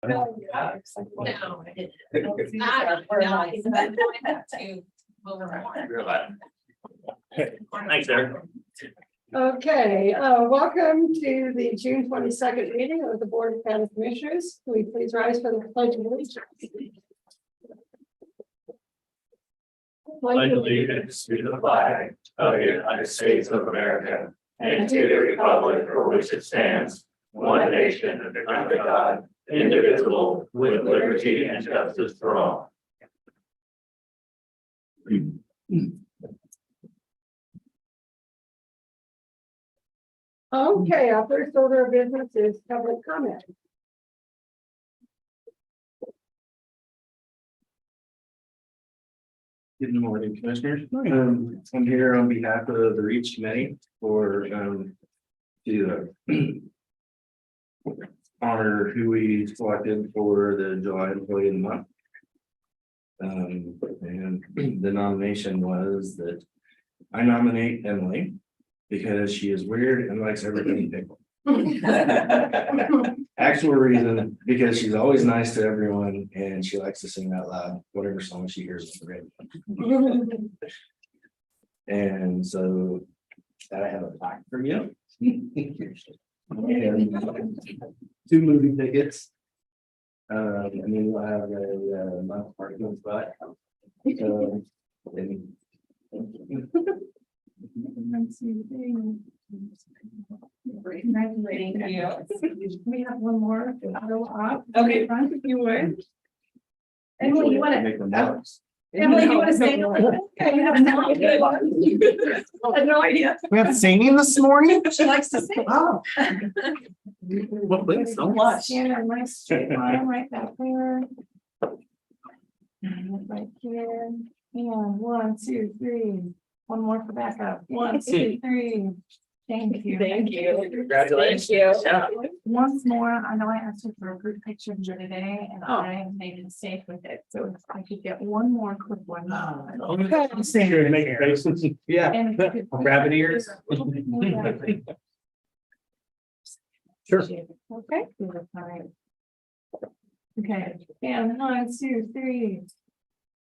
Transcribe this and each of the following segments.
No, I didn't. It's not. Thanks, Eric. Okay, welcome to the June 22nd meeting of the Board of County Commissioners. Will you please rise for the pledge of allegiance? Pledge allegiance to the flag of the United States of America and to the republic for which it stands, one nation under God, indivisible, with liberty and justice for all. Okay, our first order of business is public comment. Good morning, Commissioners. I'm here on behalf of the REACH Committee for to honor who we selected for the July Employee of the Month. And the nomination was that I nominate Emily because she is weird and likes everything pickle. Actual reason, because she's always nice to everyone and she likes to sing out loud, whatever song she hears on the radio. And so I have a plaque from you. And 2 movie tickets. And then we'll have a month parking spot. Congratulating you. We have one more. Okay. If you would. Emily, you want to, Make them noise. Emily, you want to say? Okay, you have no idea. I had no idea. We have singing this morning? She likes to sing. Oh. Well, please, So much. Yeah, nice straight line right back there. And right here. And 1, 2, 3. One more for backup. 1, 2, 3. Thank you. Thank you. Congratulations. Thank you. Once more, I know I asked you for a group picture today and Oh. I made a mistake with it. So if I could get one more quick one. Okay. I'm seeing her making faces. Yeah. And if you could- Rabbit ears. Sure. Okay. Okay, and 1, 2, 3.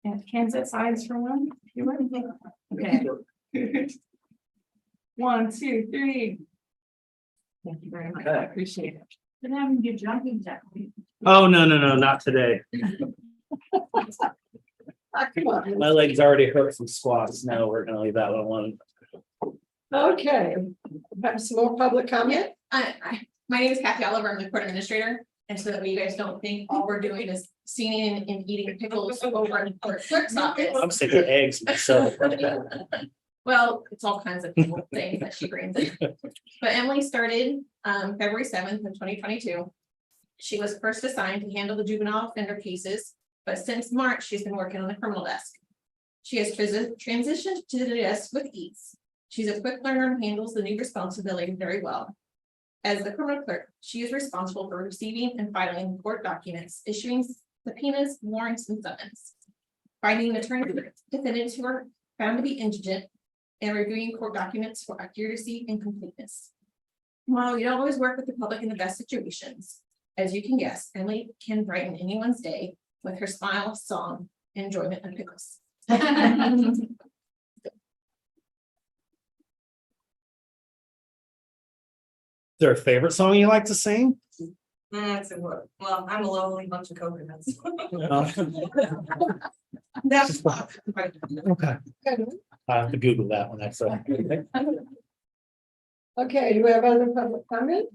And Kansas eyes for one, if you would. Okay. 1, 2, 3. Thank you very much. I appreciate it. But having you jumping jack. Oh, no, not today. Come on. My legs already hurt from squats. No, we're gonna leave that one alone. Okay, have some more public comment? My name is Kathy Oliver, I'm the court administrator, and so that way you guys don't think all we're doing is singing and eating pickles over in the court clerk's office. I'm sick of eggs myself. Well, it's all kinds of people things that she brings in. But Emily started February 7th of 2022. She was first assigned to handle the juvenile offender cases, but since March, she's been working on the criminal desk. She has transitioned to the desk with ease. She's a quick learner and handles the new responsibility very well. As the criminal clerk, she is responsible for receiving and filing court documents, issuing subpoenas, warrants, and summons, finding attorney defendants who are found to be indigent, and reviewing court documents for accuracy and completeness. While we don't always work with the public in the best situations, as you can guess, Emily can brighten anyone's day with her smile, song, and enjoyment of pickles. Is there a favorite song you like to sing? Well, I'm a lovely bunch of coconuts. That's okay. I have to Google that one. That's Okay, do we have other public comment?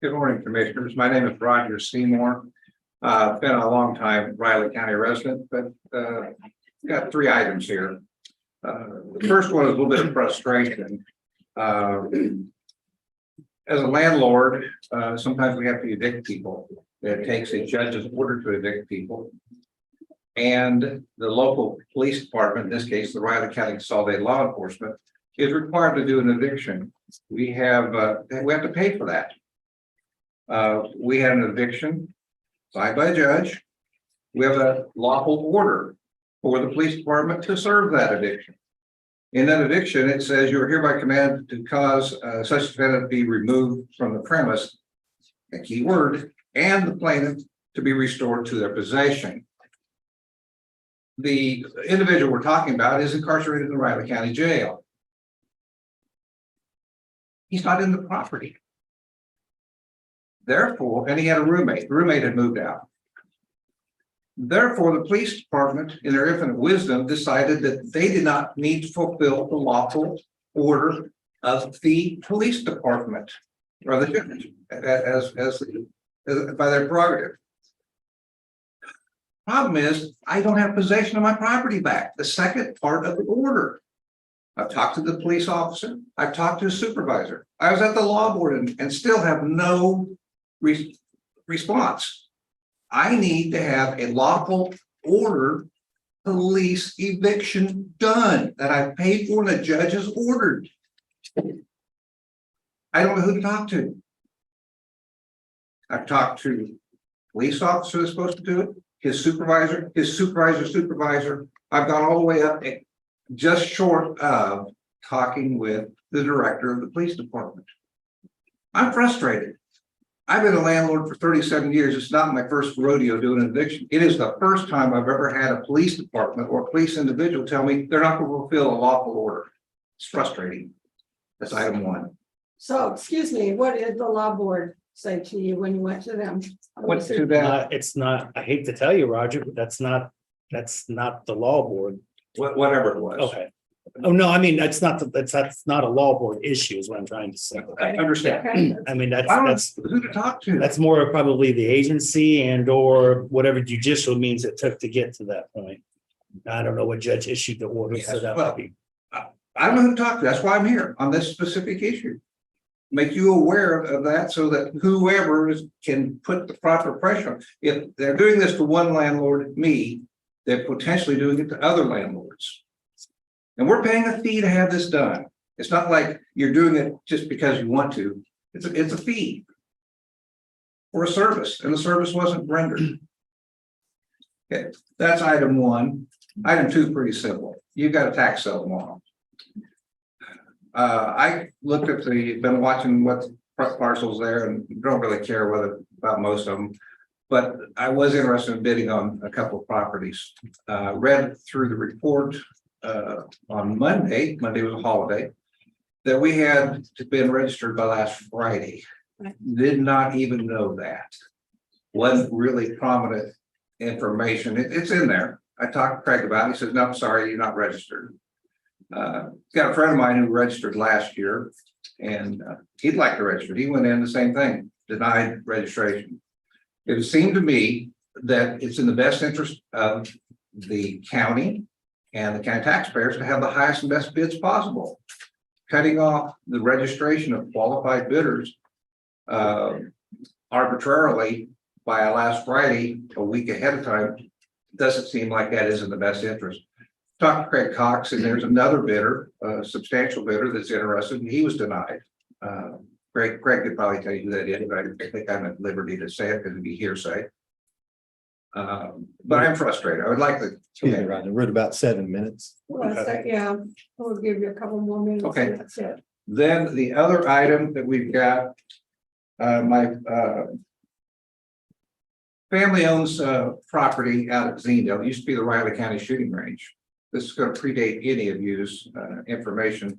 Good morning, Commissioners. My name is Roger Seymour. Been a long time Riley County resident, but got 3 items here. The first one is a little bit of frustration. As a landlord, sometimes we have to evict people. It takes a judge's order to evict people. And the local police department, in this case, the Riley County Consolidated Law Enforcement, is required to do an eviction. We have to pay for that. We had an eviction signed by a judge. We have a lawful order for the police department to serve that eviction. In that eviction, it says you are hereby commanded to cause such defendant be removed from the premise, a key word, and the plaintiff to be restored to their possession. The individual we're talking about is incarcerated in the Riley County Jail. He's not in the property. Therefore, and he had a roommate. The roommate had moved out. Therefore, the police department, in their infinite wisdom, decided that they did not need to fulfill the lawful order of the police department, or the judge, as by their prerogative. Problem is, I don't have possession of my property back. The second part of the order. I've talked to the police officer. I've talked to a supervisor. I was at the law board and still have no response. I need to have a lawful order police eviction done that I paid for and the judge has ordered. I don't know who to talk to. I've talked to police officer that's supposed to do it, his supervisor, supervisor. I've gone all the way up and just short of talking with the director of the police department. I'm frustrated. I've been a landlord for 37 years. It's not my first rodeo doing an eviction. It is the first time I've ever had a police department or a police individual tell me they're not going to fulfill a lawful order. It's frustrating. That's item one. So, excuse me, what did the law board say to you when you went to them? Went to that, It's not, I hate to tell you, Roger, but that's not the law board. whatever it was. Okay. Oh, no, I mean, that's not a law board issue is what I'm trying to say. I understand. Okay. I mean, I don't that's, know who to talk to. that's more probably the agency and or whatever judicial means it took to get to that point. I don't know what judge issued the order, so Yes, that well, would be. I don't know who to talk to. That's why I'm here on this specific issue. Make you aware of that so that whoever can put the proper pressure. If they're doing this to one landlord, me, they're potentially doing it to other landlords. And we're paying a fee to have this done. It's not like you're doing it just because you want to. It's a fee for a service, and the service wasn't rendered. Okay, that's item one. Item two is pretty simple. You've got a tax sale tomorrow. I looked at been watching what parcels there and don't really care about most of them. But I was interested in bidding on a couple of properties. Read through the report on Monday was a holiday, that we had been registered by last Friday. Did not even know that. Wasn't really prominent information. It's in there. I talked to Craig about it. He says, no, I'm sorry, you're not registered. Got a friend of mine who registered last year and he'd like to register. He went in the same thing, denied registration. It seemed to me that it's in the best interest of the county and the county taxpayers to have the highest and best bids possible. Cutting off the registration of qualified bidders arbitrarily by a last Friday, a week ahead of time, doesn't seem like that is in the best interest. Talked to Craig Cox, and there's another bidder, a substantial bidder that's interested, and he was denied. Craig could probably tell you who that is, but I think I'm at liberty to say it because it'd be hearsay. But I'm frustrated. I would like to. Excuse me, Roger, we're at about 7 minutes. Well, yeah, we'll give you a couple more minutes. Okay. And that's it. Then the other item that we've got, my family owns property out at Zeno. It used to be the Riley County Shooting Range. This is going to predate any of you's information.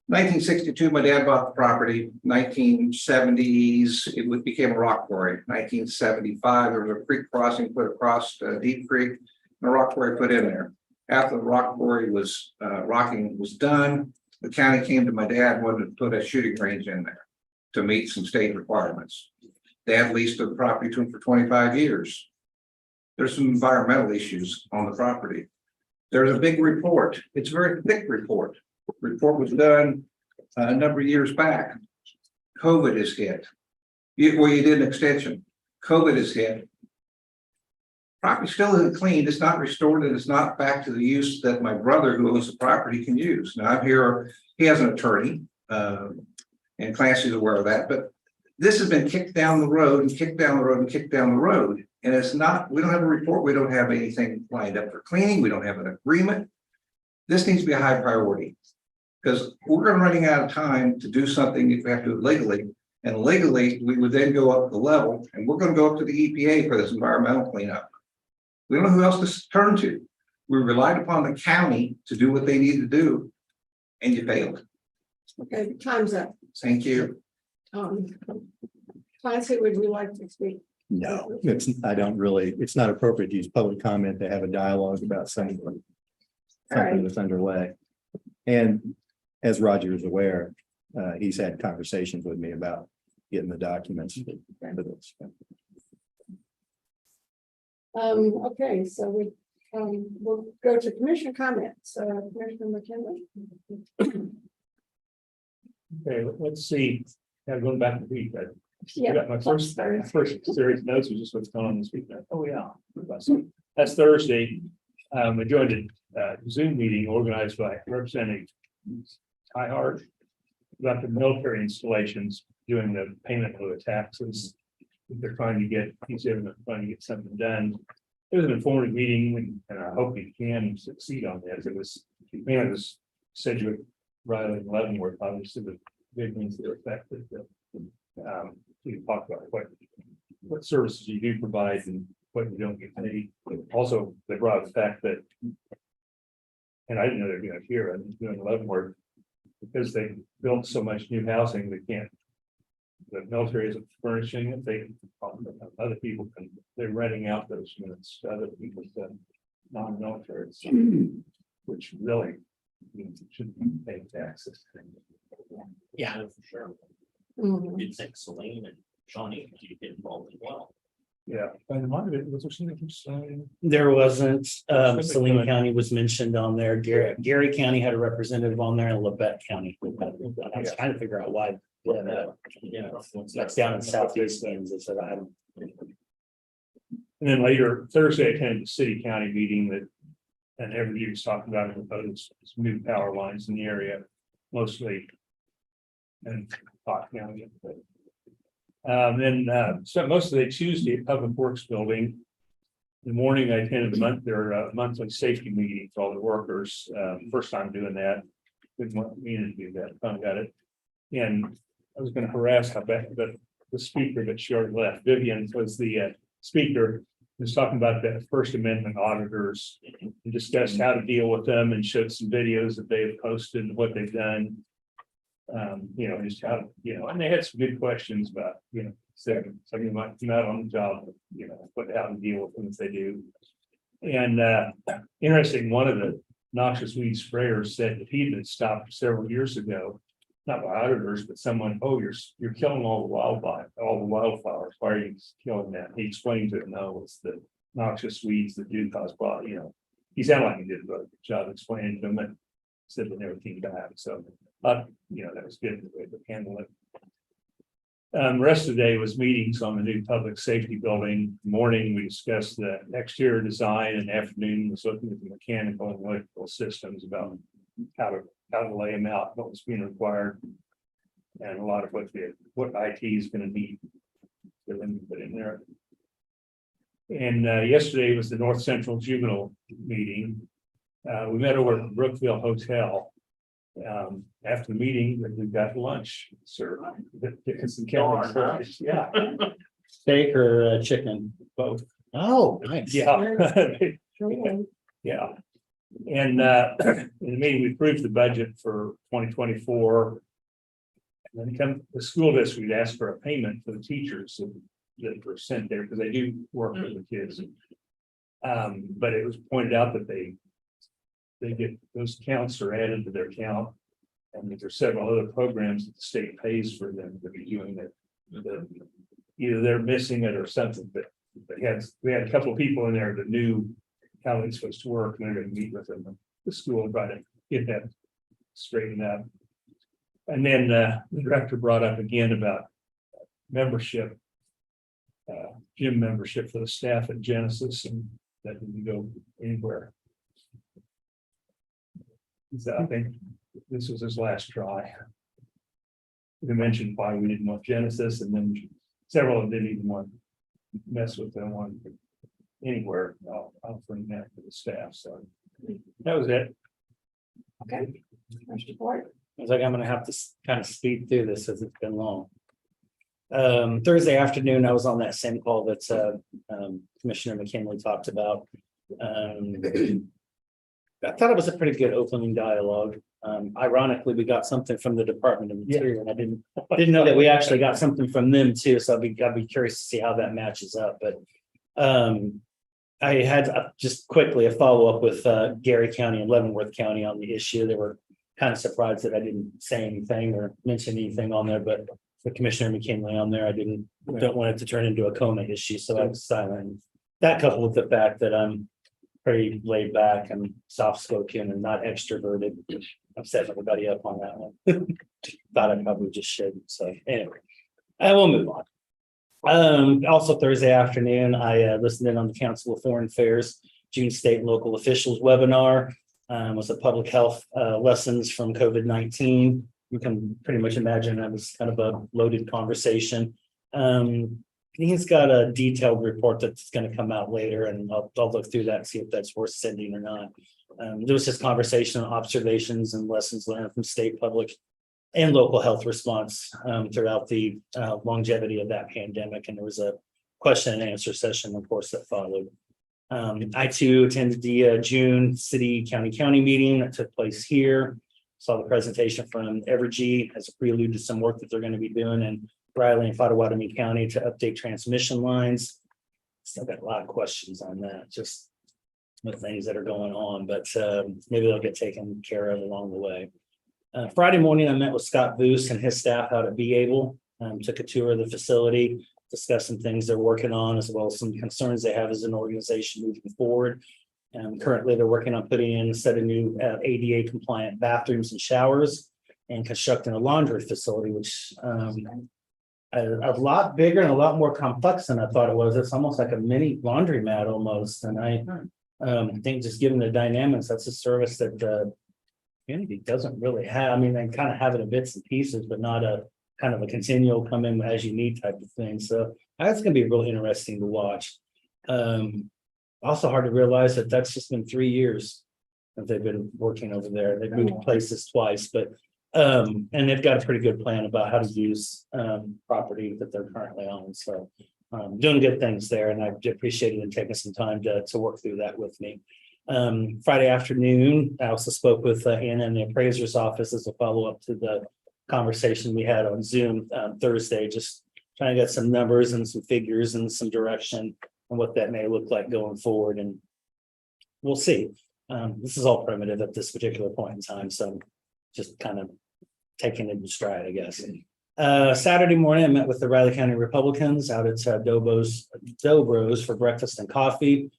1962, my dad bought the property. 1970s, it became a rock quarry. 1975, there was a creek crossing put across Deep Creek, and a rock quarry put in there. After the rock quarry was rocking was done, the county came to my dad and wanted to put a shooting range in there to meet some state requirements. Dad leased the property to him for 25 years. There's some environmental issues on the property. There's a big report. It's a very thick report. Report was done a number of years back. COVID is hit. You did an extension. COVID is hit. Property still isn't cleaned. It's not restored, and it's not back to the use that my brother, who owns the property, can use. Now I'm here. He has an attorney, and Clancy's aware of that. But this has been kicked down the road and kicked down the road and kicked down the road. And it's not, we don't have a report. We don't have anything lined up for cleaning. We don't have an agreement. This needs to be a high priority. Because we're running out of time to do something if we have to do it legally. And legally, we would then go up the level, and we're gonna go up to the EPA for this environmental cleanup. We don't know who else to turn to. We relied upon the county to do what they need to do, and you failed. Okay, time's up. Thank you. Clancy, would you like to speak? No, I don't really, it's not appropriate to use public comment to have a dialogue about something that's underway. And as Roger is aware, he's had conversations with me about getting the documents for this. Okay, so we'll go to commission comments. Commissioner McKinley. Okay, let's see. Now going back to the week, I Yeah. got my first series of notes, is just what's going on this week. Oh, yeah. That's Thursday. I joined a Zoom meeting organized by Representative Ty Hart about the military installations doing the payment of the taxes. They're trying to get, he's trying to get something done. It was an informative meeting, and I hope he can succeed on this. It was, it was Sedgwick, Riley, and Leavenworth, obviously the big ones that are affected. We can talk about what services you do provide and what you don't get paid. Also, they brought up the fact that, and I didn't know they were doing it here, I'm doing Leavenworth, because they built so much new housing, they can't. The military isn't furnishing it, they, other people can, they're renting out those units to other people, non-military, which really means it shouldn't be paying taxes. Yeah. For sure. Mhm. You'd think Celine and Johnny you get involved as well. Yeah, and one of it was there something from Celine? There wasn't, Saline County was mentioned on there, Gary County had a representative on there, and Labette County. I was trying to figure out why. That's down in southeast Kansas, that I haven't. And then later Thursday, I attended the city county meeting that, and everybody was talking about those new power lines in the area, mostly. And Fox County. So most of the Tuesday at Public Works Building. In the morning, I attended their monthly safety meeting for all the workers. First time doing that. Didn't want me to do that. Finally got it. And I was going to harass how bad, but the speaker that she already left, Vivian, was the speaker. Was talking about the First Amendment auditors and discussed how to deal with them and showed some videos that they've posted and what they've done. Just how, and they had some good questions about, something might come out on the job, how to deal with them if they do. And interesting, one of the noxious weed sprayers said that he'd been stopped several years ago, not by auditors, but someone, you're killing all the wildflowers. Why are you killing that? He explained to him, no, it's the noxious weeds that do cause problem, He sounded like he did a good job explaining to him, and said they never came back. So that was good the way to handle it. The rest of the day was meetings on the new public safety building. Morning, we discussed the exterior design, and afternoon was looking at the mechanical and electrical systems about how to lay them out, what was being required, and a lot of what IT is going to need for them to put in there. And yesterday was the North Central Juvenile meeting. We met over at Brookville Hotel. After the meeting, we got lunch served. Yeah. Steak or chicken? Both. Oh, nice. Yeah. Yeah. And in the meeting, we approved the budget for 2024. And then the school district asked for a payment for the teachers that were sent there because they do work with the kids. But it was pointed out that they get those accounts are added to their account. And there's several other programs that the state pays for them to be doing that. Either they're missing it or something, but we had a couple of people in there that knew how it's supposed to work, and they're going to meet with them at the school and try to get that straightened up. And then the director brought up again about membership, gym membership for the staff at Genesis, and that didn't go anywhere. So I think this was his last try. We mentioned why we didn't want Genesis, and then several of them didn't even want to mess with them on anywhere. I'll bring that to the staff. So that was it. Okay. I was like, I'm gonna have to kind of speed through this as it's been long. Thursday afternoon, I was on that same call that Commissioner McKinley talked about. I thought it was a pretty good opening dialogue. Ironically, we got something from the Department of Interior, and I didn't know that we actually got something from them too. So I'd be curious to see how that matches up. But I had just quickly a follow up with Gary County and Leavenworth County on the issue. They were kind of surprised that I didn't say anything or mention anything on there, but for Commissioner McKinley on there, I don't want it to turn into a coma issue, so I was silent. That coupled with the fact that I'm pretty laid back and soft spoken and not extroverted, I'm setting everybody up on that one. Thought I probably just shouldn't. So anyway, I will move on. Also Thursday afternoon, I listened in on the Council of Foreign Affairs June state and local officials webinar. Was a public health lessons from COVID-19. You can pretty much imagine that was kind of a loaded conversation. He's got a detailed report that's going to come out later, and I'll look through that and see if that's worth sending or not. There was just conversation on observations and lessons learned from state, public, and local health response throughout the longevity of that pandemic. And there was a question and answer session, of course, that followed. I too attended the June city county meeting that took place here. Saw the presentation from Evergy as a prelude to some work that they're going to be doing in Riley and Potawatomi County to update transmission lines. Still got a lot of questions on that, just the things that are going on, but maybe they'll get taken care of along the way. Friday morning, I met with Scott Boos and his staff out at Be Able. Took a tour of the facility, discussed some things they're working on, as well as some concerns they have as an organization moving forward. Currently, they're working on putting in a set of new ADA compliant bathrooms and showers and constructing a laundry facility, which a lot bigger and a lot more complex than I thought it was. It's almost like a mini laundromat almost. And I think just given the dynamics, that's a service that the community doesn't really have. I mean, they kind of have it in bits and pieces, but not a kind of a continual come in as you need type of thing. So that's going to be really interesting to watch. Also hard to realize that that's just been 3 years that they've been working over there. They've moved places twice, but and they've got a pretty good plan about how to use property that they're currently on. So doing good things there, and I appreciated them taking some time to work through that with me. Friday afternoon, I also spoke with Anna in the appraiser's office as a follow-up to the conversation we had on Zoom Thursday, just trying to get some numbers and some figures and some direction on what that may look like going forward. And we'll see. This is all primitive at this particular point in time, so just kind of taking it in stride, I guess. Saturday morning, I met with the Riley County Republicans out at Dobro's for breakfast and coffee.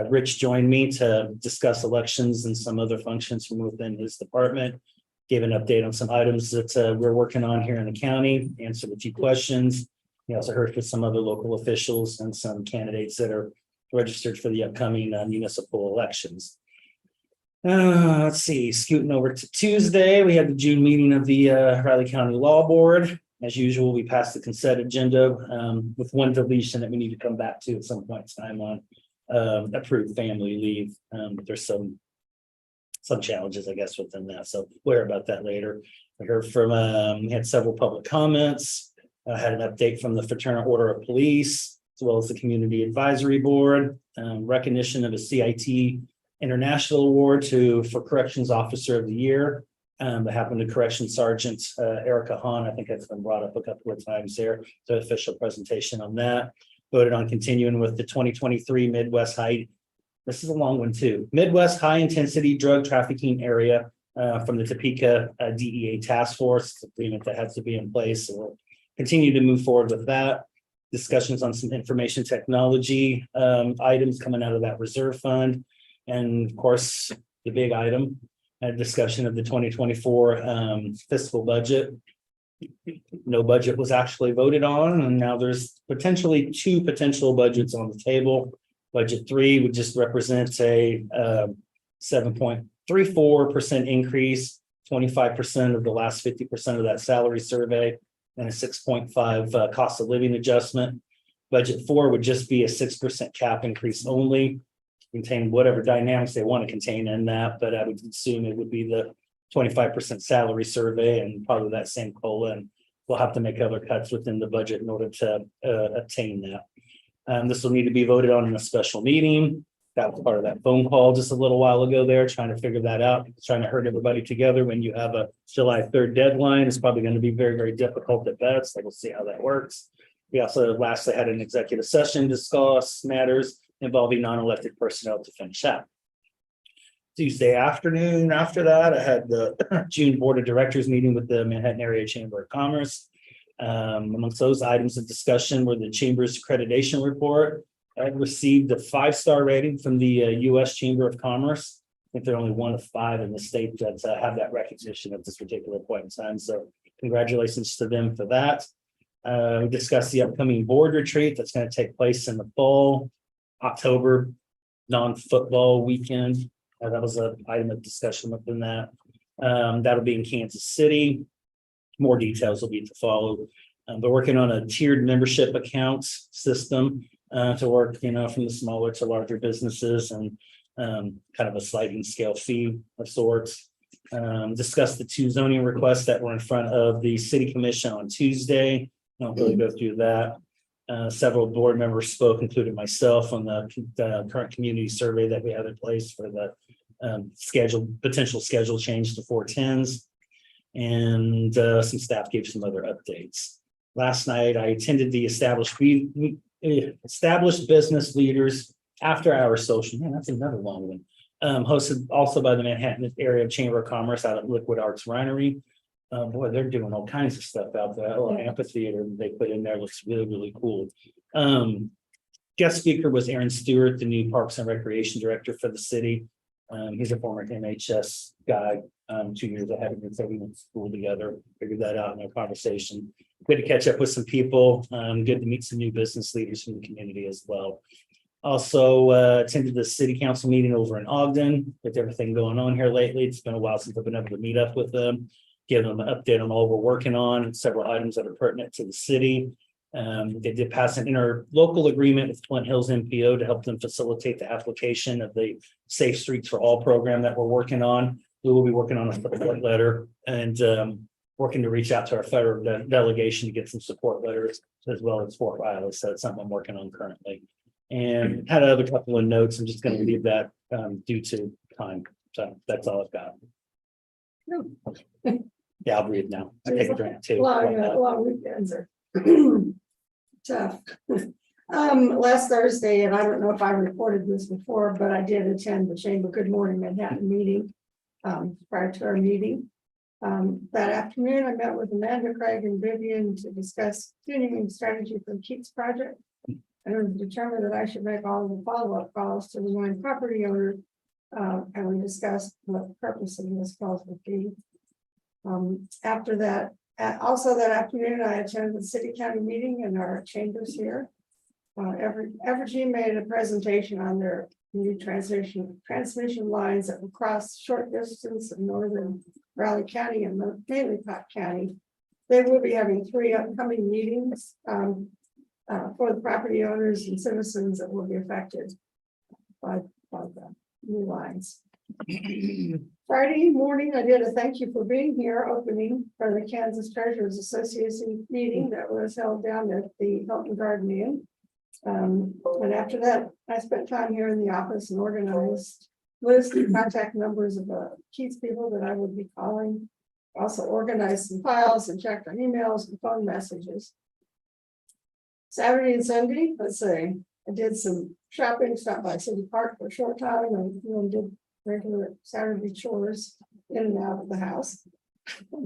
Rich joined me to discuss elections and some other functions from within his department. Gave an update on some items that we're working on here in the county, answered a few questions. He also heard from some other local officials and some candidates that are registered for the upcoming municipal elections. Let's see, scooting over to Tuesday, we had the June meeting of the Riley County Law Board. As usual, we passed the consent agenda with one deletion that we need to come back to at some point in time on approved family leave. There's some challenges, I guess, within that. So we'll hear about that later. We heard from, we had several public comments. I had an update from the Fraternal Order of Police, as well as the Community Advisory Board, recognition of a CIT International Award for Corrections Officer of the Year. That happened to Corrections Sergeant Erica Hahn. I think that's been brought up a couple of times there. So official presentation on that. Voted on continuing with the 2023 Midwest High. This is a long one too. Midwest High Intensity Drug Trafficking Area from the Topeka DEA Task Force. Agreement that has to be in place. So we'll continue to move forward with that. Discussions on some information technology items coming out of that reserve fund. And of course, the big item, a discussion of the 2024 fiscal budget. No budget was actually voted on, and now there's potentially two potential budgets on the table. Budget 3 would just represent a 7.34% increase, 25% of the last 50% of that salary survey, and a 6.5 cost of living adjustment. Budget 4 would just be a 6% cap increase only, contain whatever dynamics they want to contain in that, but I would assume it would be the 25% salary survey and probably that same COLA, and we'll have to make other cuts within the budget in order to attain that. This will need to be voted on in a special meeting. That was part of that phone call just a little while ago there, trying to figure that out, trying to herd everybody together when you have a July 3rd deadline. It's probably going to be very, very difficult at best. So we'll see how that works. We also lastly had an executive session discuss matters involving non-elected personnel to finish out. Tuesday afternoon after that, I had the June Board of Directors meeting with the Manhattan Area Chamber of Commerce. Amongst those items of discussion were the Chamber's accreditation report. I received a 5-star rating from the U.S. Chamber of Commerce. I think they're only 1 of 5 in the state that have that recognition at this particular point in time. So congratulations to them for that. We discussed the upcoming board retreat that's going to take place in the fall, October, non-football weekend. That was an item of discussion within that. That'll be in Kansas City. More details will be to follow. They're working on a tiered membership accounts system to work, from the smaller to larger businesses, and kind of a sliding scale fee of sorts. Discussed the 2 zoning requests that were in front of the city commission on Tuesday. I don't really go through that. Several board members spoke, including myself, on the current community survey that we have in place for the potential schedule change to 410s. And some staff gave some other updates. Last night, I attended the established business leaders after hour social. Man, that's another long one. Hosted also by the Manhattan Area Chamber of Commerce out at Liquid Arts Winery. Boy, they're doing all kinds of stuff out there. Oh, amphitheater they put in there looks really, really cool. Guest speaker was Aaron Stewart, the new Parks and Recreation Director for the city. He's a former MHS guy, 2 years ahead of me, so we went to school together, figured that out in our conversation. Good to catch up with some people, good to meet some new business leaders from the community as well. Also attended the city council meeting over in Ogden with everything going on here lately. It's been a while since I've been able to meet up with them, give them an update on all we're working on, and several items that are pertinent to the city. They did pass an interlocal agreement with Flint Hills MPO to help them facilitate the application of the Safe Streets for All program that we're working on. We will be working on a support letter and working to reach out to our federal delegation to get some support letters, as well as Fort Riley. So it's something I'm working on currently. And had another couple of notes. I'm just going to leave that due to time. So that's all I've got. Yeah, I'll read now. I take a drink too. Long weekends are tough. Last Thursday, and I don't know if I reported this before, but I did attend the Chamber Good Morning Manhattan meeting prior to our meeting. That afternoon, I met with Amanda, Craig, and Vivian to discuss tuning strategy for the Keats project. And it was determined that I should make all the follow-up calls to the wine property owner. And we discussed what the purpose of this calls would be. After that, also that afternoon, I attended the city county meeting in our chambers here. Evergy made a presentation on their new transmission lines that will cross short distance in northern Raleigh County and mainly Pot County. They will be having 3 upcoming meetings for the property owners and citizens that will be affected by the new lines. Friday morning, I did a thank you for being here opening for the Kansas Treasurers Association meeting that was held down at the Hilton Garden Inn. And after that, I spent time here in the office and organized list of contact numbers of the Keats people that I would be calling. Also organized some files and checked on emails and phone messages. Saturday and Sunday, let's say, I did some shopping, stopped by City Park for a short time, and did regular Saturday chores in and out of the house. A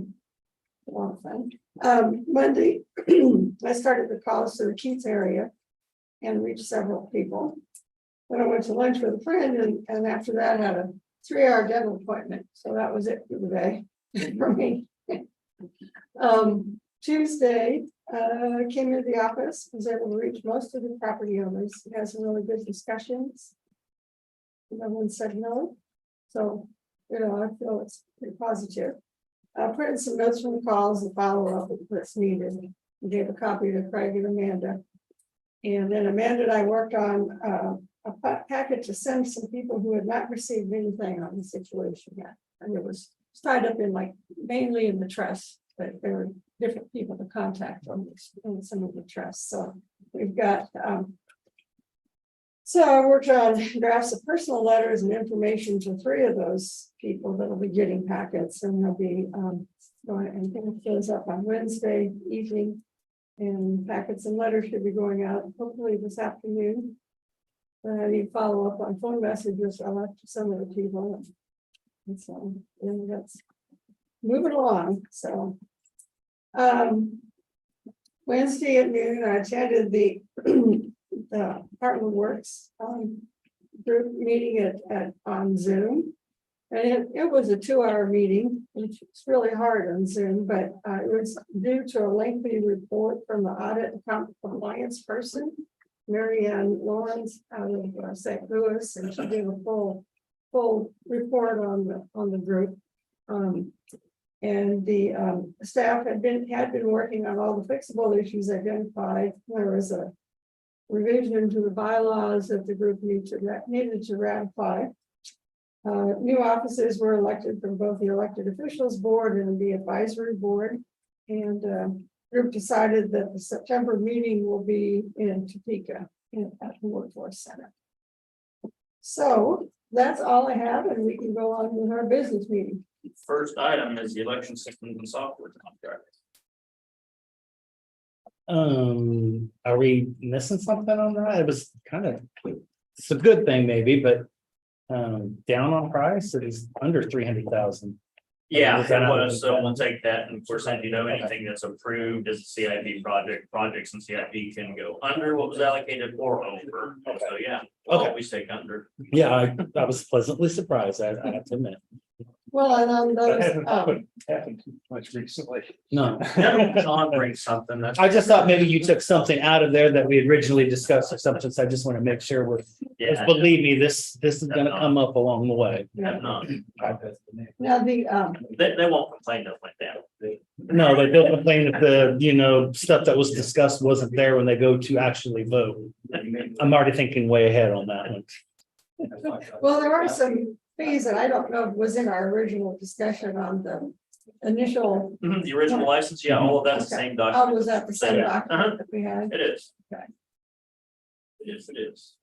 lot of fun. Monday, I started the calls to the Keats area and reached several people. Then I went to lunch with a friend, and after that had a 3-hour dental appointment. So that was it for the day for me. Tuesday, came into the office, was able to reach most of the property owners. We had some really good discussions. No one said no. So, I feel it's pretty positive. I printed some notes from the calls and follow up with what's needed. And gave a copy to Craig and Amanda. And then Amanda and I worked on a packet to send some people who had not received anything on the situation yet. And it was it's tied up in like mainly in the trust, but there are different people to contact on this, on some of the trusts. So we've got, so I worked on drafts of personal letters and information to 3 of those people that'll be getting packets, and they'll be going, and it goes up on Wednesday evening. And packets and letters should be going out hopefully this afternoon. I need follow up on phone messages I left to some of the people. And so, and that's moving along, so. Wednesday at noon, I attended the Department of Works group meeting on Zoom. And it was a 2-hour meeting, which is really hard on Zoom, but it was due to a lengthy report from the audit and compliance person, Mary Ann Lawrence out of St. Louis, and she gave a full report on the group. And the staff had been working on all the fixable issues identified. There was a revision to the bylaws that the group needed to ratify. New officers were elected from both the elected officials board and the advisory board. And group decided that the September meeting will be in Topeka at the Workforce Center. So that's all I have, and we can go on with our business meeting. First item is the election systems and software contract. Are we missing something on that? It was kind of, it's a good thing maybe, but down on price, it is under 300,000. Yeah, it was, so we'll take that, and of course, if you know anything that's approved as a CIP projects and CIP can go under what was allocated or over, so yeah. we'll Okay. always take under. Yeah, I was pleasantly surprised, I have to admit. Well, and on those, Happened too much recently. No. John brings something that's. I just thought maybe you took something out of there that we had originally discussed or something, so I just want to make sure we're, Yeah, believe me, this is gonna come up along the way. have not. now the, They won't complain, they'll went down. No, they don't complain if the, stuff that was discussed wasn't there when they go to actually vote. I'm already thinking way ahead on that one. well, there are some fees that I don't know was in our original discussion on the initial. The original license, yeah, all of that's the same Oh, document. was that the same Uh-huh. document that we had? It is. Okay. It is.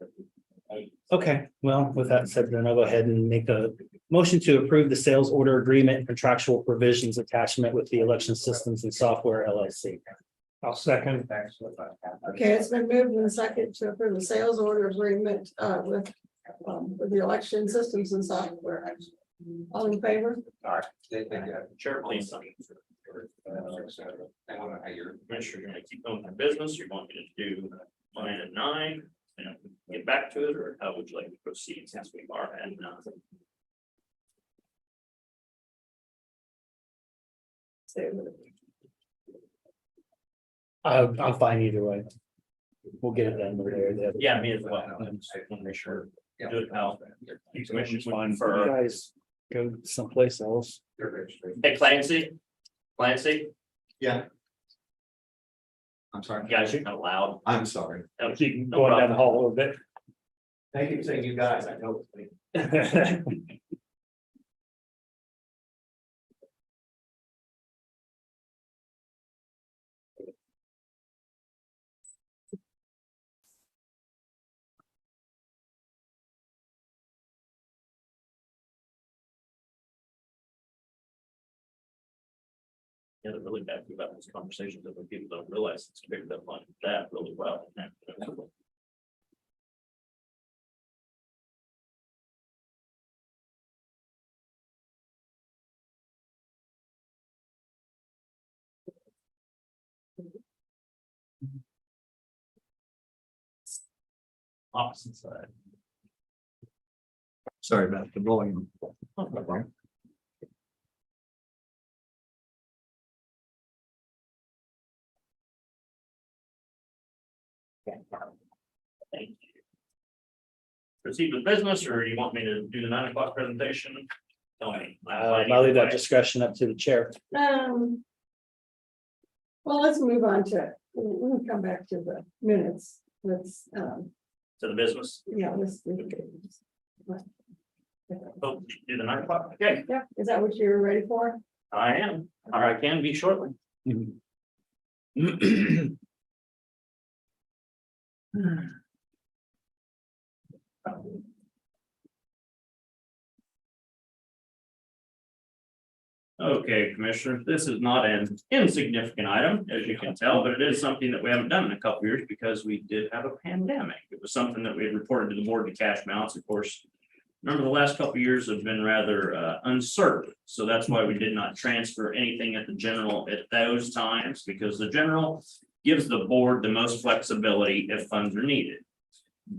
Okay, well, with that said, then I'll go ahead and make a motion to approve the sales order agreement and contractual provisions attachment with the election systems and software LLC. I'll second. Okay, it's been moved in second to approve the sales order agreement with the election systems and software. All in favor? Sure, please. Commissioner, you're gonna keep going with business, you want me to do mine at 9 and get back to it, or how would you like to proceed since we are at 9? I'm fine either way. We'll get it done over there. Yeah, me as well. I want to make sure. Do it now. You commissioners Fine fine for you for, guys. Go someplace else. hey Clancy? Clancy, Yeah. I'm sorry. you guys are kind of loud. I'm sorry. Keep No going down problem. the hall a little bit. Thank you for saying you guys. I know. Yeah, the really bad thing about this conversation that when people don't realize it's picked up on that really well. Opposite side. Sorry about the volume. Thank you. Proceed with business, or you want me to do the 9 o'clock presentation? Tell me. I'll leave that discretion up to the chair. Well, let's move on to, we'll come back to the minutes. Let's, To the business. yeah, let's. Oh, do the 9 o'clock, okay, Yeah, is that what you're ready for? I am, or I can be shortly. Okay, Commissioner, this is not an insignificant item, as you can tell, but it is something that we haven't done in a couple years because we did have a pandemic. It was something that we had reported to the board to cash balance, of course. Remember, the last couple of years have been rather uncertain, so that's why we did not transfer anything at the general at those times, because the general gives the board the most flexibility if funds are needed.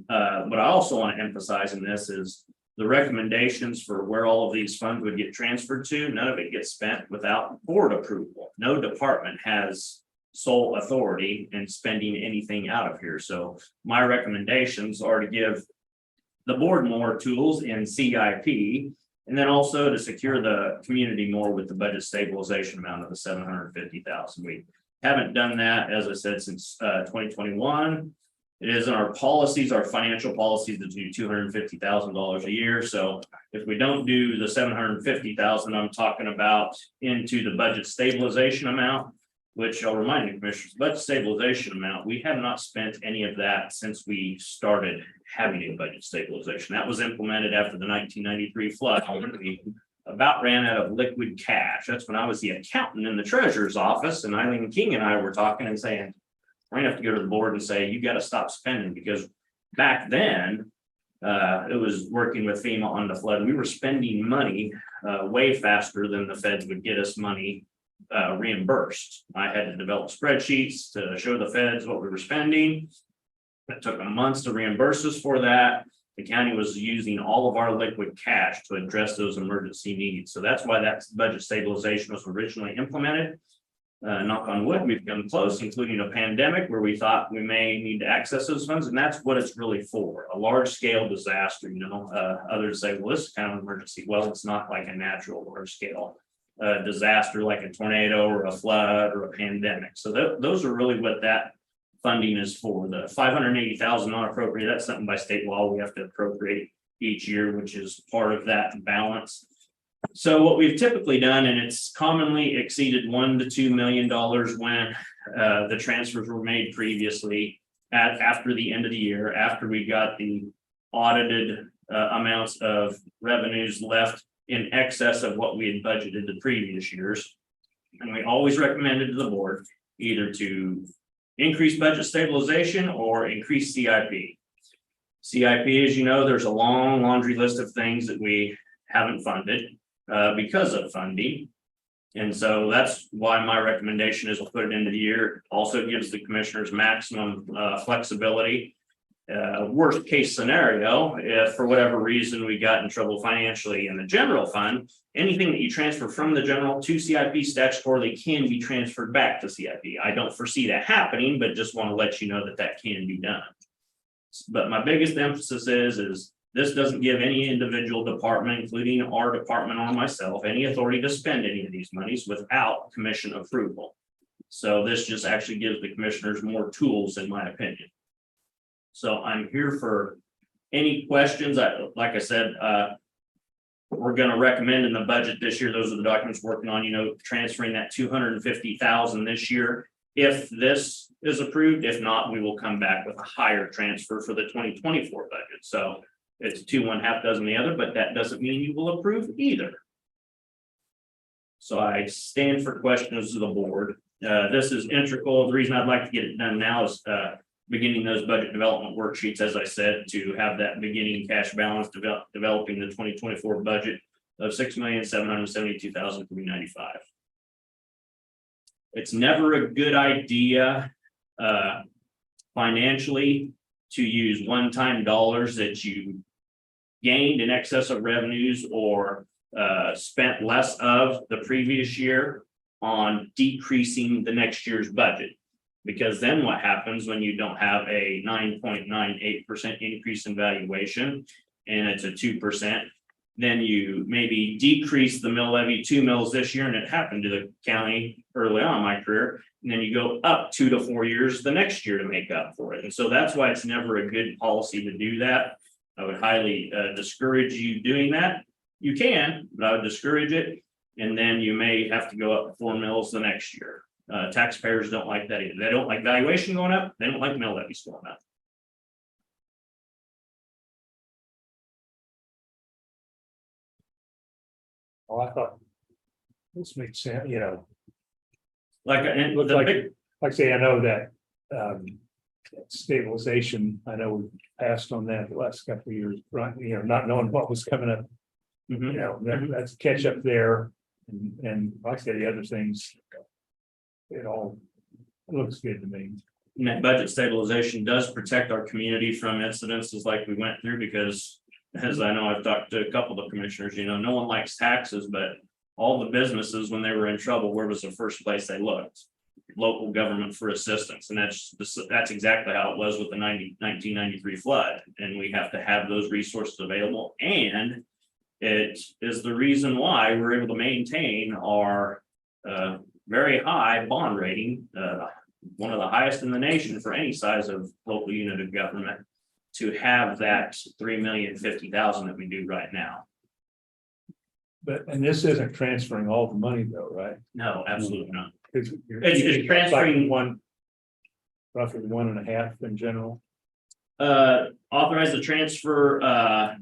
But I also want to emphasize in this is the recommendations for where all of these funds would get transferred to, none of it gets spent without board approval. No department has sole authority in spending anything out of here. So my recommendations are to give the board more tools in CIP, and then also to secure the community more with the budget stabilization amount of the $750,000. We haven't done that, as I said, since 2021. It is in our policies, our financial policies, to do $250,000 a year. So if we don't do the $750,000 I'm talking about into the budget stabilization amount, which I'll remind you, Commissioners, budget stabilization amount, we have not spent any of that since we started having a budget stabilization. That was implemented after the 1993 flood. We about ran out of liquid cash. That's when I was the accountant in the treasurer's office, and Eileen King and I were talking and saying, we're gonna have to go to the board and say, you got to stop spending, because back then it was working with FEMA on the flood. We were spending money way faster than the feds would get us money reimbursed. I had to develop spreadsheets to show the feds what we were spending. It took them months to reimburse us for that. The county was using all of our liquid cash to address those emergency needs. So that's why that budget stabilization was originally implemented. Knock on wood, we've come close, including a pandemic where we thought we may need to access those funds, and that's what it's really for. A large scale disaster, others say, well, this is kind of an emergency. Well, it's not like a natural large scale disaster like a tornado or a flood or a pandemic. So those are really what that funding is for. The $580,000 not appropriate, that's something by state law we have to appropriate each year, which is part of that balance. So what we've typically done, and it's commonly exceeded $1 to $2 million when the transfers were made previously after the end of the year, after we got the audited amounts of revenues left in excess of what we had budgeted the previous years. And we always recommended to the board either to increase budget stabilization or increase CIP. CIP, as you know, there's a long laundry list of things that we haven't funded because of funding. And so that's why my recommendation is we'll put it into the year. Also gives the commissioners maximum flexibility. Worst case scenario, if for whatever reason we got in trouble financially in the general fund, anything that you transfer from the general to CIP statutorily can be transferred back to CIP. I don't foresee that happening, but just want to let you know that that can be done. But my biggest emphasis is this doesn't give any individual department, including our department or myself, any authority to spend any of these monies without commission approval. So this just actually gives the commissioners more tools, in my opinion. So I'm here for any questions. Like I said, we're going to recommend in the budget this year. Those are the documents working on, transferring that $250,000 this year. If this is approved, if not, we will come back with a higher transfer for the 2024 budget. So it's 2 1/2 dozen the other, but that doesn't mean you will approve either. So I stand for questions of the board. This is integral. The reason I'd like to get it done now is beginning those budget development worksheets, as I said, to have that beginning cash balance developing the 2024 budget of $6,772,395. It's never a good idea financially to use one-time dollars that you gained in excess of revenues or spent less of the previous year on decreasing the next year's budget. Because then what happens when you don't have a 9.98% increase in valuation and it's a 2%, then you maybe decrease the mill levy 2 mills this year, and it happened to the county early on in my career, and then you go up 2 to 4 years the next year to make up for it. And so that's why it's never a good policy to do that. I would highly discourage you doing that. You can, but I would discourage it. And then you may have to go up 4 mils the next year. Taxpayers don't like that either. They don't like valuation going up. They don't like mill levies going up. Oh, I thought. This makes sense, you know, Like, and looks the like, big, like I say, I know that. Stabilization, I know we passed on that the last couple of years, right, you know, not knowing what was coming up, you Mhm. know, that's catch up there. And like I said, the other things. It all looks good to me. net budget stabilization does protect our community from incidences like we went through, because as I know, I've talked to a couple of commissioners, you know, no one likes taxes, but all the businesses, when they were in trouble, where was the first place they looked? Local government for assistance, and that's exactly how it was with the 1993 flood, and we have to have those resources available, and it is the reason why we're able to maintain our very high bond rating, one of the highest in the nation for any size of local unit of government, to have that 3,050,000 that we do right now. But, and this isn't transferring all the money though, right? No, absolutely not. It's It's transferring one. Roughly 1.5 in general. Authorize the transfer of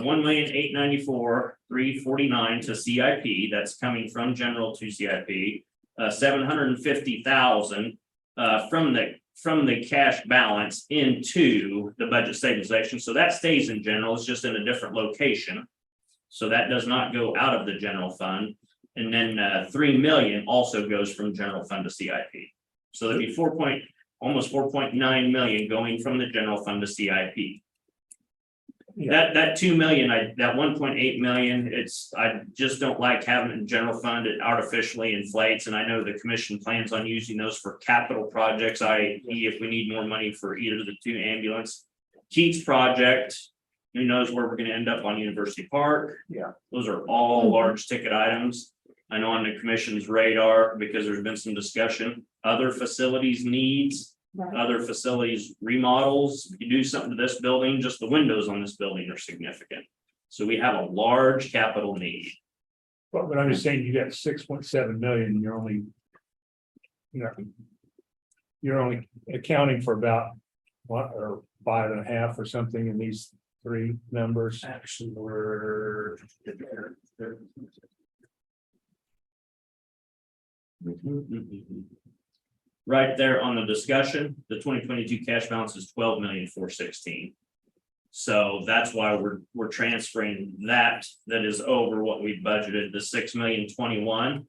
1,894,349 to CIP. That's coming from general to CIP. 750,000 from the cash balance into the budget stabilization. So that stays in general. It's just in a different location. So that does not go out of the general fund. And then 3 million also goes from general fund to CIP. So there'd be almost 4.9 million going from the general fund to CIP. That 2 million, that 1.8 million, I just don't like having it in general fund. It artificially inflates, and I know the commission plans on using those for capital projects, i.e. if we need more money for either of the 2 ambulance. Keats project, who knows where we're gonna end up on University Park. Yeah. Those are all large ticket items. I know on the commission's radar, because there's been some discussion, other facilities needs. Right. Other facilities remodels. If you do something to this building, just the windows on this building are significant. So we have a large capital need. But I'm just saying, you got 6.7 million, you're only. You know. You're only accounting for about 1 or 5.5 or something in these 3 numbers. Actually, we're. Right there on the discussion, the 2022 cash balance is 12,416,000. So that's why we're transferring that is over what we budgeted, the 6,021,000.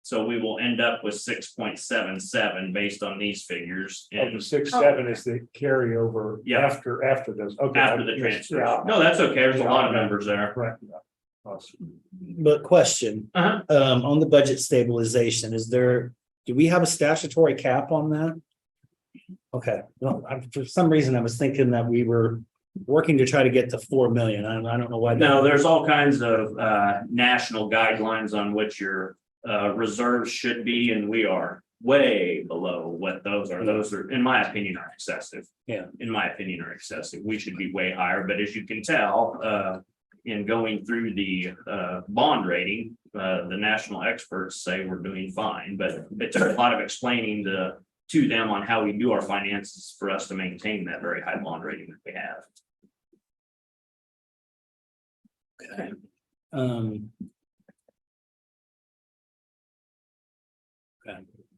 So we will end up with 6.77 based on these figures. Oh, And the 6.7 is the carryover. Yeah. After those. Okay. after the transfer. Yeah. No, that's okay. There's a lot of numbers there. Right. Awesome. But question, Uh-huh. On the budget stabilization, do we have a statutory cap on that? Okay, well, for some reason, I was thinking that we were working to try to get to 4 million. I don't know why. No, there's all kinds of national guidelines on which your reserves should be, and we are way below what those are. Those are, in my opinion, are excessive. Yeah. In my opinion, are excessive. We should be way higher, but as you can tell, in going through the bond rating, the national experts say we're doing fine, but it took a lot of explaining to them on how we do our finances for us to maintain that very high bond rating that we have. Okay.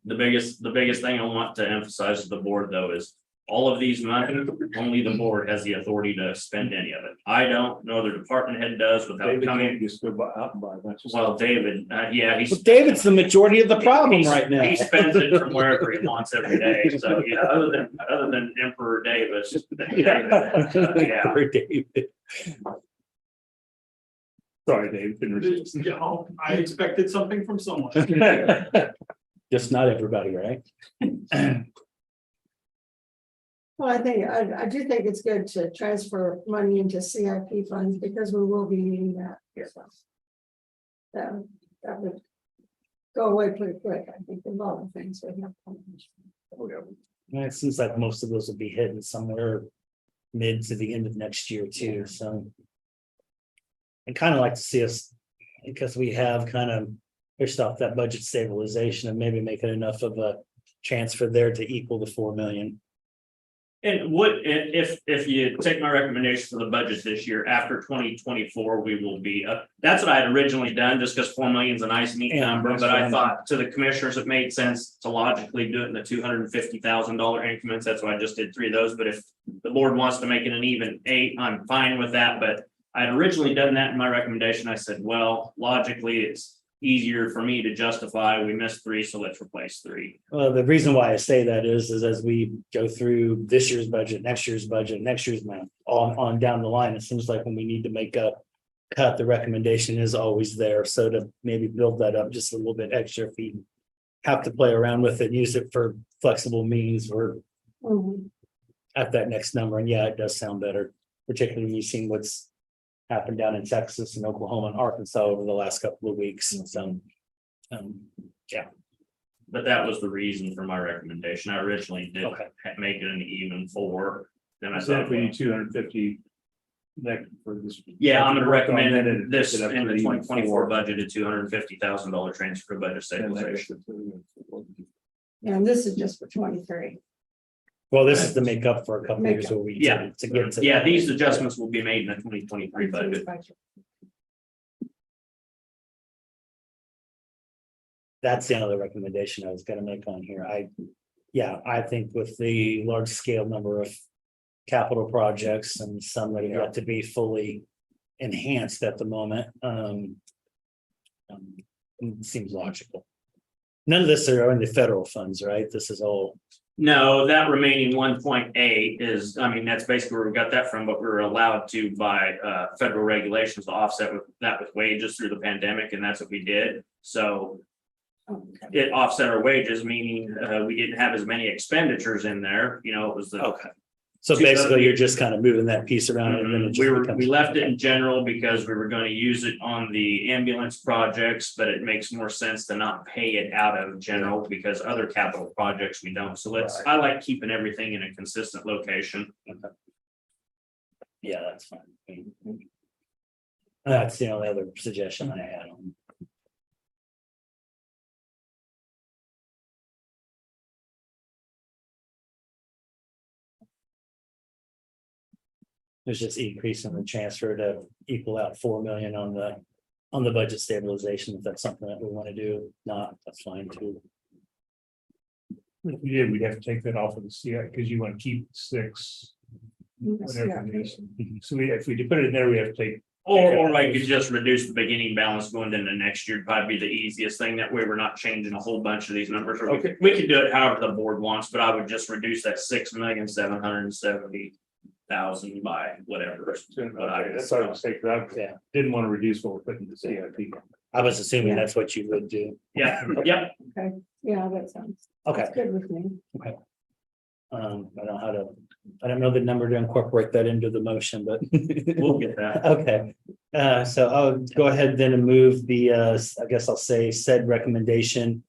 The biggest thing I want to emphasize to the board, though, is all of these money, only the board has the authority to spend any of it. I don't, no other department head does without David coming. can't just go out and buy a bunch of stuff. Well, David, yeah, he's. Well, David's the majority of the problem He's- right now. He spends it from wherever he wants every day. So, yeah, other than Emperor Davis. Yeah. Poor David. Sorry, David. couldn't resist. I expected something from someone. Just not everybody, right? Well, I do think it's good to transfer money into CIP funds because we will be needing that. So that would go away pretty quick, I think, with all the things we have. And it seems like most of those will be hidden somewhere mid to the end of next year too, so. I'd kind of like to see us, because we have kind of pushed off that budget stabilization and maybe making enough of a transfer there to equal the 4 million. And what, if you take my recommendation for the budget this year, after 2024, we will be up. That's what I had originally done, just because 4 million is a nice neat Yeah, number, that's but I fine. thought to the commissioners, it made sense to logically do it in the $250,000 increments. That's why I just did 3 of those, but if the board wants to make it an even 8, I'm fine with that, but I had originally done that in my recommendation. I said, well, logically, it's easier for me to justify, we missed 3, so let's replace 3. Well, the reason why I say that is as we go through this year's budget, next year's month, on down the line, it seems like when we need to make a cut, the recommendation is always there. So to maybe build that up just a little bit extra, if we have to play around with it, use it for flexible means, we're Mhm. at that next number. And yeah, it does sound better, particularly when you've seen what's happened down in Texas and Oklahoma and Arkansas over the last couple of weeks. So, yeah. But that was the reason for my recommendation. I originally did Okay. make it an even 4. Then I So thought, if we well, need 250. Next for this. yeah, I'm gonna work on recommend that and this get up to in the even 2024 4. budget, a $250,000 transfer budget And that stabilization. gets Yeah, and this is just for 23. Well, this is to make up for a couple of years where we. Yeah. To get to. Yeah, these adjustments will be made in the 2023 budget. That's the other recommendation I was gonna make on here. I think with the large scale number of capital projects and some that have yet to be fully enhanced at the moment, it seems logical. None of this are in the federal funds, right? This is all, No, that remaining 1.8 is, I mean, that's basically where we got that from, but we were allowed to by federal regulations to offset with that with wages through the pandemic, and that's what we did. So Okay. it offset our wages, meaning we didn't have as many expenditures in there, you know, it was the. okay. So basically, you're just kind of moving that piece around and then it We just were, becomes. we left it in general because we were going to use it on the ambulance projects, but it makes more sense to not pay it out of general because other capital projects we don't. So I like keeping everything in a consistent location. Yeah, that's fine. That's the only other suggestion I had on. There's just increasing the transfer to equal out 4 million on the budget stabilization. If that's something that we want to do, not, that's fine too. If we did, we'd have to take that off of the CI because you want to keep 6. Whatever it is. So if we put it in there, we have to take. Or I could just reduce the beginning balance going into next year, probably be the easiest thing. That way we're not changing a whole bunch of these numbers. Or Okay. we could do it however the board wants, but I would just reduce that 6,770,000 by whatever. Okay, that's what I was saying, 'cause I Yeah, didn't want to reduce what we're putting to CIP. I was assuming Yeah. that's what you would do. Yeah, yep. Yeah, that sounds, Okay. that's good with me. I don't know the number to incorporate that into the motion, but. We'll get that. Okay, so I'll go ahead then and move the, I guess I'll say said recommendation.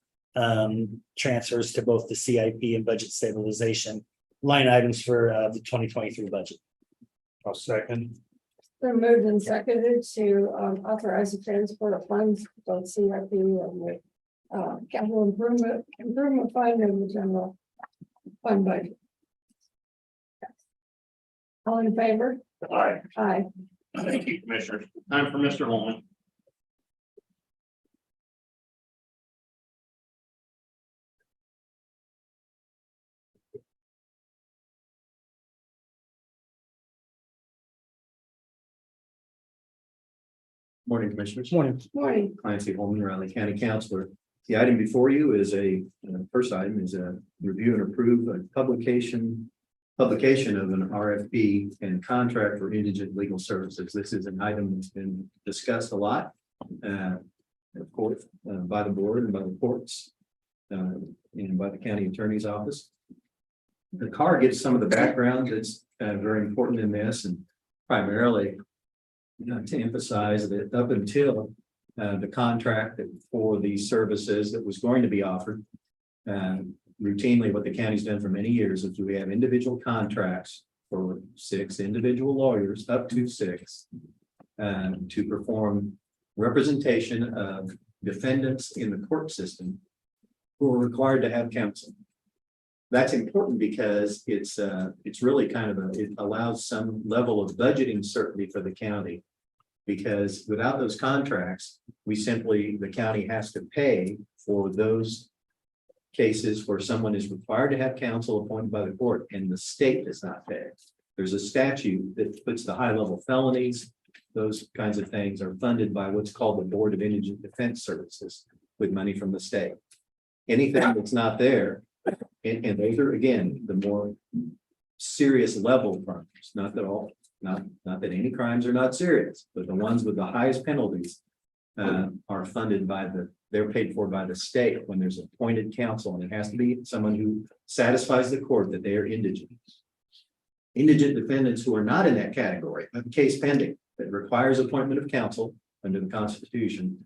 Transfers to both the CIP and budget stabilization line items for the 2023 budget. I'll second. They're moved and seconded to authorize the transport of funds, both CIP and the capital improvement fund and the general fund budget. All in favor? Aye. Aye. Thank you, Commissioner. Time for Mr. Holman. Morning, Commissioners. Morning. Morning. Clancy Holman, Riley County Counselor. The item before you is first item is a review and approve a publication of an RFP and contract for indigent legal services. This is an item that's been discussed a lot, of course, by the board and by the courts, and by the county attorney's office. The CAR gives some of the background that's very important in this, and primarily to emphasize that up until the contract for these services that was going to be offered, routinely what the county's done for many years is we have individual contracts for 6 individual lawyers, up to 6, to perform representation of defendants in the court system who are required to have counsel. That's important because it's really kind of it allows some level of budgeting certainty for the county. Because without those contracts, the county has to pay for those cases where someone is required to have counsel appointed by the court and the state does not pay. There's a statute that puts the high level felonies, those kinds of things are funded by what's called the Board of Indigent Defense Services with money from the state. Anything that's not there, and those are, again, the more serious level crimes, not that any crimes are not serious, but the ones with the highest penalties are funded by they're paid for by the state when there's appointed counsel, and it has to be someone who satisfies the court that they are indigent. Indigent defendants who are not in that category, a case pending that requires appointment of counsel under the Constitution.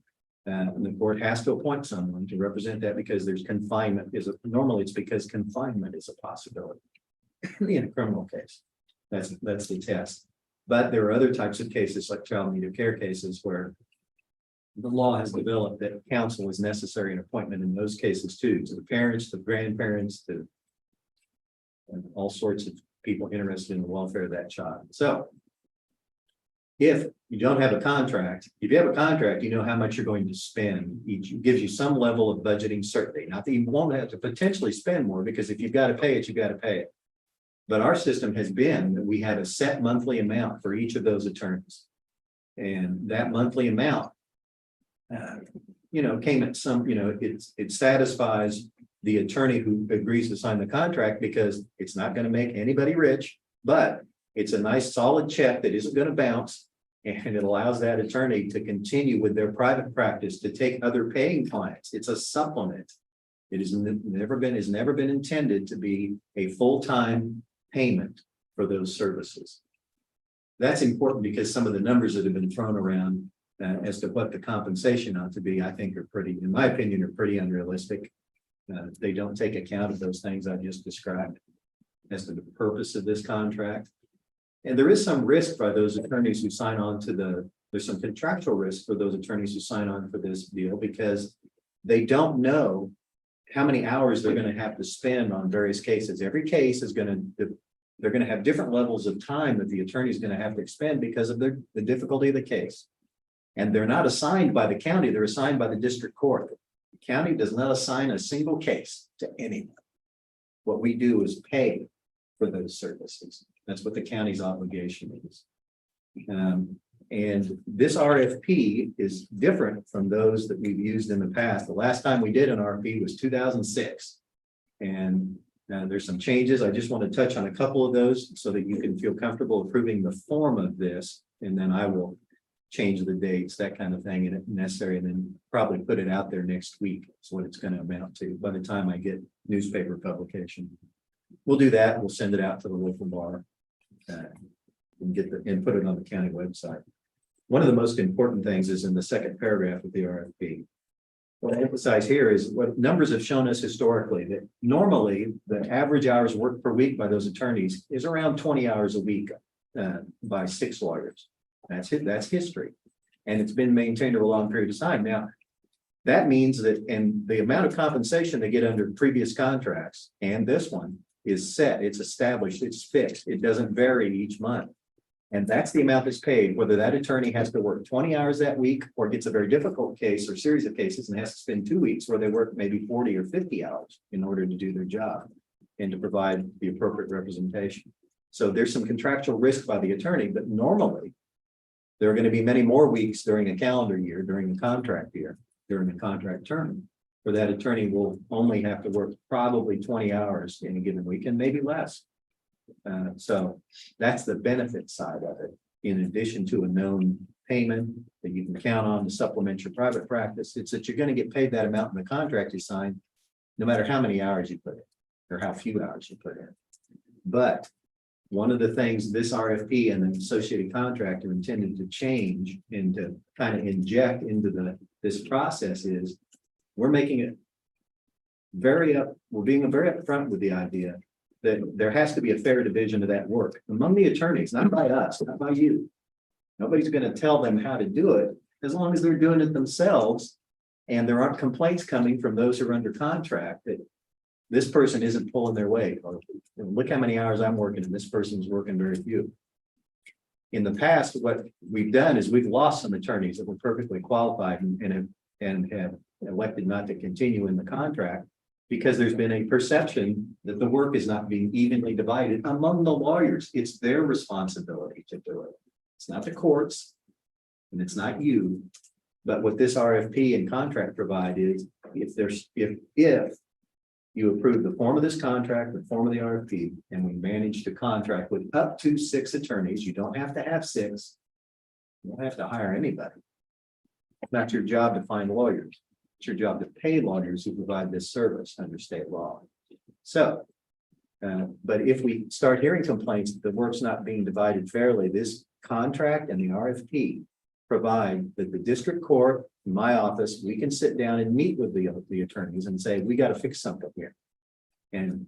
And the court has to appoint someone to represent that because there's confinement normally it's because confinement is a possibility in a criminal case. That's the test. But there are other types of cases like child in need of care cases where the law has developed that counsel is necessary in appointment in those cases too, to the parents, to grandparents, to all sorts of people interested in the welfare of that child. So if you don't have a contract, if you have a contract, you know how much you're going to spend each. It gives you some level of budgeting certainty. Not that you won't have to potentially spend more, because if you've got to pay it, you've got to pay it. But our system has been that we have a set monthly amount for each of those attorneys. And that monthly amount, came at some, it satisfies the attorney who agrees to sign the contract because it's not going to make anybody rich, but it's a nice solid check that isn't going to bounce. And it allows that attorney to continue with their private practice, to take other paying clients. It's a supplement. It has never been intended to be a full-time payment for those services. That's important because some of the numbers that have been thrown around as to what the compensation ought to be, I think in my opinion, are pretty unrealistic. They don't take account of those things I just described as to the purpose of this contract. And there is some risk by those attorneys who sign on to there's some contractual risk for those attorneys who sign on for this deal because they don't know how many hours they're going to have to spend on various cases. Every case is they're going to have different levels of time that the attorney is going to have to expend because of the difficulty of the case. And they're not assigned by the county, they're assigned by the district court. The county does not assign a single case to anyone. What we do is pay for those services. That's what the county's obligation is. And this RFP is different from those that we've used in the past. The last time we did an RFP was 2006. And there's some changes. I just want to touch on a couple of those so that you can feel comfortable approving the form of this. And then I will change the dates, that kind of thing, if necessary, and then probably put it out there next week. That's what it's going to amount to by the time I get newspaper publication. We'll do that. We'll send it out to the local bar and put it on the county website. One of the most important things is in the second paragraph of the RFP. What I emphasize here is what numbers have shown us historically, that normally the average hours worked per week by those attorneys is around 20 hours a week by 6 lawyers. That's history. And it's been maintained over a long period of time. Now, that means that, and the amount of compensation they get under previous contracts and this one is set, it's established, it's fixed. It doesn't vary each month. And that's the amount that's paid, whether that attorney has to work 20 hours that week or gets a very difficult case or series of cases and has to spend 2 weeks where they work maybe 40 or 50 hours in order to do their job and to provide the appropriate representation. So there's some contractual risk by the attorney, but normally there are going to be many more weeks during a calendar year, during the contract year, during the contract term, where that attorney will only have to work probably 20 hours in a given week and maybe less. So that's the benefit side of it. In addition to a known payment that you can count on to supplement your private practice, it's that you're going to get paid that amount in the contract you sign, no matter how many hours you put in or how few hours you put in. But one of the things this RFP and the associated contract are intended to change and to kind of inject into this process is we're making it we're being very upfront with the idea that there has to be a fair division of that work among the attorneys, not by us, not by you. Nobody's gonna tell them how to do it, as long as they're doing it themselves. And there aren't complaints coming from those who are under contract that this person isn't pulling their weight, or look how many hours I'm working and this person's working very few. In the past, what we've done is we've lost some attorneys that were perfectly qualified and have elected not to continue in the contract because there's been a perception that the work is not being evenly divided among the lawyers. It's their responsibility to do it. It's not the courts and it's not you. But what this RFP and contract provide is if you approve the form of this contract, the form of the RFP, and we manage to contract with up to 6 attorneys, you don't have to have 6. You don't have to hire anybody. It's not your job to find lawyers. It's your job to pay lawyers who provide this service under state law. So, but if we start hearing complaints that the work's not being divided fairly, this contract and the RFP provide that the district court, in my office, we can sit down and meet with the attorneys and say, we got to fix something here. And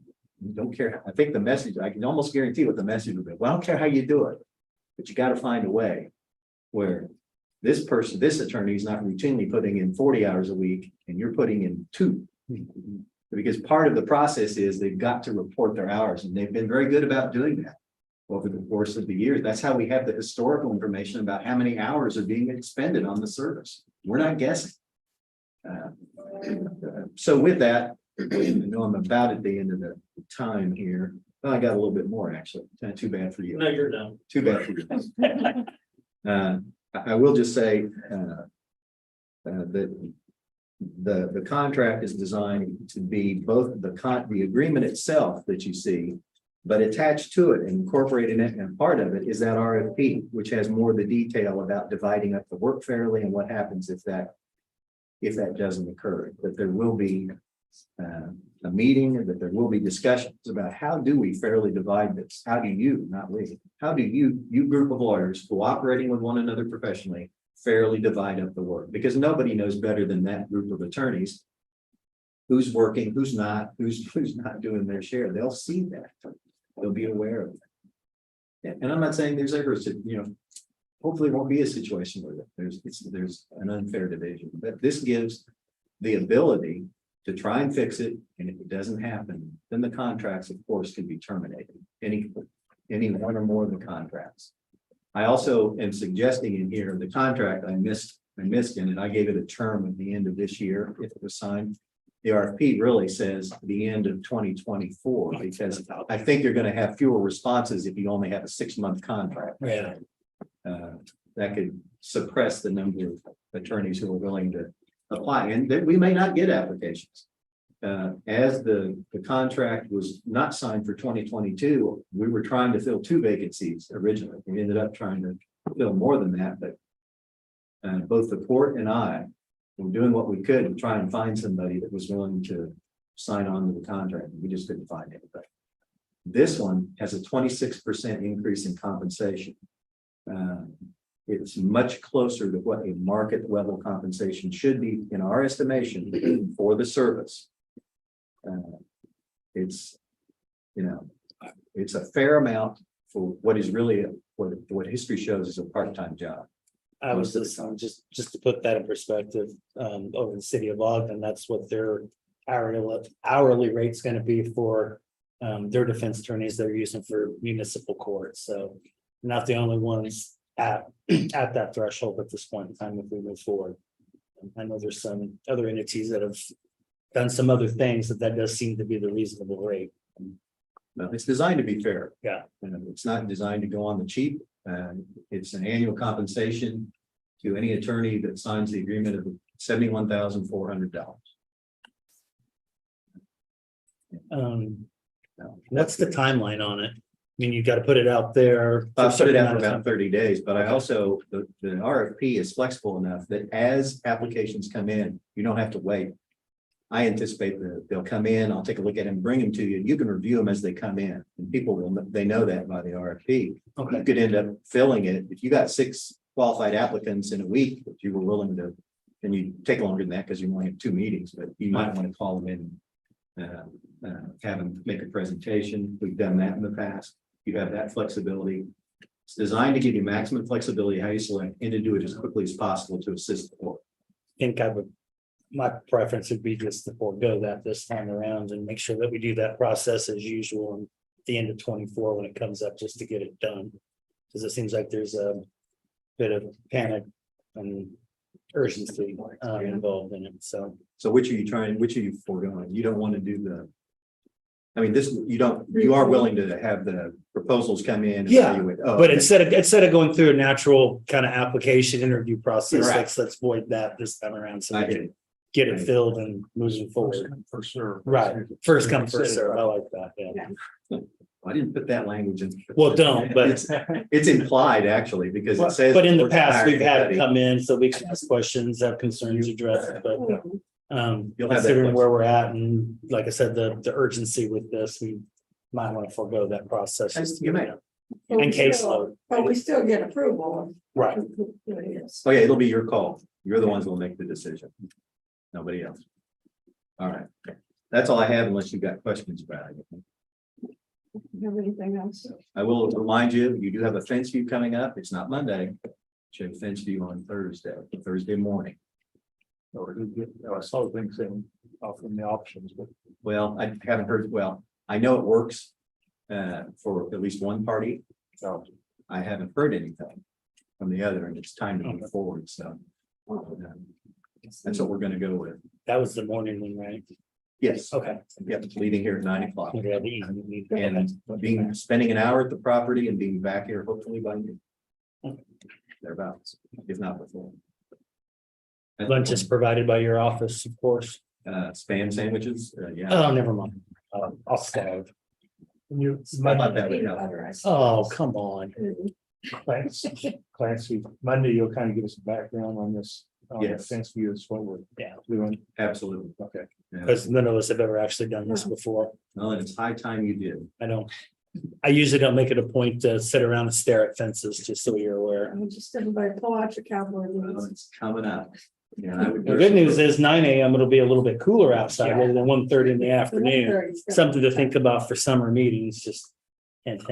don't care. I think the message, I can almost guarantee what the message will be. Well, I don't care how you do it, but you got to find a way where this person, this attorney is not routinely putting in 40 hours a week and you're putting in 2. Because part of the process is they've got to report their hours, and they've been very good about doing that over the course of the years. That's how we have the historical information about how many hours are being expended on the service. We're not guessing. So with that, I know I'm about at the end of the time here. Well, I got a little bit more actually. Too bad for you. No, you're done. Too bad for you. I will just say that the contract is designed to be both the agreement itself that you see, but attached to it and incorporated in it, and part of it is that RFP, which has more of the detail about dividing up the work fairly and what happens if that doesn't occur. That there will be a meeting, that there will be discussions about how do we fairly divide this? How do you, not we, how do you group of lawyers cooperating with one another professionally fairly divide up the work? Because nobody knows better than that group of attorneys who's working, who's not doing their share. They'll see that. They'll be aware of that. And I'm not saying there's ever, hopefully it won't be a situation where there's an unfair division, but this gives the ability to try and fix it. And if it doesn't happen, then the contracts, of course, can be terminated. Any one or more of the contracts. I also am suggesting in here the contract I missed in, and I gave it a term at the end of this year if it was signed. The RFP really says the end of 2024, because I think you're going to have fewer responses if you only have a 6-month contract. Yeah. That could suppress the number of attorneys who are willing to apply, and that we may not get applications. As the contract was not signed for 2022, we were trying to fill 2 vacancies originally. We ended up trying to fill more than that, but both the court and I were doing what we could to try and find somebody that was willing to sign on to the contract. We just couldn't find anybody. This one has a 26% increase in compensation. It's much closer to what a market level compensation should be in our estimation for the service. It's a fair amount for what is really what history shows is a part-time job. I was just to put that in perspective, over the city of Ogden, that's what their hourly rate's going to be for their defense attorneys they're using for municipal court. So not the only ones at that threshold at this point in time if we move forward. I know there's some other entities that have done some other things that does seem to be the reasonable rate. No, it's designed to be fair. Yeah. And it's not designed to go on the cheap. It's an annual compensation to any attorney that signs the agreement of $71,400. What's the timeline on it? I mean, you got to put it out there. I've put it out for about 30 days, but I also, the RFP is flexible enough that as applications come in, you don't have to wait. I anticipate that they'll come in, I'll take a look at them, bring them to you. You can review them as they come in, and people they know that by the RFP. Okay. You could end up filling it. If you got 6 qualified applicants in a week, that you were willing to, and you take longer than that because you only have 2 meetings, but you might want to call them in have them make a presentation. We've done that in the past. You have that flexibility. It's designed to give you maximum flexibility how you select and to do it as quickly as possible to assist the board. Think I would, my preference would be just to forego that this time around and make sure that we do that process as usual and at the end of 24 when it comes up, just to get it done. Because it seems like there's a bit of panic and urgency involved in it, so. So which are you foregoing? You don't want to do the. I mean, this, you are willing to have the proposals come in. And Yeah, evaluate. Oh, But okay. instead of going through a natural kind of application interview process, Right. let's void that this time around. So I we get can it. get it filled and moving forward. For sure. Right, first come, first serve. I like that, yeah. I didn't put that language in. Well, don't, but. It's implied actually, because it says. But in the we're past, hiring we've had it somebody. come in so we can ask questions, have concerns addressed, but You'll have that considering where we're at and like I said, the urgency with this, we might want to forego that process. just to You get may. it done. But we And still- caseload. But we still get approval of. Right. who it is. Oh, yeah, it'll be your call. You're the ones who will make the decision. Nobody else. All right. That's all I have unless you've got questions about it. Have anything else? I will remind you, you do have a fence view coming up. It's not Monday. You have a fence view on Thursday morning. I saw things in offering the options, but Well, I haven't heard, well, I know it works for at least one party. no. I haven't heard anything from the other, and it's time to move forward, so. That's what we're gonna go with. That was the morning one, right? Yes. Okay. Yep, leaving here at 9 o'clock Yeah, the evening meeting. and spending an hour at the property and being back here hopefully by noon. Thereabouts, if not before. Lunch is provided by your office, of course. Spam sandwiches, yeah. Oh, never mind. I'll starve. How about that would Peanut help? butter, I Oh, suppose. come on. Clancy, Monday, you'll kind of give us a background on this. Yes. Fence view is what we're Yeah. doing. Absolutely. Okay. Yeah. Because none of us have ever actually done this before. Well, and it's high time you did. I usually don't make it a point to sit around and stare at fences, just so you're aware. Just everybody pull out your cowboy Well, boots. it's coming up. Yeah, I would. The good news is 9 a.m. it'll be a little bit cooler outside rather than 1:30 in the afternoon. Something to think about for summer meetings, just hint.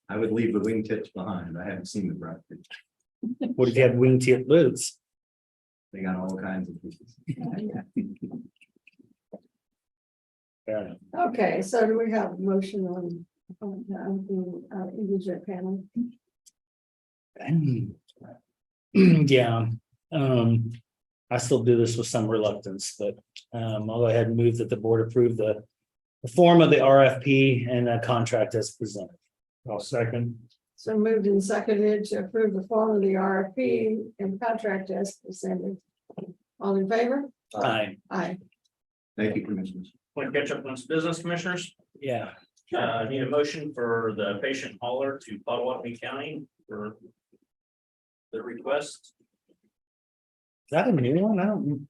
I would leave the wingtips behind. I haven't seen the bright. What if you had wingtip boots? They got all kinds of pieces. Fair enough. Okay, so do we have a motion on the indigent panel? Yeah, I still do this with some reluctance, but I'll go ahead and move that the board approve the form of the RFP and a contract as presented. I'll second. So moved and seconded to approve the form of the RFP and contract as presented. All in favor? Aye. Aye. Thank you, commissioners. Want to catch up on some business commissioners? Yeah. Need a motion for the patient hauler to Potawatomi County for the request. Is that a new one? I don't.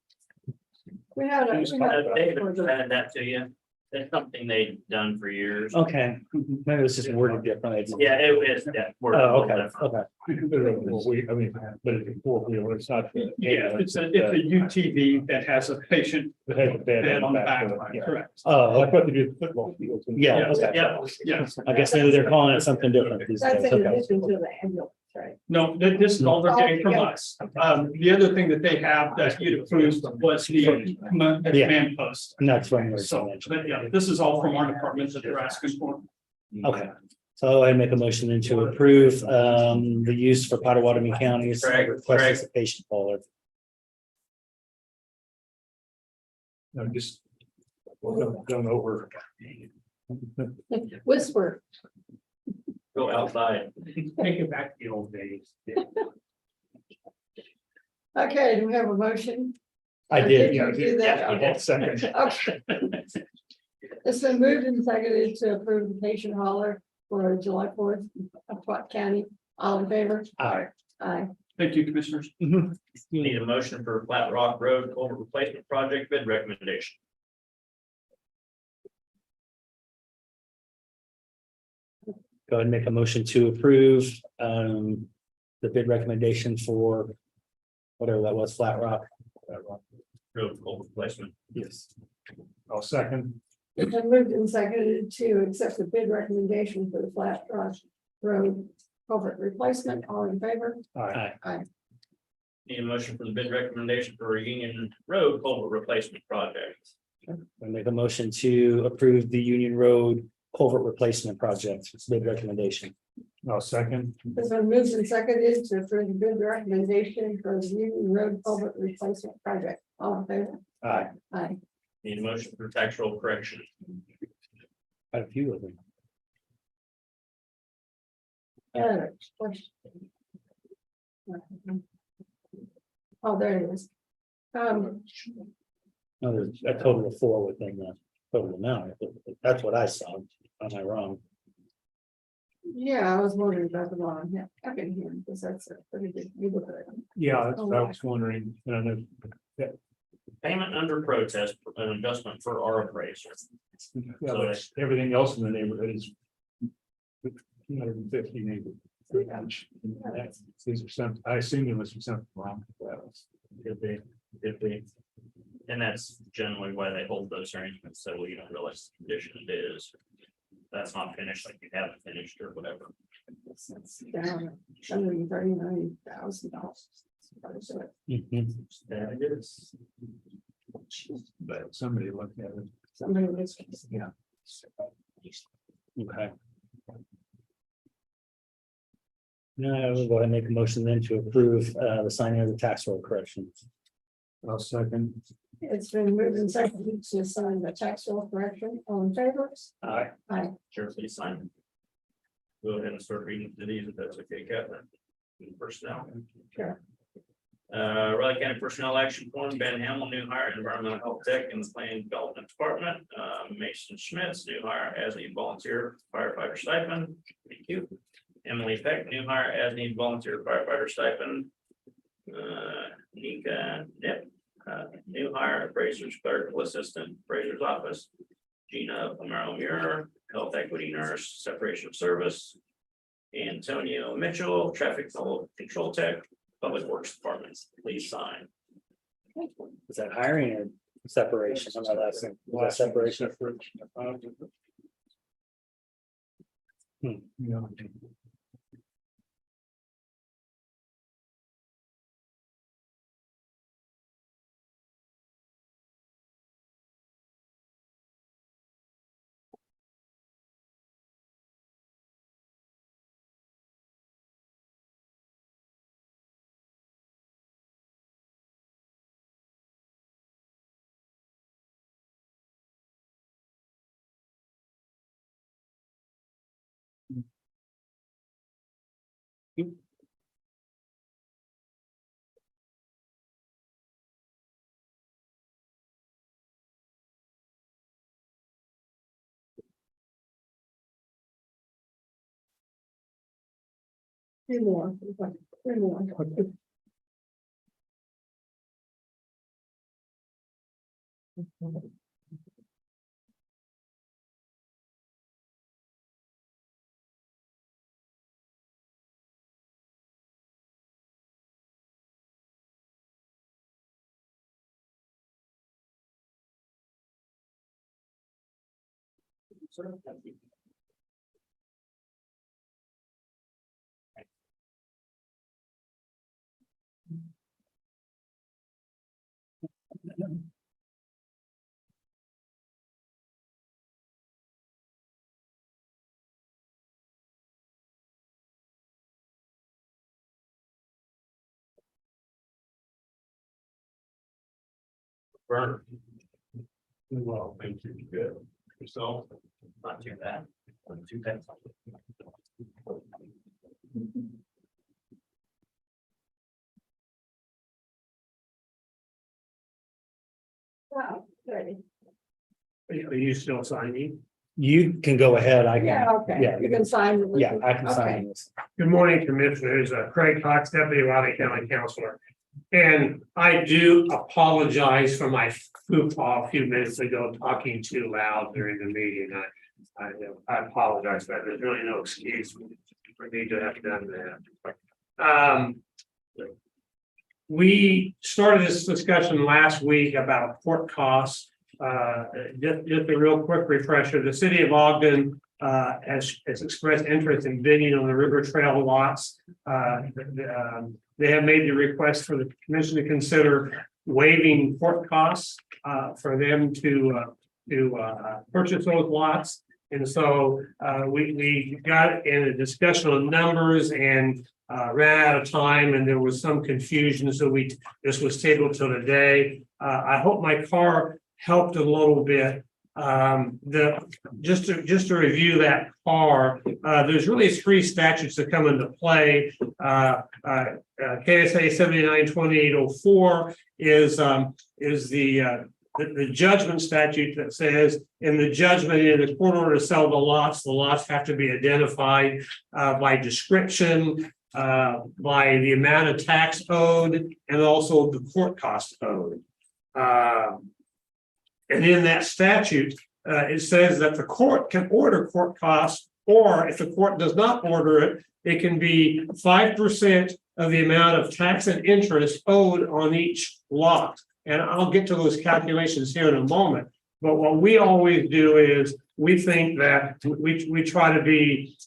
We had a. David presented that to you. It's something they've done for years. Okay, maybe it was just worded differently. Yeah, it is. Yeah. we're- Oh, okay, okay. I mean, but it's four-wheeler, it's not. Yeah, it's a UTV that has a patient It has a bed bed on the back, of it, yeah. correct. Oh, I okay. thought they did football fields. Yeah, okay. Yeah. Yes, I guess maybe they're calling it something different these That's days. in Okay. addition to the ambulance, right? no, this is all they're getting from us. The other thing that they have that you'd approved was the command post. And that's when we're. So, but yeah, this is all from our department that they're asking for. Okay, so I make a motion then to approve the use for Potawatomi County's request as a patient hauler. No, just. Don't over. Whisper. Go outside. Take it back to the old days. Okay, do we have a motion? I did. You do that? Yeah, Okay. second. Okay. It's been moved and seconded to approve the patient hauler for July 4th of Pot County. All in favor? Aye. Aye. Thank you, commissioners. Need a motion for Flat Rock Road culvert replacement project bid recommendation. Go ahead and make a motion to approve the bid recommendation for whatever that was, Flat Rock. Road culvert replacement. Yes. I'll second. It's been moved and seconded to accept the bid recommendation for the Flat Rock Road culvert replacement. All in favor? Aye. Need a motion for the bid recommendation for Union Road culvert replacement project. I make a motion to approve the Union Road culvert replacement project. It's bid recommendation. I'll second. It's been moved and seconded to approve the bid recommendation for the Union Road culvert replacement project. All in favor? Aye. Aye. Need a motion for tax roll correction. Quite a few of them. Question. Oh, there it is. No, there's a total of 4 within the total amount. That's what I saw. Am I wrong? Yeah, I was wondering about the one. Yeah, I can hear because that's a pretty good. You look at it. Yeah, that's what I was wondering, and I know. Payment under protest, an adjustment for our appraiser. Yeah, but everything else in the neighborhood is 250 neighborhood. These are some, I assume there must be something wrong with that. If they, and that's generally why they hold those arrangements, so we don't realize the condition it is. That's not finished, like you haven't finished or whatever. It's down $139,000. Mhm. There it is. But somebody looked at it. Somebody was. Yeah. Okay. No, we'll go ahead and make a motion then to approve the signing of the tax roll corrections. I'll second. It's been moved and seconded to sign the tax roll correction. All in favor? Aye. Aye. Sure, please sign. Go ahead and start reading to these if that's okay, Catherine. Personnel. Sure. Raleigh County Personnel Action Form, Ben Hamel, new hire, Environmental Health Tech in the Planning Development Department. Mason Schmitz, new hire as need volunteer firefighter stipend. Thank you. Emily Peck, new hire as need volunteer firefighter stipend. Nika Nip, new hire appraiser's clerical assistant, appraiser's office. Gina Pomero Muir, health equity nurse, separation of service. Antonio Mitchell, traffic control tech, public works department. Please sign. Is that hiring or separation? I'm not asking. Was that separation? Yeah. Three more. Three more. Burner. Well, thank you. Good. So, not too bad. Not too bad. Wow, ready. Are you still signing? You can go ahead. I Yeah, can. okay. Yeah. You can sign. Yeah, I can Okay. sign this. Good morning, Commissioners. Craig Cox, Deputy Raleigh County Counselor. And I do apologize for my faux-pas a few minutes ago, talking too loud during the meeting. I apologize for that. There's really no excuse for me to have done that. We started this discussion last week about court costs just a real quick refresher, the city of Ogden has expressed interest in bidding on the river trail lots. They have made the request for the commission to consider waiving court costs for them to purchase those lots. And so we got in a discussion on numbers and ran out of time, and there was some confusion. So this was tabled till today. I hope my car helped a little bit. Just to review that car, there's really three statutes that come into play. KSA 792804 is the judgment statute that says in the judgment in the court order to sell the lots have to be identified by description, by the amount of tax owed, and also the court cost owed. And in that statute, it says that the court can order court costs, or if the court does not order it, it can be 5% of the amount of tax and interest owed on each lot. And I'll get to those calculations here in a moment. But what we always do is we think that we try to be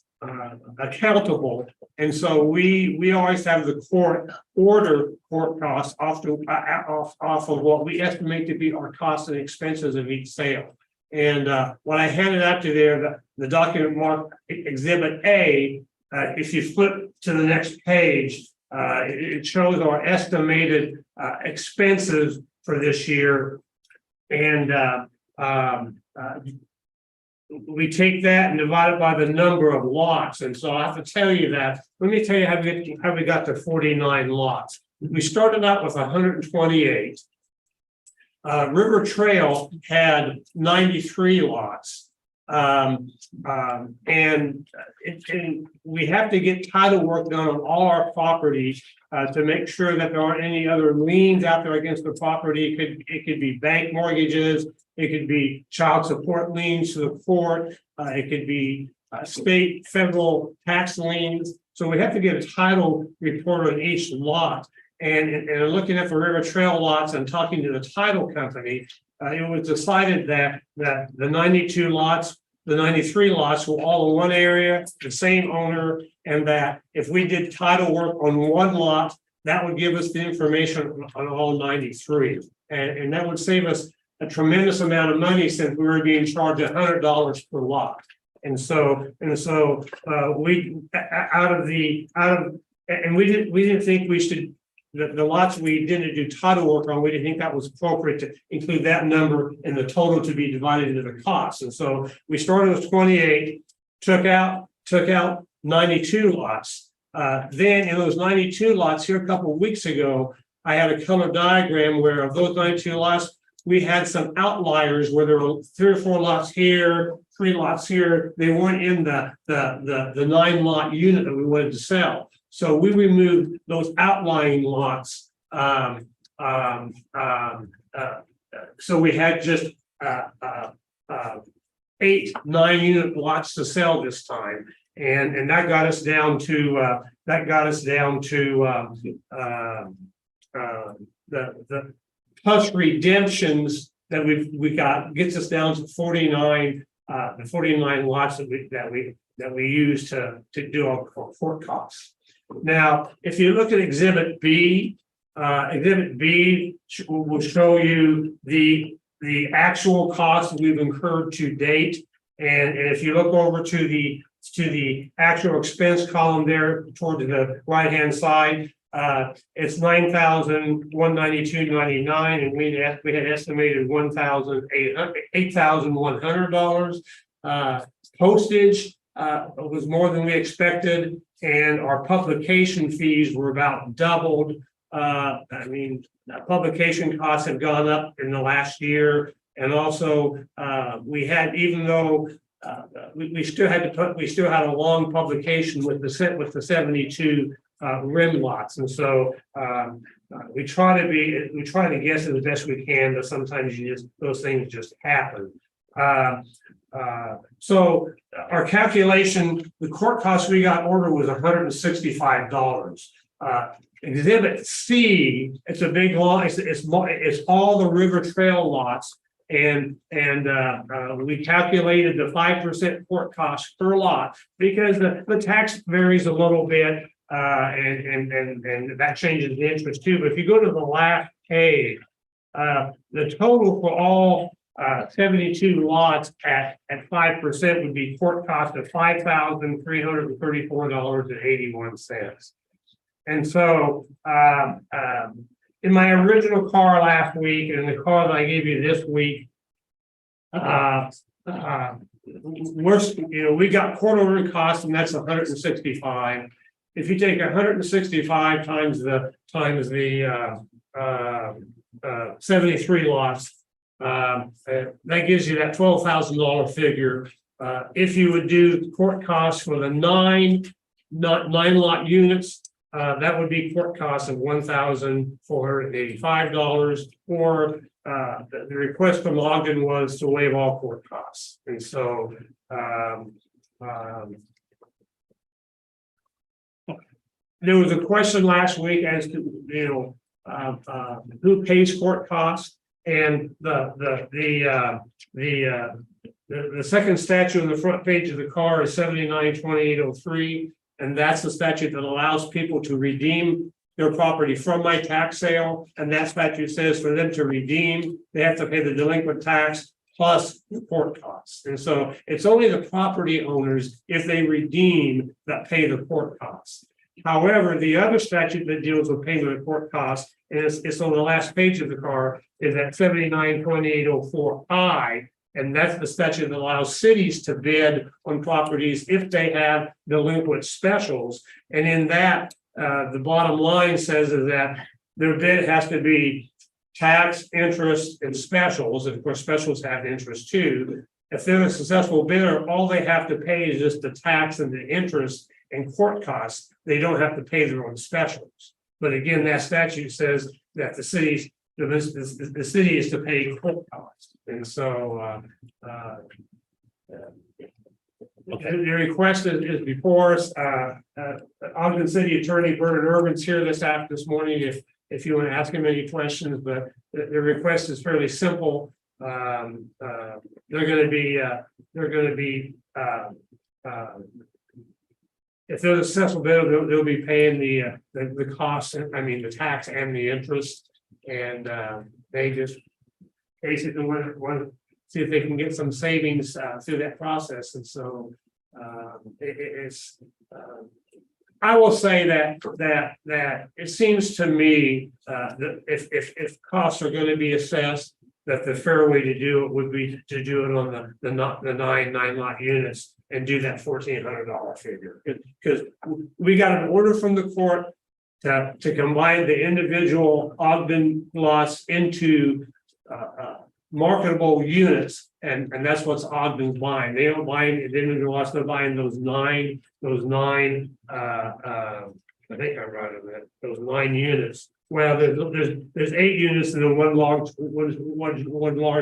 accountable. And so we always have the court order court costs off of what we estimate to be our costs and expenses of each sale. And when I handed out to there, the document marked Exhibit A, if you flip to the next page, it shows our estimated expenses for this year. And we take that and divide it by the number of lots. And so I have to tell you that. Let me tell you how we got to 49 lots. We started out with 128. River Trail had 93 lots. And we have to get title work done on all our properties to make sure that there aren't any other liens out there against the property. It could be bank mortgages, it could be child support liens to the court, it could be state, federal tax liens. So we have to get a title report on each lot. And looking at the River Trail lots and talking to the title company, it was decided that the 92 lots, the 93 lots were all in one area, the same owner, and that if we did title work on one lot, that would give us the information on all 93. And that would save us a tremendous amount of money since we were being charged $100 per lot. And so we didn't think we should. The lots we didn't do title work on, we didn't think that was appropriate to include that number in the total to be divided into the costs. And so we started with 28, took out 92 lots. Then in those 92 lots here a couple of weeks ago, I had a color diagram where of those 92 lots, we had some outliers where there were 3 or 4 lots here, 3 lots here. They weren't in the 9 lot unit that we wanted to sell. So we removed those outlying lots. So we had just 8, 9 unit lots to sell this time, and that got us down to the plus redemptions that we got gets us down to 49. The 49 lots that we use to do our court costs. Now, if you look at Exhibit B will show you the actual costs we've incurred to date. And if you look over to the actual expense column there toward the right-hand side, it's $9,192.99, and we had estimated $8,100. Postage was more than we expected, and our publication fees were about doubled. Publication costs have gone up in the last year, and also we had, even though we still had a long publication with the 72 rim lots, and so we try to guess as best we can, but sometimes those things just happen. So our calculation, the court cost we got ordered was $165. Exhibit C, it's a big lot. It's all the River Trail lots. and we calculated the 5% court cost per lot, because the tax varies a little bit. And that changes the interest too, but if you go to the last page, the total for all 72 lots at 5% would be court cost of $5,334.81. And so in my original car last week and the car that I gave you this week, we got court order costs, and that's 165. If you take 165 times the 73 lots, that gives you that $12,000 figure. If you would do court costs for the nine lot units, that would be court costs of $1,485, or the request from Ogden was to waive all court costs. And so there was a question last week as to, who pays court costs, and the second statute on the front page of the car is 792803, and that's the statute that allows people to redeem their property from my tax sale. And that statute says for them to redeem, they have to pay the delinquent tax plus the court costs. And so it's only the property owners, if they redeem, that pay the court costs. However, the other statute that deals with payment of court costs, and it's on the last page of the car, is at 792804I, and that's the statute that allows cities to bid on properties if they have delinquent specials. And in that, the bottom line says is that their bid has to be tax, interest, and specials. And of course, specials have interest too. If they're a successful bidder, all they have to pay is just the tax and the interest and court costs. They don't have to pay their own specials. But again, that statute says that the city is to pay court costs. And so the request is before us. Ogden City Attorney Vernon Urban's here this morning if you want to ask him any questions, but the request is fairly simple. They're going to be if they're a successful bidder, they'll be paying the costs, the tax and the interest, and they just basically want to see if they can get some savings through that process. And so I will say that it seems to me that if costs are going to be assessed, that the fair way to do it would be to do it on the nine lot units and do that $1,400 figure, because we got an order from the court to combine the individual Ogden lots into marketable units, and that's what's Ogden's buying. They don't buy the individual lots; they're buying those nine. I think I'm right on that. Those 9 units. Well, there's 8 units and then one large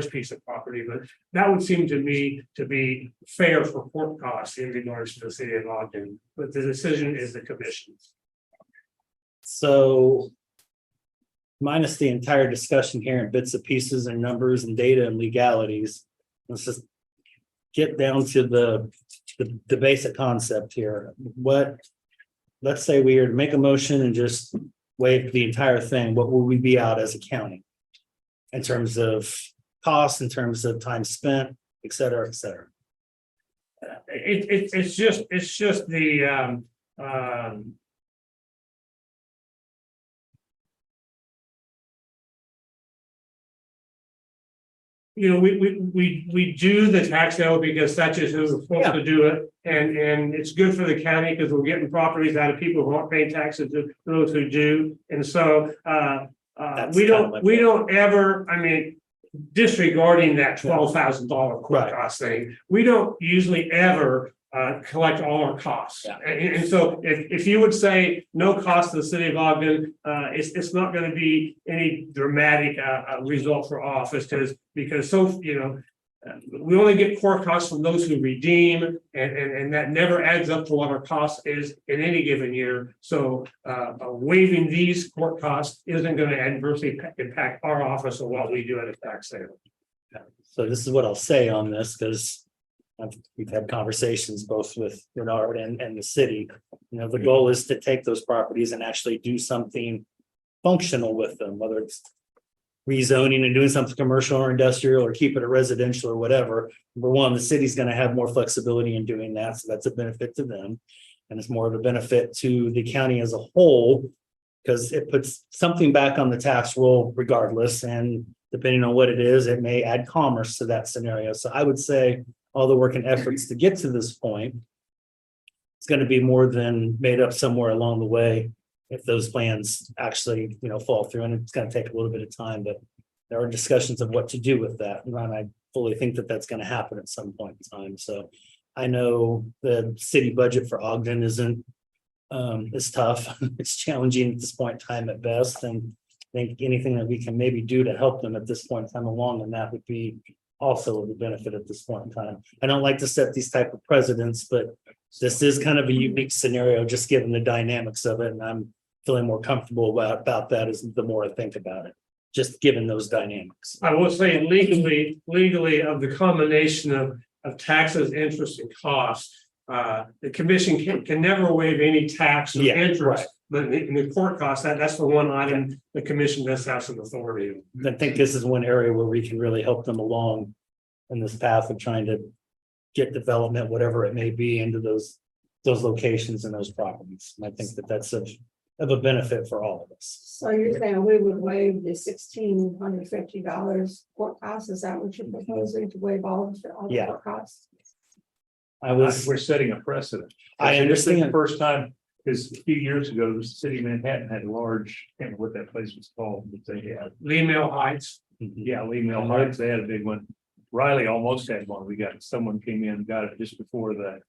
piece of property, but that would seem to me to be fair for court costs in regards to the city of Ogden. But the decision is the commission's. So minus the entire discussion here in bits and pieces and numbers and data and legalities, let's just get down to the basic concept here. Let's say we were to make a motion and just waive the entire thing. What will we be out as a county in terms of costs, in terms of time spent, et cetera, et cetera? It's just the we do the tax sale because that's just who we're supposed to do it, and it's good for the county because we're getting properties out of people who aren't paying taxes to those who do, and so we don't ever, disregarding that $12,000 court cost thing, we don't usually ever collect all our costs. Yeah. And so if you would say no cost to the city of Ogden, it's not going to be any dramatic result for office because we only get court costs from those who redeem, and that never adds up to what our cost is in any given year. So waiving these court costs isn't going to adversely impact our office or what we do at a tax sale. So this is what I'll say on this, because we've had conversations both with Bernard and the city. You know, the goal is to take those properties and actually do something functional with them, whether it's rezoning and doing something commercial or industrial, or keep it a residential or whatever. Number one, the city's gonna have more flexibility in doing that, so that's a benefit to them. And it's more of a benefit to the county as a whole, because it puts something back on the tax roll regardless, and depending on what it is, it may add commerce to that scenario. So I would say all the work and efforts to get to this point, it's gonna be more than made up somewhere along the way if those plans actually, fall through, and it's gonna take a little bit of time, but there are discussions of what to do with that. And I fully think that that's gonna happen at some point in time. So I know the city budget for Ogden isn't, is tough. It's challenging at this point in time at best. And I think anything that we can maybe do to help them at this point in time along, and that would be also of the benefit at this point in time. I don't like to set these type of precedents, but this is kind of a unique scenario, just given the dynamics of it, and I'm feeling more comfortable about that as the more I think about it, just given those dynamics. I will say legally of the combination of taxes, interest and costs. The commission can never waive any tax or Yeah, interest, right. but in the court costs, that's the one item the commission does have some authority. I think this is one area where we can really help them along in this path of trying to get development, whatever it may be, into those locations and those properties. And I think that that's of a benefit for all of us. So you're saying we would waive the $1,650 court costs? Is that what you're proposing, to waive all of the Yeah. court costs? We're setting a precedent. I This is the understand. first time, because a few years ago, the city of Manhattan had a large, I can't remember what that place was called, but they had, Lee Mill Heights. yeah, Lee Mill Heights, they had a big one. Riley almost had one. Someone came in and got it just before the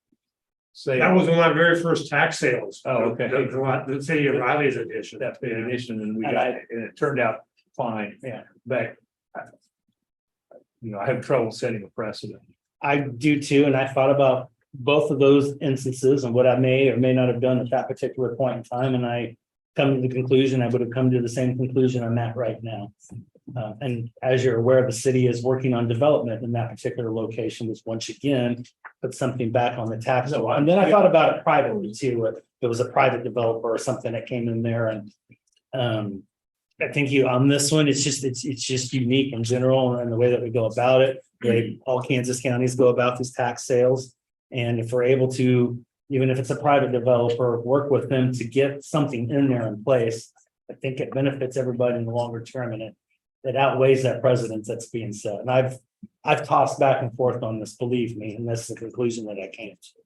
sale. That was one of my very first tax sales. Oh, okay. The city of Riley's edition. That big addition, and we got it, and it turned out fine. Yeah, but I have trouble setting a precedent. I do too, and I thought about both of those instances and what I may or may not have done at that particular point in time, and I come to the conclusion, I would have come to the same conclusion I'm at right now. And as you're aware, the city is working on development in that particular location, which once again, put something back on the tax roll. And then I thought about it privately too, if it was a private developer or something that came in there, and I think on this one, it's just unique in general and the way that we go about it. All Kansas counties go about these tax sales. And if we're able to, even if it's a private developer, work with them to get something in there in place, I think it benefits everybody in the longer term, and it outweighs that precedent that's being set. And I've tossed back and forth on this, believe me, and that's the conclusion that I came to.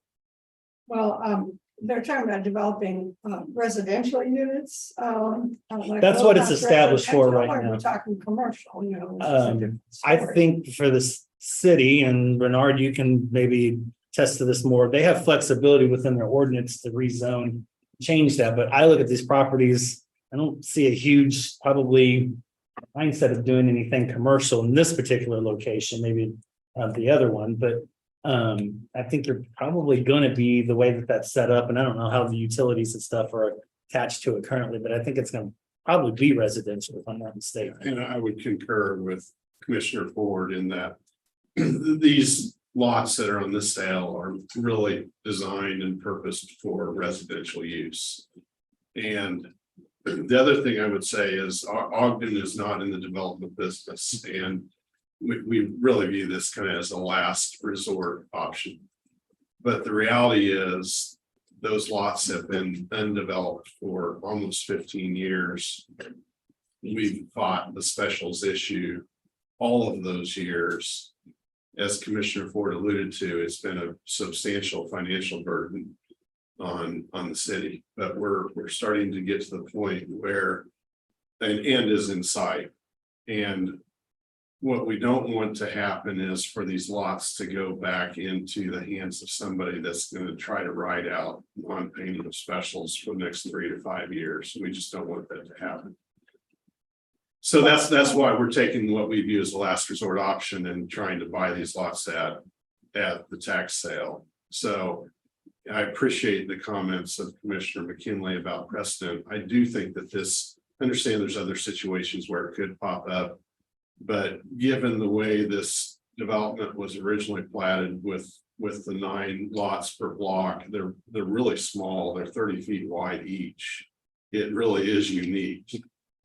Well, they're talking about developing residential units. Like That's what it's low-cost established for residential, right or we're now. talking commercial, which is a different I story. think for the city, and Bernard, you can maybe test to this more, they have flexibility within their ordinance to rezone, change that, but I look at these properties, I don't see a huge, probably mindset of doing anything commercial in this particular location, maybe the other one, but I think you're probably going to be the way that that's set up, and I don't know how the utilities and stuff are attached to it currently, but I think it's going to probably be residential if I'm not mistaken. And I would concur with Commissioner Ford in that these lots that are on this sale are really designed and purposed for residential use. And the other thing I would say is Ogden is not in the development business, and we really view this kind of as a last resort option. But the reality is those lots have been undeveloped for almost 15 years. We've fought the specials issue all of those years. As Commissioner Ford alluded to, it's been a substantial financial burden on the city, but we're starting to get to the point where an end is in sight. And what we don't want to happen is for these lots to go back into the hands of somebody that's going to try to ride out on payment of specials for the next 3 to 5 years. We just don't want that to happen. So that's why we're taking what we view as a last resort option and trying to buy these lots at the tax sale. So I appreciate the comments of Commissioner McKinley about precedent. I do think that I understand there's other situations where it could pop up. But given the way this development was originally platted with the 9 lots per block, they're really small. They're 30 feet wide each. It really is unique.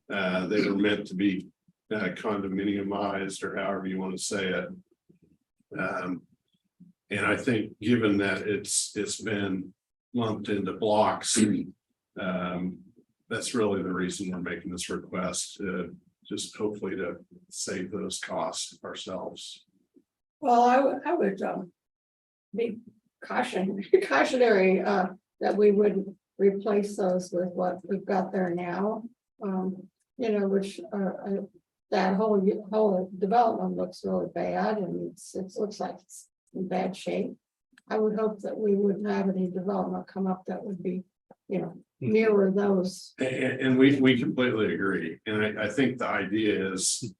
They were meant to be condominiumized, or however you want to say it. And I think given that it's been lumped into blocks, that's really the reason we're making this request, just hopefully to save those costs ourselves. Well, I would be cautionary that we would replace those with what we've got there now. You know, which that whole development looks really bad, and it looks like it's in bad shape. I would hope that we wouldn't have any development come up that would be, you know, mirror those. And we completely agree. And I think the idea is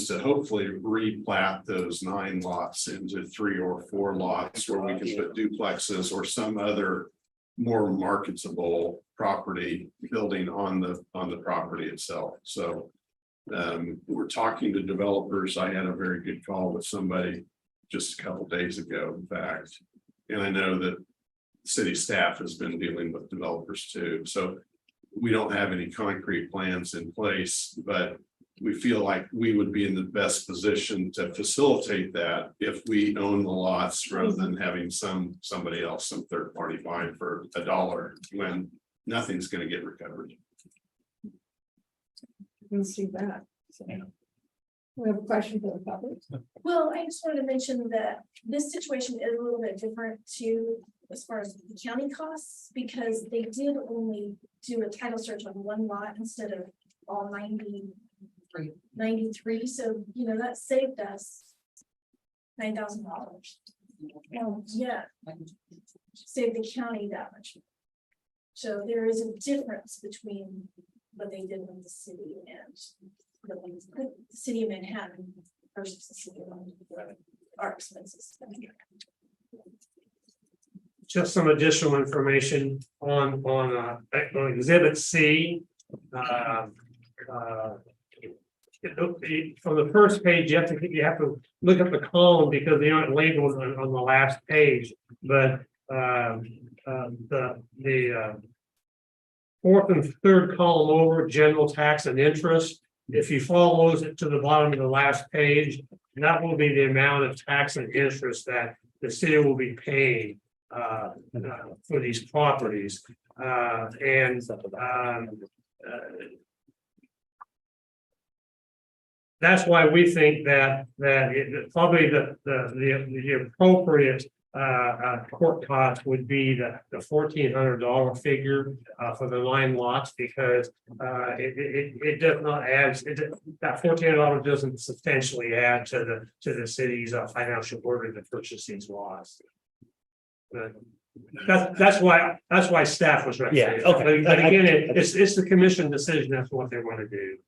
to hopefully replat those 9 lots into 3 or 4 lots where we can put duplexes or some other more marketable property building on the property itself. So we're talking to developers. I had a very good call with somebody just a couple days ago, in fact, and I know that city staff has been dealing with developers too. So we don't have any concrete plans in place, but we feel like we would be in the best position to facilitate that if we own the lots rather than having somebody else, some third party buying for $1 when nothing's going to get recovered. You can see that. So, we have a question for the public. Well, I just wanted to mention that this situation is a little bit different too, as far as the county costs, because they did only do a title search on 1 lot instead of all 93. So, you know, that saved us $9,000. Yeah, saved the county that much. So there is a difference between what they did with the city and the city of Manhattan versus the city of London, our expenses. Just some additional information on exhibit C. From the first page, you have to look at the column because they aren't labeled on the last page, but the 4th and 3rd column over, general tax and interest. If you follow those to the bottom of the last page, that will be the amount of tax and interest that the city will be paying for these properties. That's why we think that probably the appropriate court cost would be the $1,400 figure for the 9 lots, because it does not add, that $1,400 doesn't substantially add to the city's financial burden to purchase these lots. That's why staff was recommending. Yeah, okay. But again, it's the commission decision as to what they want to do.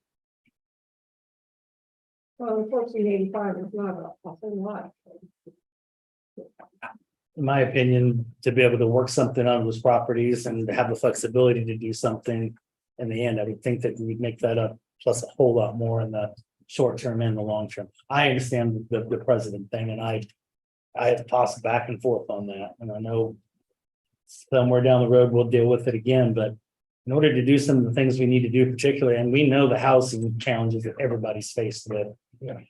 Well, 1485 is not a whole lot. In my opinion, to be able to work something on those properties and have the flexibility to do something in the end, I would think that we'd make that up plus a whole lot more in the short term and the long term. I understand the president thing, and I have tossed back and forth on that, and I know somewhere down the road we'll deal with it again, but in order to do some of the things we need to do, particularly, and we know the housing challenges that everybody's faced with,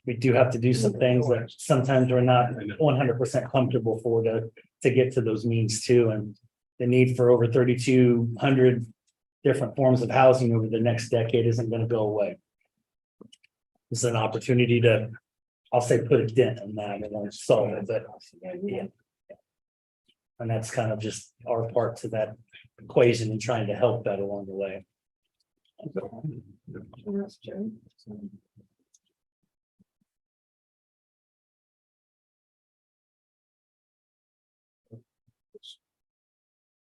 we do have to do some things that sometimes we're not 100% comfortable for to get to those means too. And the need for over 3,200 different forms of housing over the next decade isn't going to go away. This is an opportunity to, I'll say, put a dent in that and solve it. But, yeah. And that's kind of just our part to that equation and trying to help that along the way. That's true.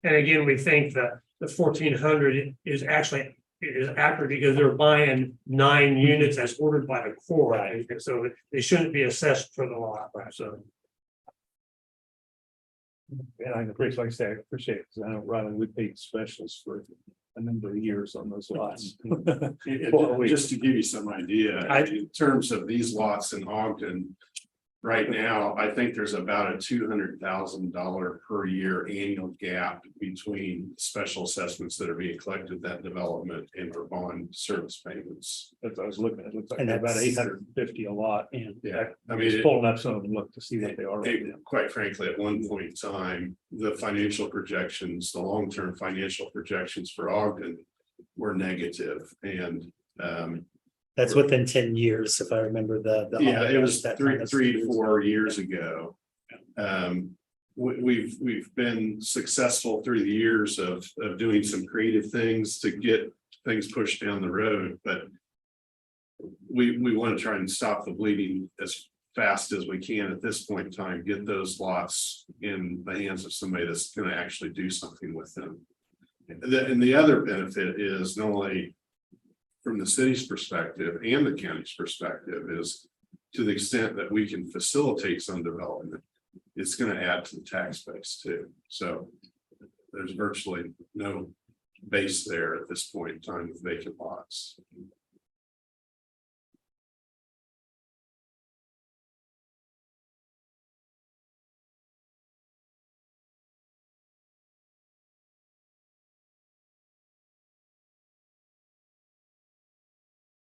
And again, we think that the 1,400 is actually accurate because they're buying 9 units as ordered by the court, right? And so they shouldn't be assessed for the lot, right? So. And I appreciate, like I say, I appreciate it, because I know Riley would be specialist for a number of years on those lots. Just to give you some idea, in terms of these lots in Ogden. Right now, I think there's about a $200,000 per year annual gap between special assessments that are being collected, that development and our bond service payments. As I was looking, it looks like And about that's- 850 a lot. And Yeah, I I mean, mean, just pulling up some of them, look to see what they are. right now. quite frankly, at one point in time, the financial projections, the long-term financial projections for Ogden were negative and, that's within 10 years, if I remember the. yeah, it was that three time. to 4 years ago. We've been successful through the years of doing some creative things to get things pushed down the road, but we want to try and stop the bleeding as fast as we can at this point in time, get those lots in the hands of somebody that's going to actually do something with them. And the other benefit is not only from the city's perspective and the county's perspective is to the extent that we can facilitate some development, it's going to add to the tax base too. So there's virtually no base there at this point in time with vacant lots.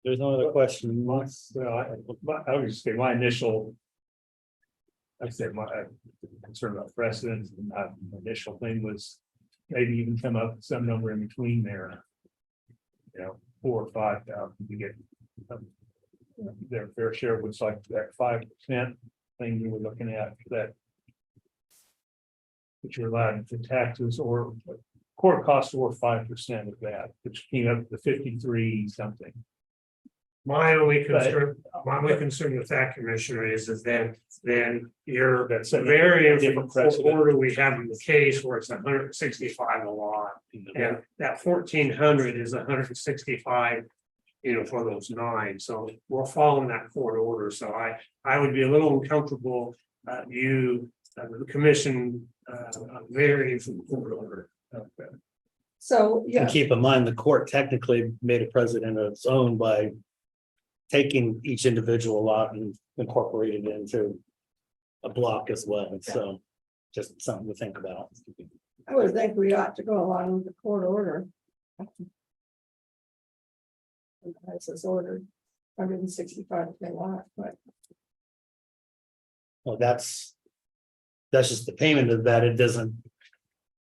There's no other question. I would just say my initial. I said my concern about precedence, and my initial thing was maybe even come up with some number in between there. You know, 4,000 or 5,000 to get their fair share was like that 5% thing you were looking at that. Which you're allowed to taxes or court costs or 5% of that, which came up to 53 something. My only concern with that, Commissioner, is that then you're That's a very different different precedent. order we have in the case where it's 165 a lot. And that 1,400 is 165, for those 9. So we're following that court order. So I would be a little uncomfortable, the commission, varying from the court order. So, yeah, And keep in mind, the court technically made a precedent of its own by taking each individual lot and incorporated it into a block as well. So just something to think about. I would think we ought to go along with the court order. As is ordered, 165 a lot, but Well, that's just the payment of that. It doesn't.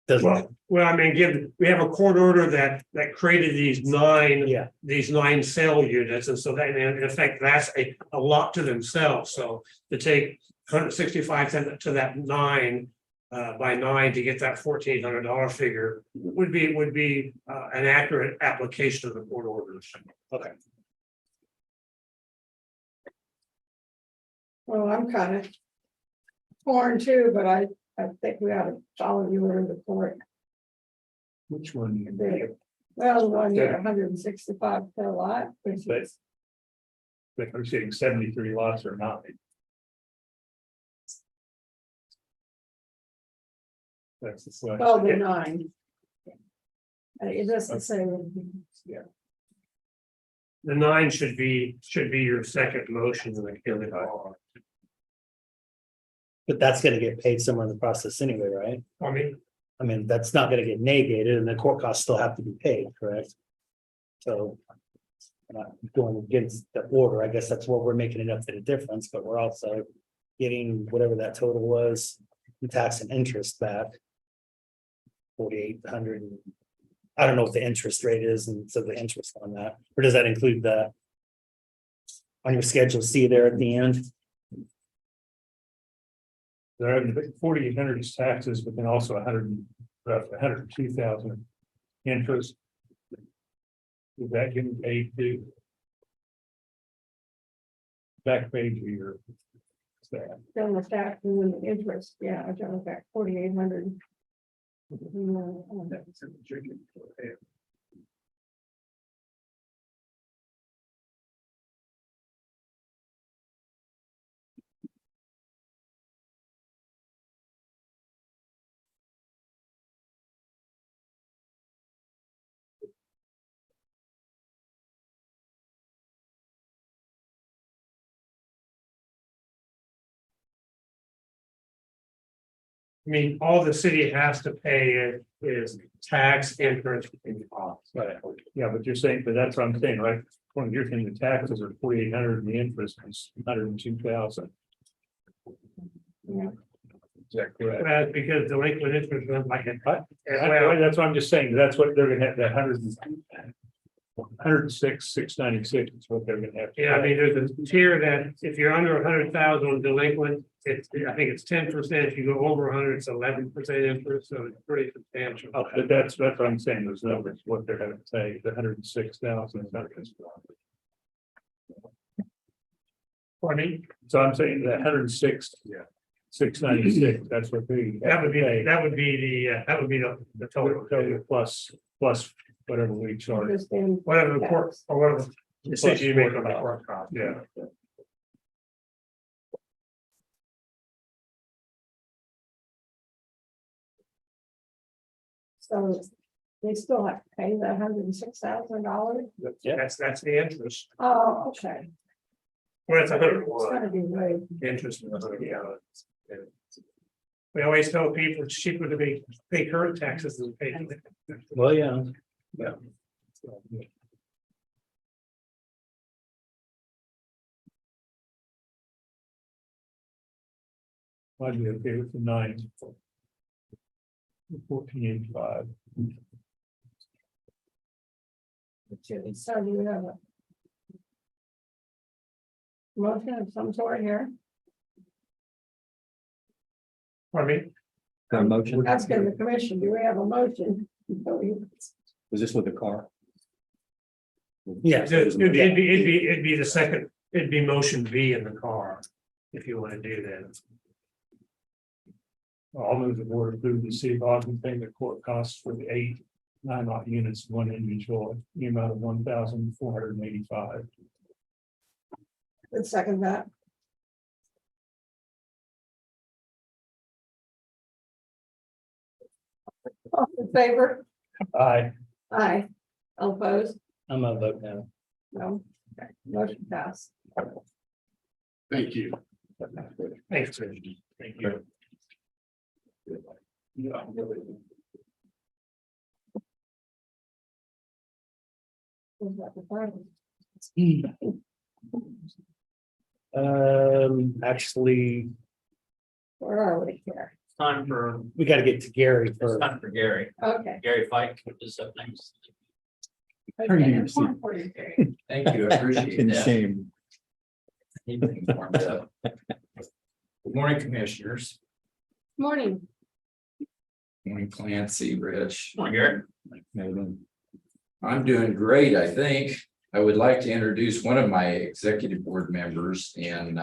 Well, I mean, we have a court order that created these 9. Yeah, These 9 cell units, and so that in effect, that's a lot to themselves. So to take 165 to that 9 by 9 to get that $1,400 figure would be an accurate application of the court orders. okay. well, I'm kind of torn too, but I think we ought to follow you in the court. Which one? Well, the one year, 165 per lot, which But- is, But we're saying 73 lots or not. That's the question. well, the 9. It doesn't say. Yeah. The 9 should be your second motion in the law. But that's gonna get paid somewhere in the process anyway, right? I mean, That's not gonna get negated and the court costs still have to be paid, correct? So. We're not going against the order. I guess that's what we're making it up to the difference, but we're also getting whatever that total was, in tax and interest back. 4,800. I don't know what the interest rate is, and so the interest on that, or does that include that? On your schedule C there at the end? They're having 4,800 is taxes, but then also 102,000 interest. Is that getting paid to? Back page of your staff. Then the tax and then the interest, yeah, I don't back 4,800. I mean, all the city has to pay is tax, interest, and costs. Right, yeah, but you're saying, but that's what I'm saying, right? When you're saying the taxes are 4,800 and the interest is 102,000. Yeah. Is that correct? That's because delinquent interest runs like it. That's what I'm just saying, that's what they're gonna have, that 106,696 is what they're gonna have. to Yeah, I pay. mean, there's a tier that if you're under 100,000 on delinquent, I think it's 10%. If you go over 100, it's 11% interest, so it's pretty substantial. Oh, but that's what I'm saying, those numbers, what they're gonna say, the 106,000. Pardon me? So I'm saying that 106,696, that's what they. That would be pay. the total. Plus whatever we charge. Just in- Whatever the court, or whatever decision you make on the court cost. Yeah. So they still have to pay the $106,000. That's the interest. Oh, okay. Well, it's It's gotta 101. be way. Interest. Yeah. We always tell people it's cheaper to pay current taxes than pay. Well, yeah. I'd be okay with the 9. 1485. So do you have a motion of some sort here? Pardon me? Got a motion? Asking the commission, do we have a motion? Was this with the car? Yeah. It'd be the second, it'd be motion B in the car, if you want to do that. I'll move the board approve the city of Ogden paying the court costs for the 8 9-lot units, one individual, in the amount of $1,485. Let's second that. All in favor? Aye. Aye. All opposed? I'm gonna vote no. No. Okay. Motion passed. Thank you. Thanks, Rich. Thank you. Was that the final? Actually, Where are we here? Time for, we gotta get to Gary it's first. time for Gary. Okay. Gary Fike is up next. Turn to Okay. your seat. Thank you, I appreciate In that. shame. Keep me warmed up. Good morning, commissioners. Morning. Morning, Clancy, Rich. Morning, Gary. Maybe. I'm doing great, I think. I would like to introduce one of my executive board members in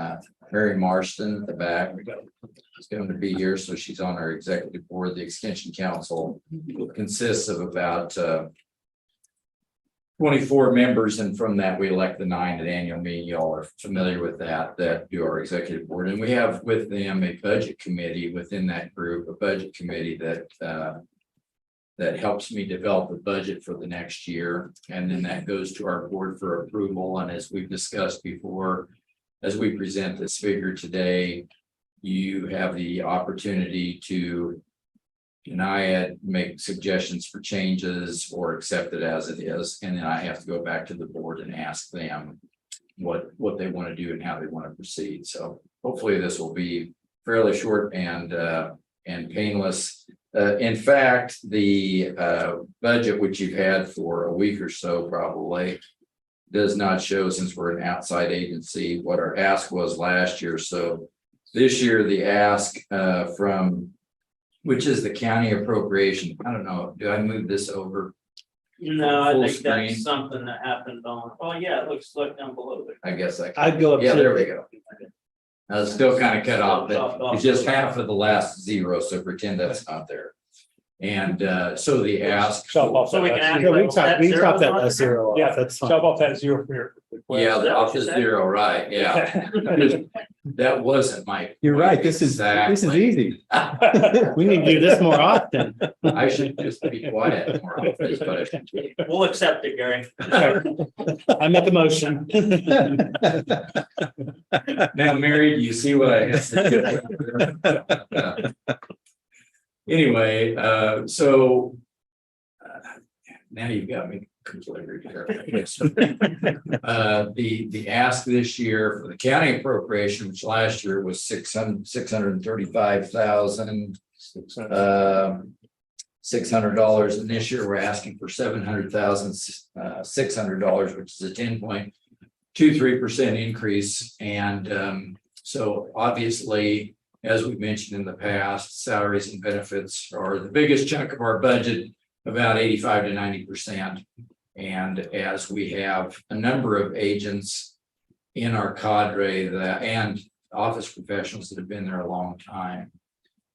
Mary Marston at the back. She's going to be here, so she's on our executive board. The Extension Council consists of about 24 members, and from that, we elect the 9 at annual meeting. Y'all are familiar with that do our executive board. And we have with them a budget committee within that group, a budget committee that helps me develop the budget for the next year. And then that goes to our board for approval. And as we've discussed before, as we present this figure today, you have the opportunity to deny it, make suggestions for changes, or accept it as it is. And then I have to go back to the board and ask them what they want to do and how they want to proceed. So hopefully this will be fairly short and painless. In fact, the budget, which you've had for a week or so probably, does not show, since we're an outside agency, what our ask was last year. So this year, the ask from, which is the county appropriation. I don't know, do I move this over? No, I Full think screen. that's something that happened on, oh yeah, it looks like down below there. I guess I. I'd go up. Yeah, to- there we go. I was still kind of cut off, but it's just half of the last 0, so pretend that's not there. And so the ask. Chop off So we that can zero. Yeah, we can top that That last zero Yeah, off, that's fine. chop off that 0 for your. Yeah, Is that off what the you said? 0, right, yeah. That wasn't my. You're right. This is Exactly. easy. We need to do this more often. I should just be quiet more often, is what I should do. We'll accept it, Gary. I make a motion. Now, Mary, do you see what I have to do? Anyway, so. Now you've got me completely here. The ask this year for the county appropriation, which last year was $635,000. $600, and this year we're asking for $700,600, which is a 10.23% increase. And so obviously, as we mentioned in the past, salaries and benefits are the biggest chunk of our budget, about 85 to 90%. And as we have a number of agents in our cadre and office professionals that have been there a long time,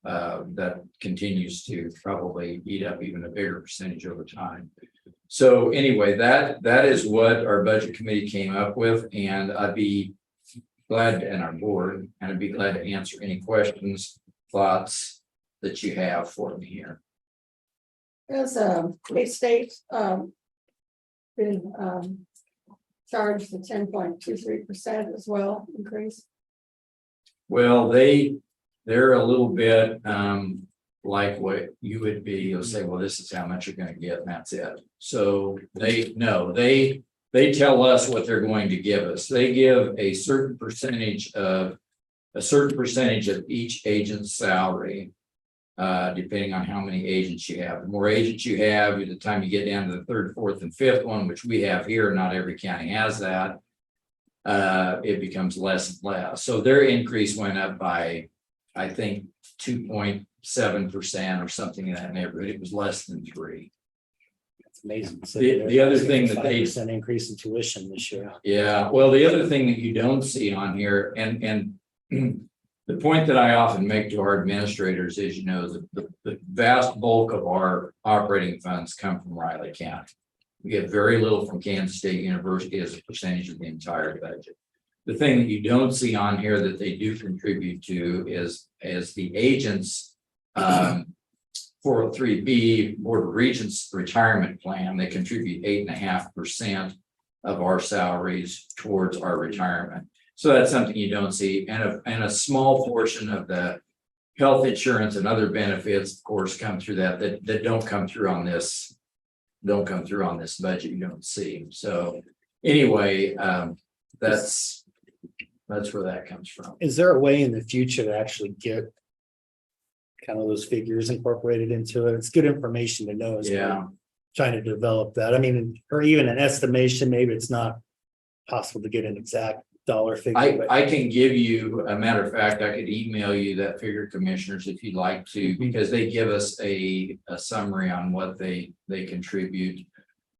that continues to probably eat up even a bigger percentage over time. So anyway, that is what our budget committee came up with, and I'd be glad, and our board, and I'd be glad to answer any questions, thoughts that you have for me here. As State been charged the 10.23% as well increase. Well, they're a little bit like what you would be. You'll say, well, this is how much you're going to get, and that's it. So they tell us what they're going to give us. They give a certain percentage of each agent's salary, depending on how many agents you have. The more agents you have, by the time you get down to the third, fourth, and fifth one, which we have here, not every county has that, it becomes less and less. So their increase went up by, I think, 2.7% or something in that neighborhood. It was less than 3%. It's amazing. So The other thing that they 5% increase in tuition this year. Yeah, well, the other thing that you don't see on here, and the point that I often make to our administrators is, the vast bulk of our operating funds come from Riley County. We get very little from Kansas State University as a percentage of the entire budget. The thing that you don't see on here that they do contribute to is the agents 403B Board of Regents retirement plan. They contribute 8.5% of our salaries towards our retirement. So that's something you don't see, and a small portion of the health insurance and other benefits, of course, come through that don't come through on this. Don't come through on this budget. You don't see. So anyway, that's where that comes from. Is there a way in the future to actually get kind of those figures incorporated into it? It's good information to know as we're trying to develop that. I mean, or even an estimation. Maybe it's not possible to get an exact dollar figure. I can give you, a matter of fact, I could email you that figure, commissioners, if you'd like to, because they give us a summary on what they contribute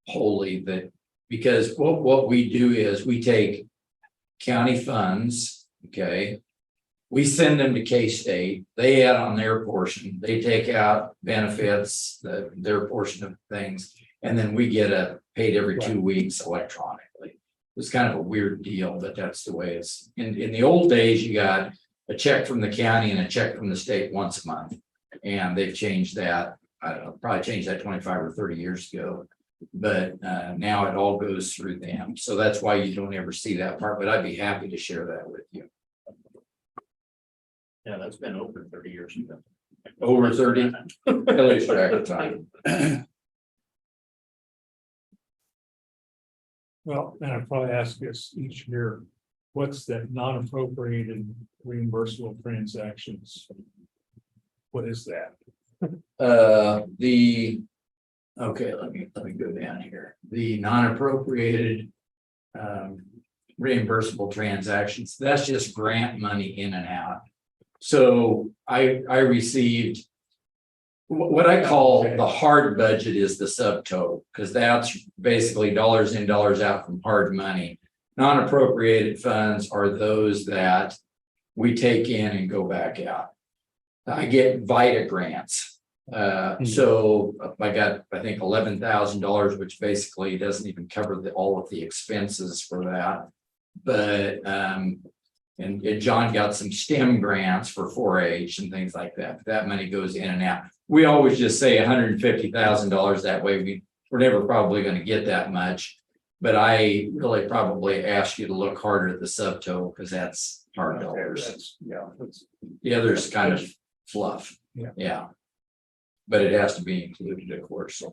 wholly. That because what we do is we take county funds, okay, we send them to K-State, they add on their portion, they take out benefits, their portion of things, and then we get paid every 2 weeks electronically. It's kind of a weird deal, but that's the way it's in the old days. You got a check from the county and a check from the state once a month, and they've changed that. I don't know, probably changed that 25 or 30 years ago, but now it all goes through them. So that's why you don't ever see that part, but I'd be happy to share that with you. Yeah, that's been over 30 years ago. Over 30, I lose track of time. Well, and I'd probably ask us each year, what's that non-appropriated reimbursable transactions? What is that? Okay, let me go down here. The non-appropriated reimbursable transactions, that's just grant money in and out. So I received what I call the hard budget is the subtotal, because that's basically dollars in, dollars out from hard money. Non-appropriated funds are those that we take in and go back out. I get VITA grants. So I got, I think, $11,000, which basically doesn't even cover all of the expenses for that. But and John got some STEM grants for 4-H and things like that. That money goes in and out. We always just say $150,000. That way we're never probably going to get that much. But I really probably ask you to look harder at the subtotal, because that's hard dollars. Yeah. The other's kind of fluff. Yeah. Yeah. But it has to be included, of course.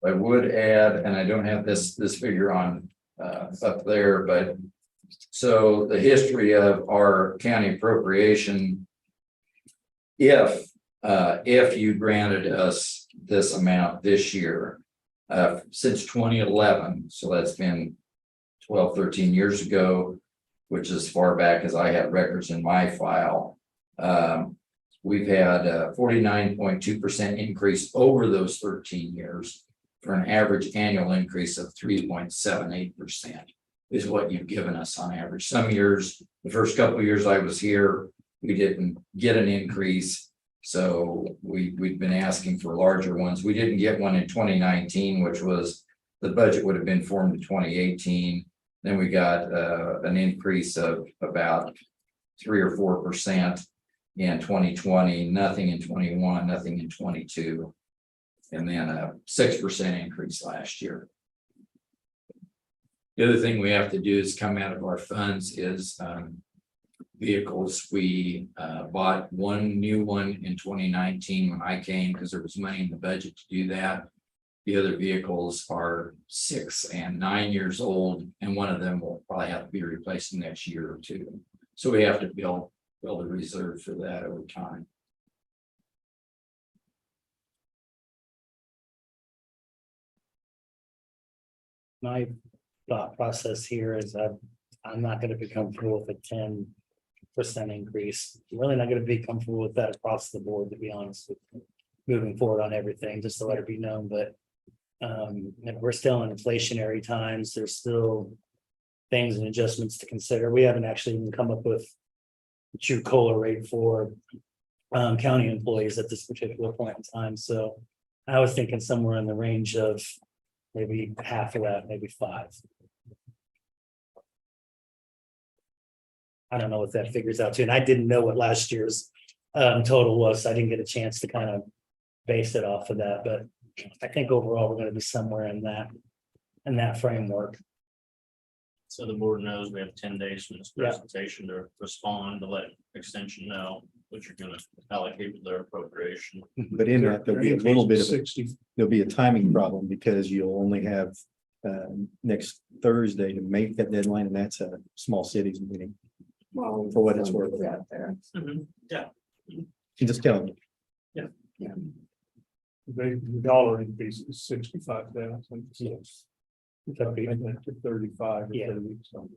I would add, and I don't have this figure on up there, but so the history of our county appropriation. If you granted us this amount this year, since 2011, so that's been 12, 13 years ago, which is as far back as I have records in my file. We've had a 49.2% increase over those 13 years for an average annual increase of 3.78% is what you've given us on average. Some years, the first couple of years I was here, we didn't get an increase. So we've been asking for larger ones. We didn't get one in 2019, which was the budget would have been formed in 2018. Then we got an increase of about 3 or 4% in 2020, nothing in 21, nothing in 22. And then a 6% increase last year. The other thing we have to do is come out of our funds is vehicles. We bought one new one in 2019 when I came because there was money in the budget to do that. The other vehicles are 6 and 9 years old, and one of them will probably have to be replaced in the next year or two. So we have to build a reserve for that over time. My thought process here is I'm not gonna be comfortable with a 10% increase. I'm really not gonna be comfortable with that across the board, to be honest with you. Moving forward on everything, just to let it be known, but we're still in inflationary times. There's still things and adjustments to consider. We haven't actually even come up with a true COLA rate for county employees at this particular point in time. So I was thinking somewhere in the range of maybe half of that, maybe 5. I don't know what that figures out to, and I didn't know what last year's total was, so I didn't get a chance to kind of base it off of that, but I think overall we're gonna be somewhere in that framework. So the board knows we have 10 days from this presentation to respond, to let extension know what you're gonna allocate with their appropriation. But in that, there'll be a little bit of, 60. there'll be a timing problem because you'll only have next Thursday to make that deadline, and that's a small cities meeting. Well, For what it's worth. out there. Yeah. You just tell them. The dollar increase is 65,000. Yes. That'd be 35 or Yeah. 30, so.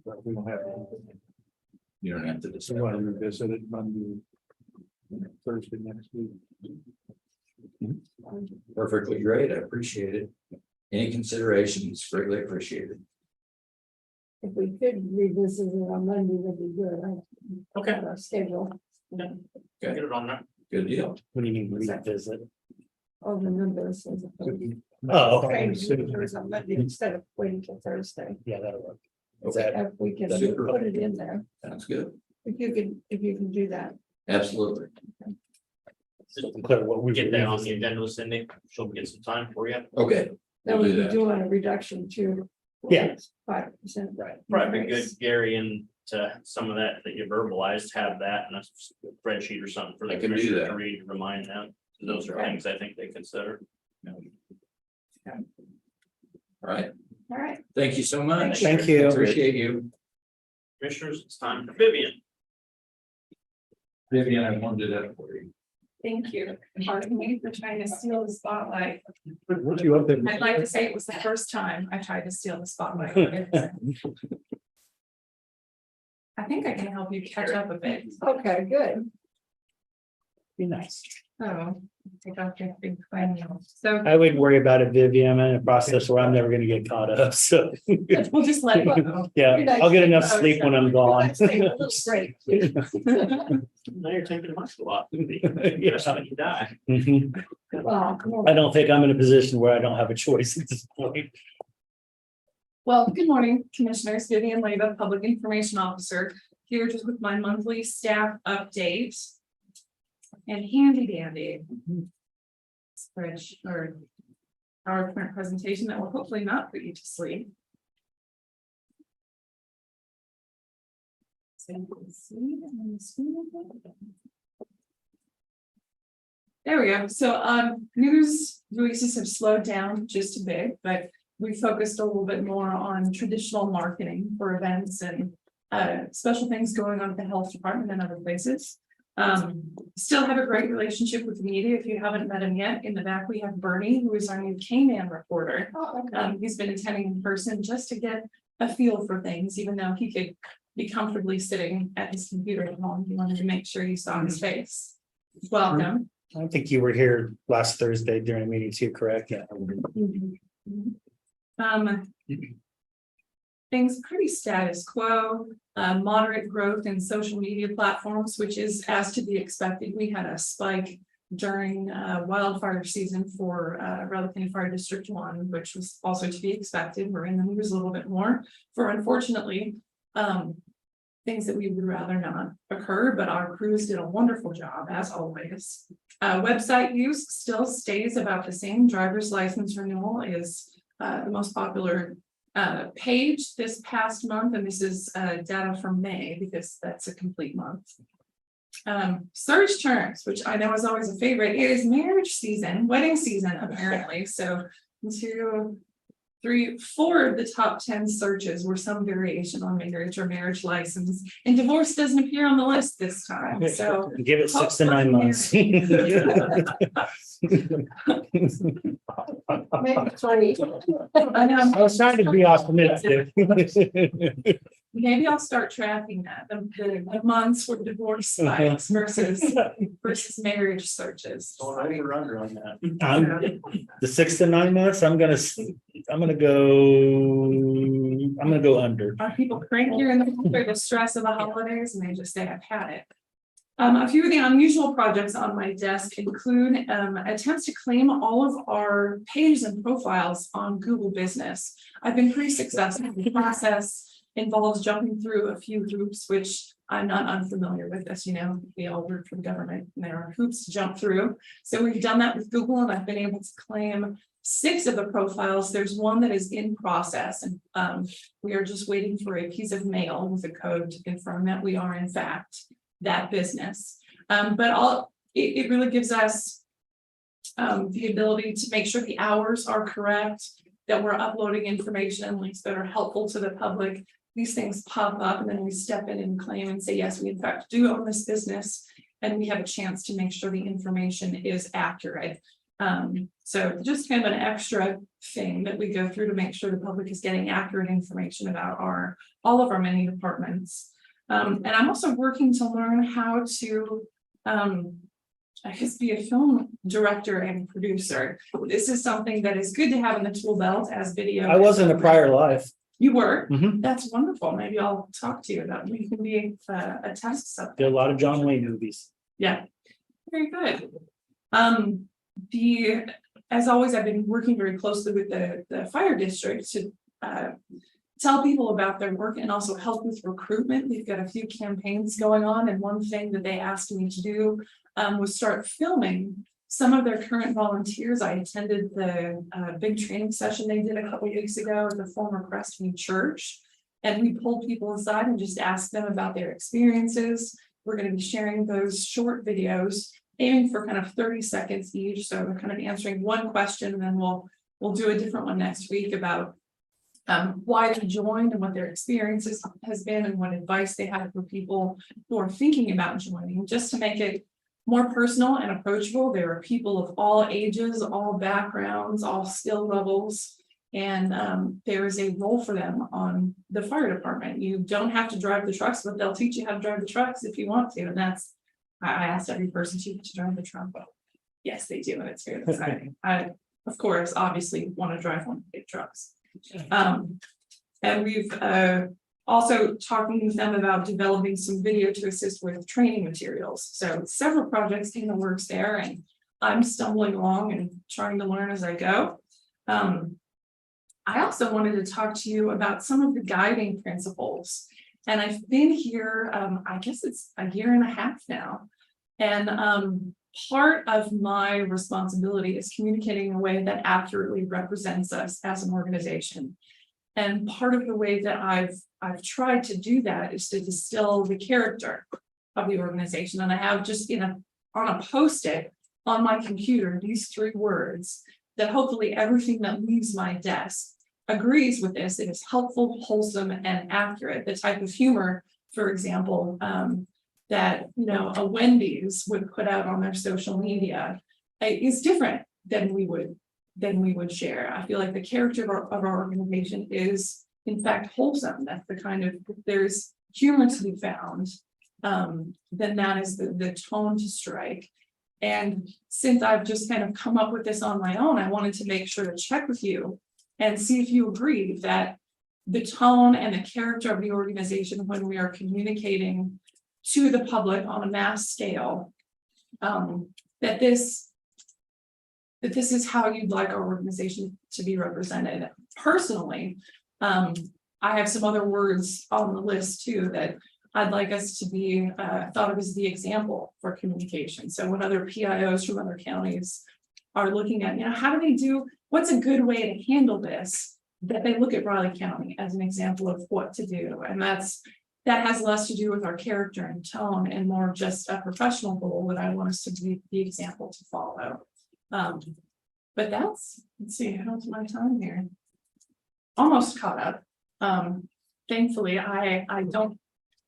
But we don't have. You don't have to So decide. we want to revisit it Monday, Thursday next week. Perfectly great. I appreciate it. Any considerations greatly appreciated. If we could revisit it on Monday, that'd be good. Okay. Our schedule, Get it on there. Good deal. What do you mean revisit? all the numbers. Oh, okay. On Monday instead of waiting till Thursday. Yeah, that'll work. Is Okay, that, If we can Super. put it in there, sounds good. if you can do that. Absolutely. clear what we Get that on the agenda with Cindy. She'll get some time for you. Okay. Then We'll we do can that. do a reduction to. Yeah. 5%. Right. Probably be good, Gary, and to some of that you verbalized, have that in a spreadsheet or something for the I can do commissioner that. to read, to remind them. Those are Okay. things I think they consider. All right. All right. Thank you so much. Thank you. Appreciate you. Commissioners, it's time for Vivian. Vivian, I wanted that for you. Thank you. Pardon me for trying to steal the spotlight. Weren't you up there? I'd like to say it was the first time I tried to steal the spotlight. I think I can help you catch up a bit. Okay, good. Be nice. So take off your big plan. So I wouldn't worry about it, Vivian. I'm in a process where I'm never gonna get caught up, so. we'll just let it go. Yeah, I'll get enough sleep when I'm gone. Great. Now you're taking my spot. Yes, when you die. Mhm. Well, come I on. don't think I'm in a position where I don't have a choice at this point. Well, good morning, Commissioners. Vivian Leyva, Public Information Officer, here just with my monthly staff update. And handy dandy. Spreadsheet or PowerPoint presentation that will hopefully not put you to sleep. So you can see on the screen. There we go. So news releases have slowed down just a bit, but we focused a little bit more on traditional marketing for events and special things going on at the health department and other places. Still have a great relationship with the media. If you haven't met him yet, in the back we have Bernie, who is our new K-Man reporter. He's been attending in person just to get a feel for things, even though he could be comfortably sitting at his computer at home. He wanted to make sure you saw his face. Welcome. I think you were here last Thursday during a meeting too, correct? Yeah. Things pretty status quo, moderate growth in social media platforms, which is as to be expected. We had a spike during wildfire season for Raleigh County Fire District 1, which was also to be expected. We're in the news a little bit more for, unfortunately, things that we would rather not occur, but our crews did a wonderful job as always. Website use still stays about the same. Driver's license renewal is the most popular page this past month, and this is data from May because that's a complete month. Search terms, which I know is always a favorite. It is marriage season, wedding season, apparently. So 2, 3, 4 of the top 10 searches were some variation on marriage or marriage license, and divorce doesn't appear on the list this time. So give it 6 to 9 months. Maybe 20. I was trying to be optimistic. Maybe I'll start tracking that, the months for divorce spikes versus marriage searches. The 6 to 9 months, I'm gonna go under. Are people crankier in the stress of the holidays and they just say, I've had it? A few of the unusual projects on my desk include attempts to claim all of our pages and profiles on Google Business. I've been pretty successful. The process involves jumping through a few hoops, which I'm not unfamiliar with. As you know, we all work for the government and there are hoops to jump through. So we've done that with Google, and I've been able to claim 6 of the profiles. There's one that is in process, and we are just waiting for a piece of mail with a code to confirm that we are in fact that business. But it really gives us the ability to make sure the hours are correct, that we're uploading information and links that are helpful to the public. These things pop up and then we step in and claim and say, yes, we in fact do own this business, and we have a chance to make sure the information is accurate. So just kind of an extra thing that we go through to make sure the public is getting accurate information about all of our many departments. And I'm also working to learn how to, I guess, be a film director and producer. This is something that is good to have in the tool belt as video. I was in a prior life. You were? Mhm. That's wonderful. Maybe I'll talk to you about it. We can be a test subject. Did a lot of John Wayne movies. Yeah, very good. As always, I've been working very closely with the fire district to tell people about their work and also help with recruitment. We've got a few campaigns going on, and one thing that they asked me to do was start filming some of their current volunteers. I attended the big training session they did a couple weeks ago at the former Crestview Church, and we pulled people aside and just asked them about their experiences. We're going to be sharing those short videos, aiming for kind of 30 seconds each. So we're kind of answering one question, and then we'll do a different one next week about why they joined and what their experiences has been and what advice they have for people who are thinking about joining, just to make it more personal and approachable. There are people of all ages, all backgrounds, all skill levels, and there is a role for them on the fire department. You don't have to drive the trucks, but they'll teach you how to drive the trucks if you want to. And that's, I asked every person to drive the truck, but yes, they do, and it's very exciting. I, of course, obviously want to drive one of the big trucks. And we've also talking with them about developing some video to assist with training materials. So several projects in the works there, and I'm stumbling along and trying to learn as I go. I also wanted to talk to you about some of the guiding principles. And I've been here, I guess it's a year and a half now. And part of my responsibility is communicating in a way that accurately represents us as an organization. And part of the way that I've tried to do that is to distill the character of the organization. And I have just on a post-it on my computer, these 3 words that hopefully everything that leaves my desk agrees with this. It is helpful, wholesome, and accurate. The type of humor, for example, that a Wendy's would put out on their social media is different than we would share. I feel like the character of our organization is in fact wholesome. That's the kind of, if there's humor to be found, then that is the tone to strike. And since I've just kind of come up with this on my own, I wanted to make sure to check with you and see if you agree that the tone and the character of the organization when we are communicating to the public on a mass scale, that this is how you'd like our organization to be represented. Personally, I have some other words on the list too that I'd like us to be thought of as the example for communication. So when other PIOs from other counties are looking at, how do they do, what's a good way to handle this, that they look at Raleigh County as an example of what to do. And that has less to do with our character and tone and more just a professional goal that I want us to be the example to follow. But let's see, how's my time here? Almost caught up. Thankfully, I don't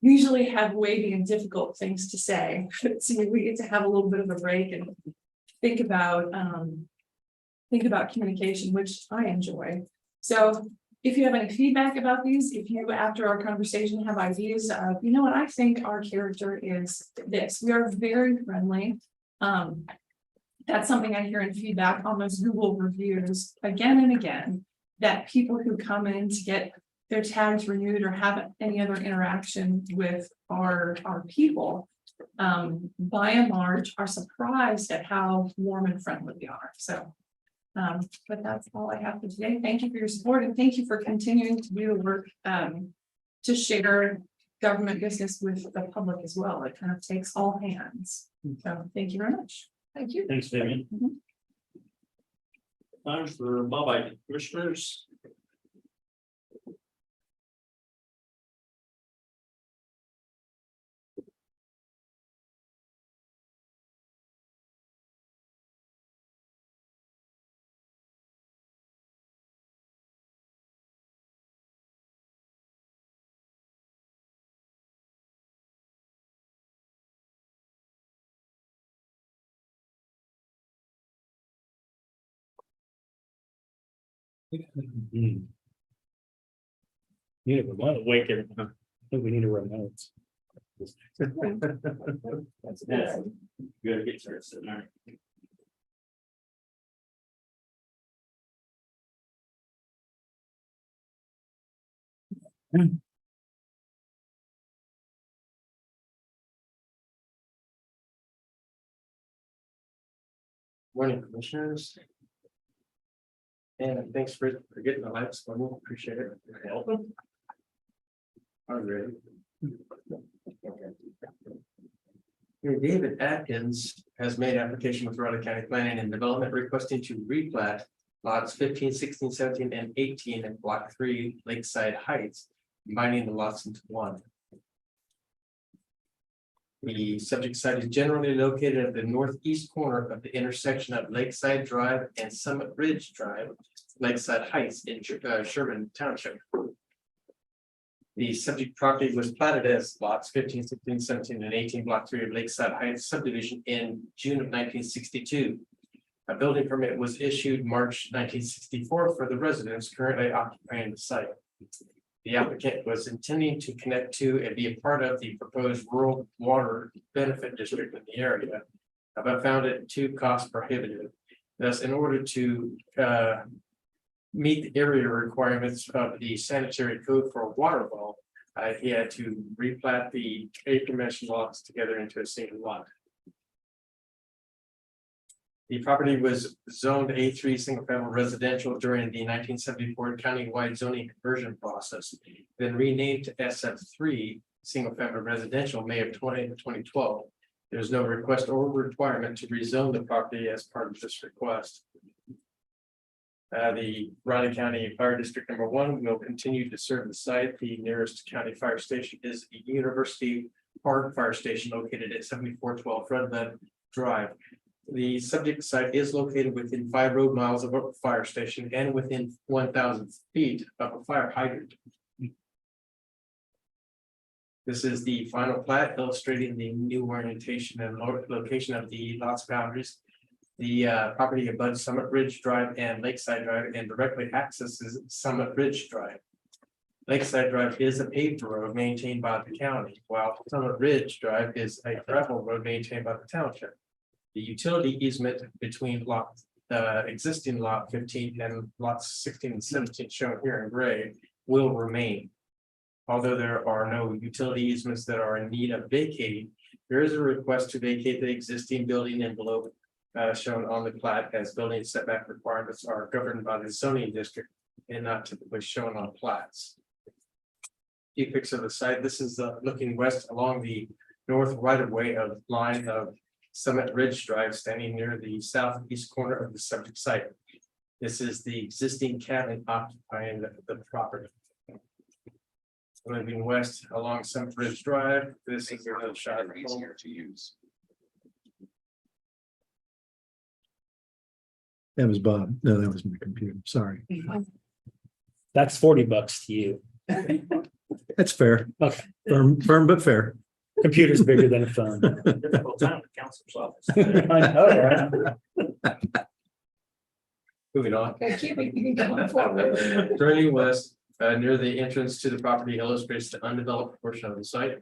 usually have weighty and difficult things to say. So we get to have a little bit of a break and think about communication, which I enjoy. So if you have any feedback about these, if you, after our conversation, have ideas of, what I think our character is this, we are very friendly. That's something I hear in feedback on those Google reviews again and again, that people who come in to get their tags renewed or have any other interaction with our people, by and large, are surprised at how warm and friendly we are. So, but that's all I have for today. Thank you for your support and thank you for continuing to do the work to share government business with the public as well. It kind of takes all hands. So thank you very much. Thank you. Thanks, Vivian. Time for Bob, commissioners. Need a remote. Wake it. I think we need a remote. That's good. You gotta get started sitting there. Morning, commissioners. And thanks for getting the lights on. Appreciate it. Welcome. All right. Here, David Atkins has made application with Raleigh County Planning and Development requesting to replat lots 15, 16, 17, and 18 in Block 3 Lakeside Heights, combining the lots into one. The subject site is generally located at the northeast corner of the intersection of Lakeside Drive and Summit Ridge Drive, Lakeside Heights in Sherman Township. The subject property was platted as lots 15, 16, 17, and 18, Block 3 of Lakeside Heights subdivision in June of 1962. A building permit was issued March 1964 for the residents currently occupying the site. The applicant was intending to connect to and be a part of the proposed rural water benefit district in the area, but found it too cost prohibitive. Thus, in order to meet the area requirements of the sanitary code for a water well, he had to replat the acre mesh lots together into a single lot. The property was zoned A3 single family residential during the 1974 countywide zoning conversion process, then renamed to SF3 single family residential May of 2012. There's no request or requirement to rezone the property as part of this request. The Riley County Fire District number 1 will continue to serve the site. The nearest county fire station is the University Park Fire Station located at 7412 Redbud Drive. The subject site is located within 5 road miles of a fire station and within 1,000 feet of a fire hydrant. This is the final plat illustrating the new orientation and location of the lots boundaries. The property abuts Summit Ridge Drive and Lakeside Drive and directly accesses Summit Ridge Drive. Lakeside Drive is a paved road maintained by the county, while Summit Ridge Drive is a gravel road maintained by the township. The utility easement between the existing lot 15 and lots 16 and 17 shown here in gray will remain. Although there are no utility easements that are in need of vacating, there is a request to vacate the existing building envelope shown on the plat, as building setback requirements are governed by the zoning district and not typically shown on plats. Few pics of the site. This is looking west along the north right of way of line of Summit Ridge Drive, standing near the southeast corner of the subject site. This is the existing cabin occupying the property. Moving west along Summit Ridge Drive, this is another shot. Easier to use. That was Bob. No, that was my computer. Sorry. That's $40 to you. That's fair. Okay. Firm but fair. Computer's bigger than a phone. Difficult time at the counselor's office. I know, right? Moving on. Okay, keep it going forward. Turning west, near the entrance to the property illustrates the undeveloped portion of the site.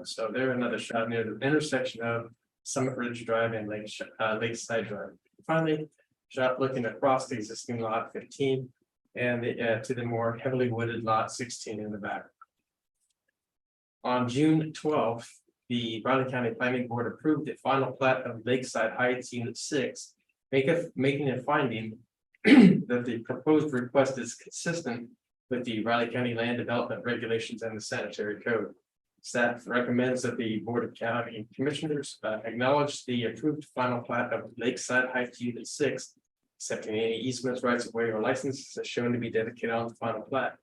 So there, another shot near the intersection of Summit Ridge Drive and Lakeside Drive. Finally, shot looking across the existing lot 15 and to the more heavily wooded lot 16 in the back. On June 12th, the Riley County Planning Board approved the final plat of Lakeside Heights Unit 6, making a finding that the proposed request is consistent with the Riley County Land Development Regulations and the Sanitary Code. Staff recommends that the Board of County Commissioners acknowledge the approved final plat of Lakeside Heights Unit 6, accepting any easements, rights of way, or licenses as shown to be dedicated on the final plat.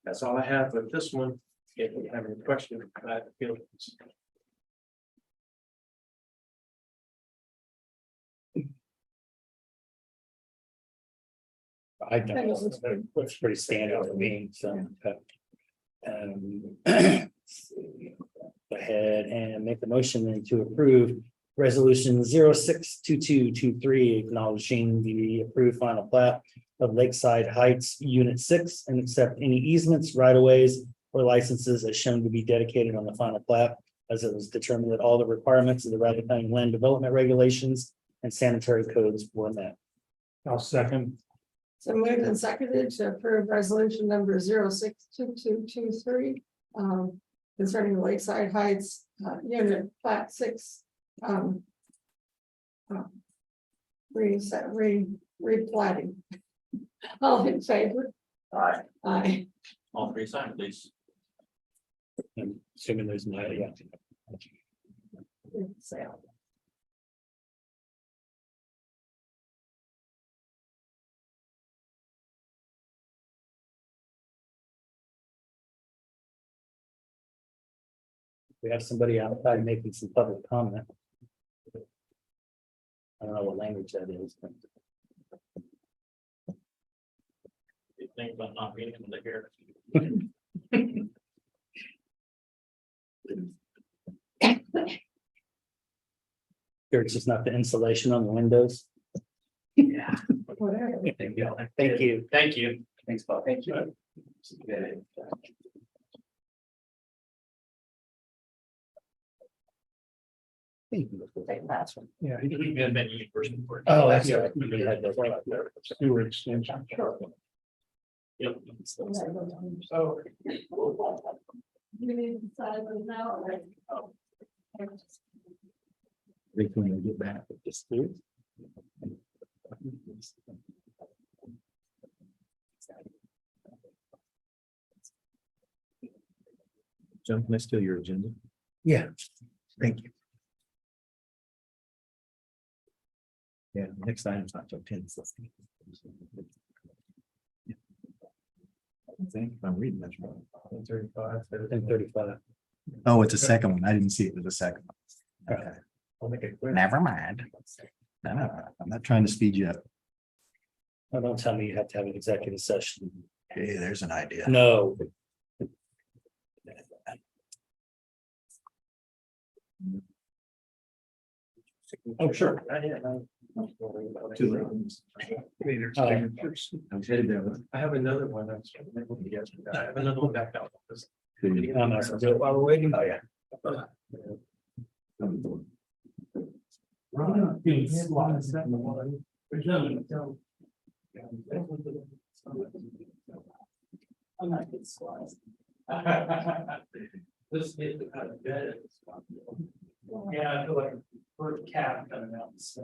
That's all I have with this one. If you have any questions, I feel. I don't know, it's pretty standard for me, so. Go ahead and make the motion then to approve resolution 062223, acknowledging the approved final plat of Lakeside Heights Unit 6 and accept any easements, right of ways, or licenses as shown to be dedicated on the final plat, as it was determined that all the requirements of the Riley County Land Development Regulations and sanitary codes were met. I'll second. So moved and seconded to approve resolution number 062223 concerning Lakeside Heights Unit Plat 6. Replatting. All in favor? Aye. Aye. All three signed, please. I'm assuming there's no, yeah. Sale. We have somebody outside making some public comment. I don't know what language that is, but You think about not being able to hear. sure it's just not the insulation on the windows. Yeah. Whatever. Thank you. Thank you. Thanks, Bob. Thank you. Yeah. We've been in university for. Oh, that's right. We had those. Sewer extension. Yep. So. You need to decide right now, right? think when they get back, just do it. John, can I steal your agenda? Yeah. Thank you. Yeah, next item's not till 10. So. I think if I'm reading that's wrong. 10:35. Oh, it's a second one. I didn't see it was a second one. Okay. I'll make it quick. Never mind. No, I'm not trying to speed you up. Oh, don't tell me you have to have an executive session. Hey, there's an idea. No. Oh, sure. Two rooms. I'm headed there. I have another one. I have another one back out. I'm not gonna do it while we're waiting. Oh, yeah. This is kind of good. Yeah, I feel like bird cat coming out. It's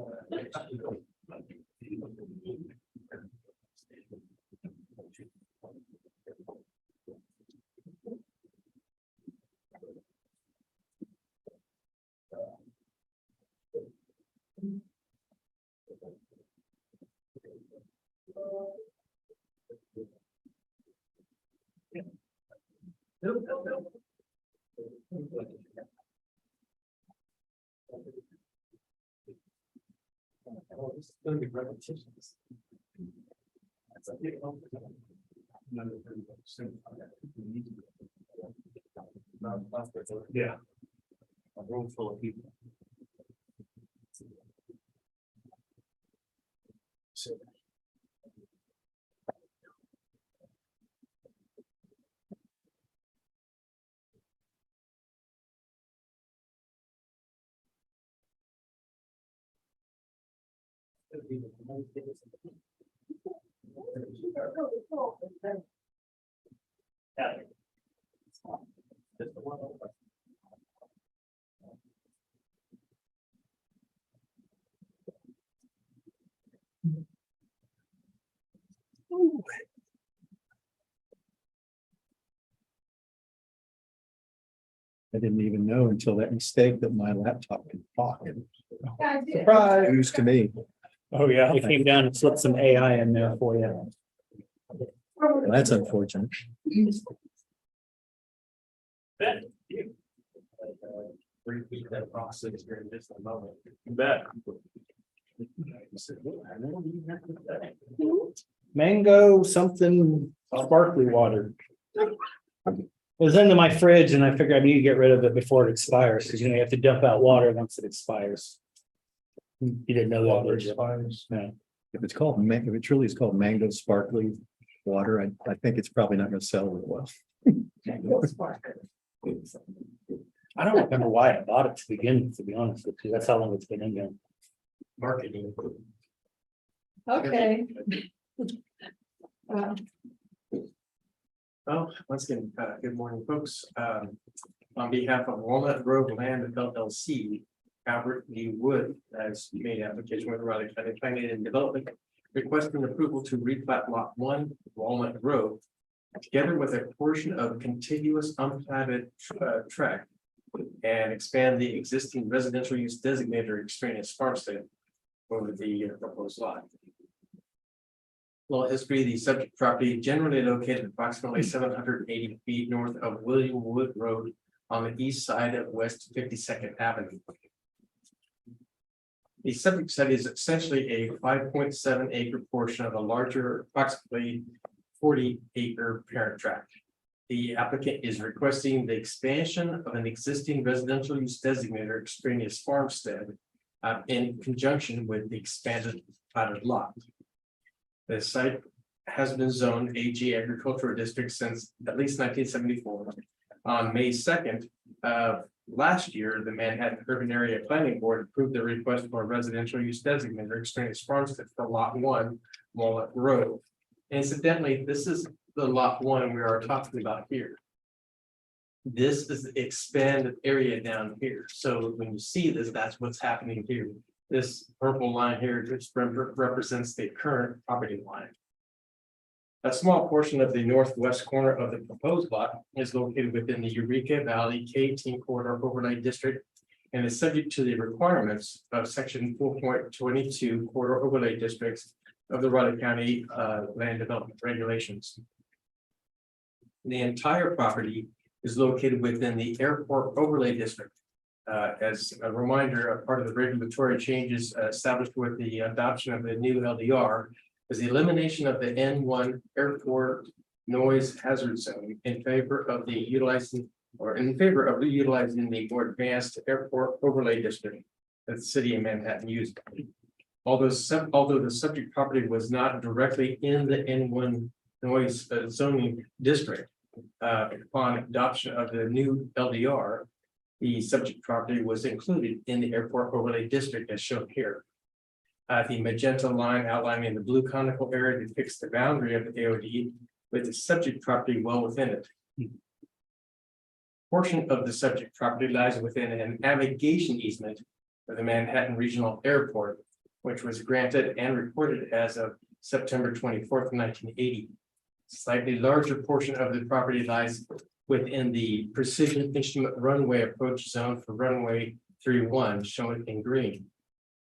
gonna be repetitions. Yeah. A room full of people. I didn't even know until that mistake that my laptop could talk. Surprise. News to me. Oh, yeah. We came down and slipped some AI in there for you. Well, that's unfortunate. Repeat that process during just a moment. You bet. Mango something sparkly water. It was into my fridge and I figured I need to get rid of it before it expires, because you have to dump out water once it expires. You didn't know that, Water did you? expires. Yeah. If it's called, if it truly is called mango sparkly water, I think it's probably not going to sell real well. I don't remember why I bought it to begin with, to be honest with you. That's how long it's been in there. Marketing. Okay. Well, once again, good morning, folks. On behalf of Walnut Grove Land LLC, Albert D. Wood has made application with Raleigh County Planning and Development, requesting approval to replat lot 1 Walnut Grove, together with a portion of contiguous unplatted tract, and expand the existing residential use designator extraneous farmstead over the proposed lot. Well, history, the subject property generally located approximately 780 feet north of William Wood Road on the east side of West 52nd Avenue. The subject site is essentially a 5.7 acre portion of a larger, approximately 40 acre parent tract. The applicant is requesting the expansion of an existing residential use designator extraneous farmstead in conjunction with the expanded platted lot. The site has been zoned AG agricultural district since at least 1974. On May 2nd of last year, the Manhattan Urban Area Planning Board approved the request for a residential use designator extraneous farmstead for lot 1 Walnut Grove. Incidentally, this is the lot 1 we are talking about here. This is the expanded area down here. So when you see this, that's what's happening here. This purple line here just represents the current property line. A small portion of the northwest corner of the proposed lot is located within the Eureka Valley K-18 Corridor Overlay District and is subject to the requirements of section 4.22 Corridor Overlay Districts of the Raleigh County Land Development Regulations. The entire property is located within the Airport Overlay District. As a reminder, a part of the regulatory changes established with the adoption of the new LDR is the elimination of the N1 airport noise hazard zone in favor of the utilizing the more advanced airport overlay district that the city of Manhattan used. Although the subject property was not directly in the N1 noise zoning district, upon adoption of the new LDR, the subject property was included in the airport overlay district as shown here. The magenta line outlining the blue conical area depicts the boundary of the AOD with the subject property well within it. Portion of the subject property lies within a navigation easement of the Manhattan Regional Airport, which was granted and recorded as of September 24th, 1980. Slightly larger portion of the property lies within the precision instrument runway approach zone for runway 31, shown in green,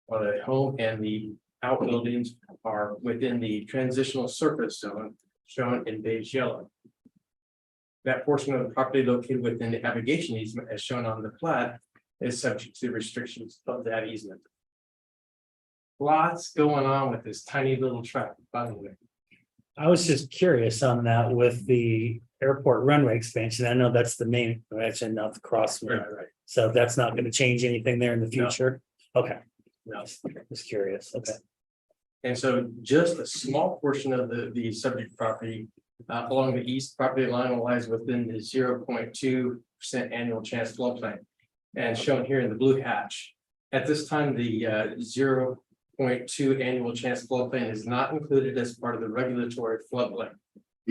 while the home and the outbuildings are within the transitional surface zone, shown in beige yellow. That portion of the property located within the navigation easement, as shown on the plat, is subject to restrictions of that easement. Lots going on with this tiny little tract, by the way. I was just curious on that with the airport runway expansion. I know that's the main expansion, not the crossway. Right. So that's not going to change anything there in the No. future? Okay, No. just curious. Okay. And so just a small portion of the subject property along the east property line lies within the 0.2% annual chance floodplain. And shown here in the blue hatch. At this time, the 0.2 annual chance floodplain is not included as part of the regulatory floodplain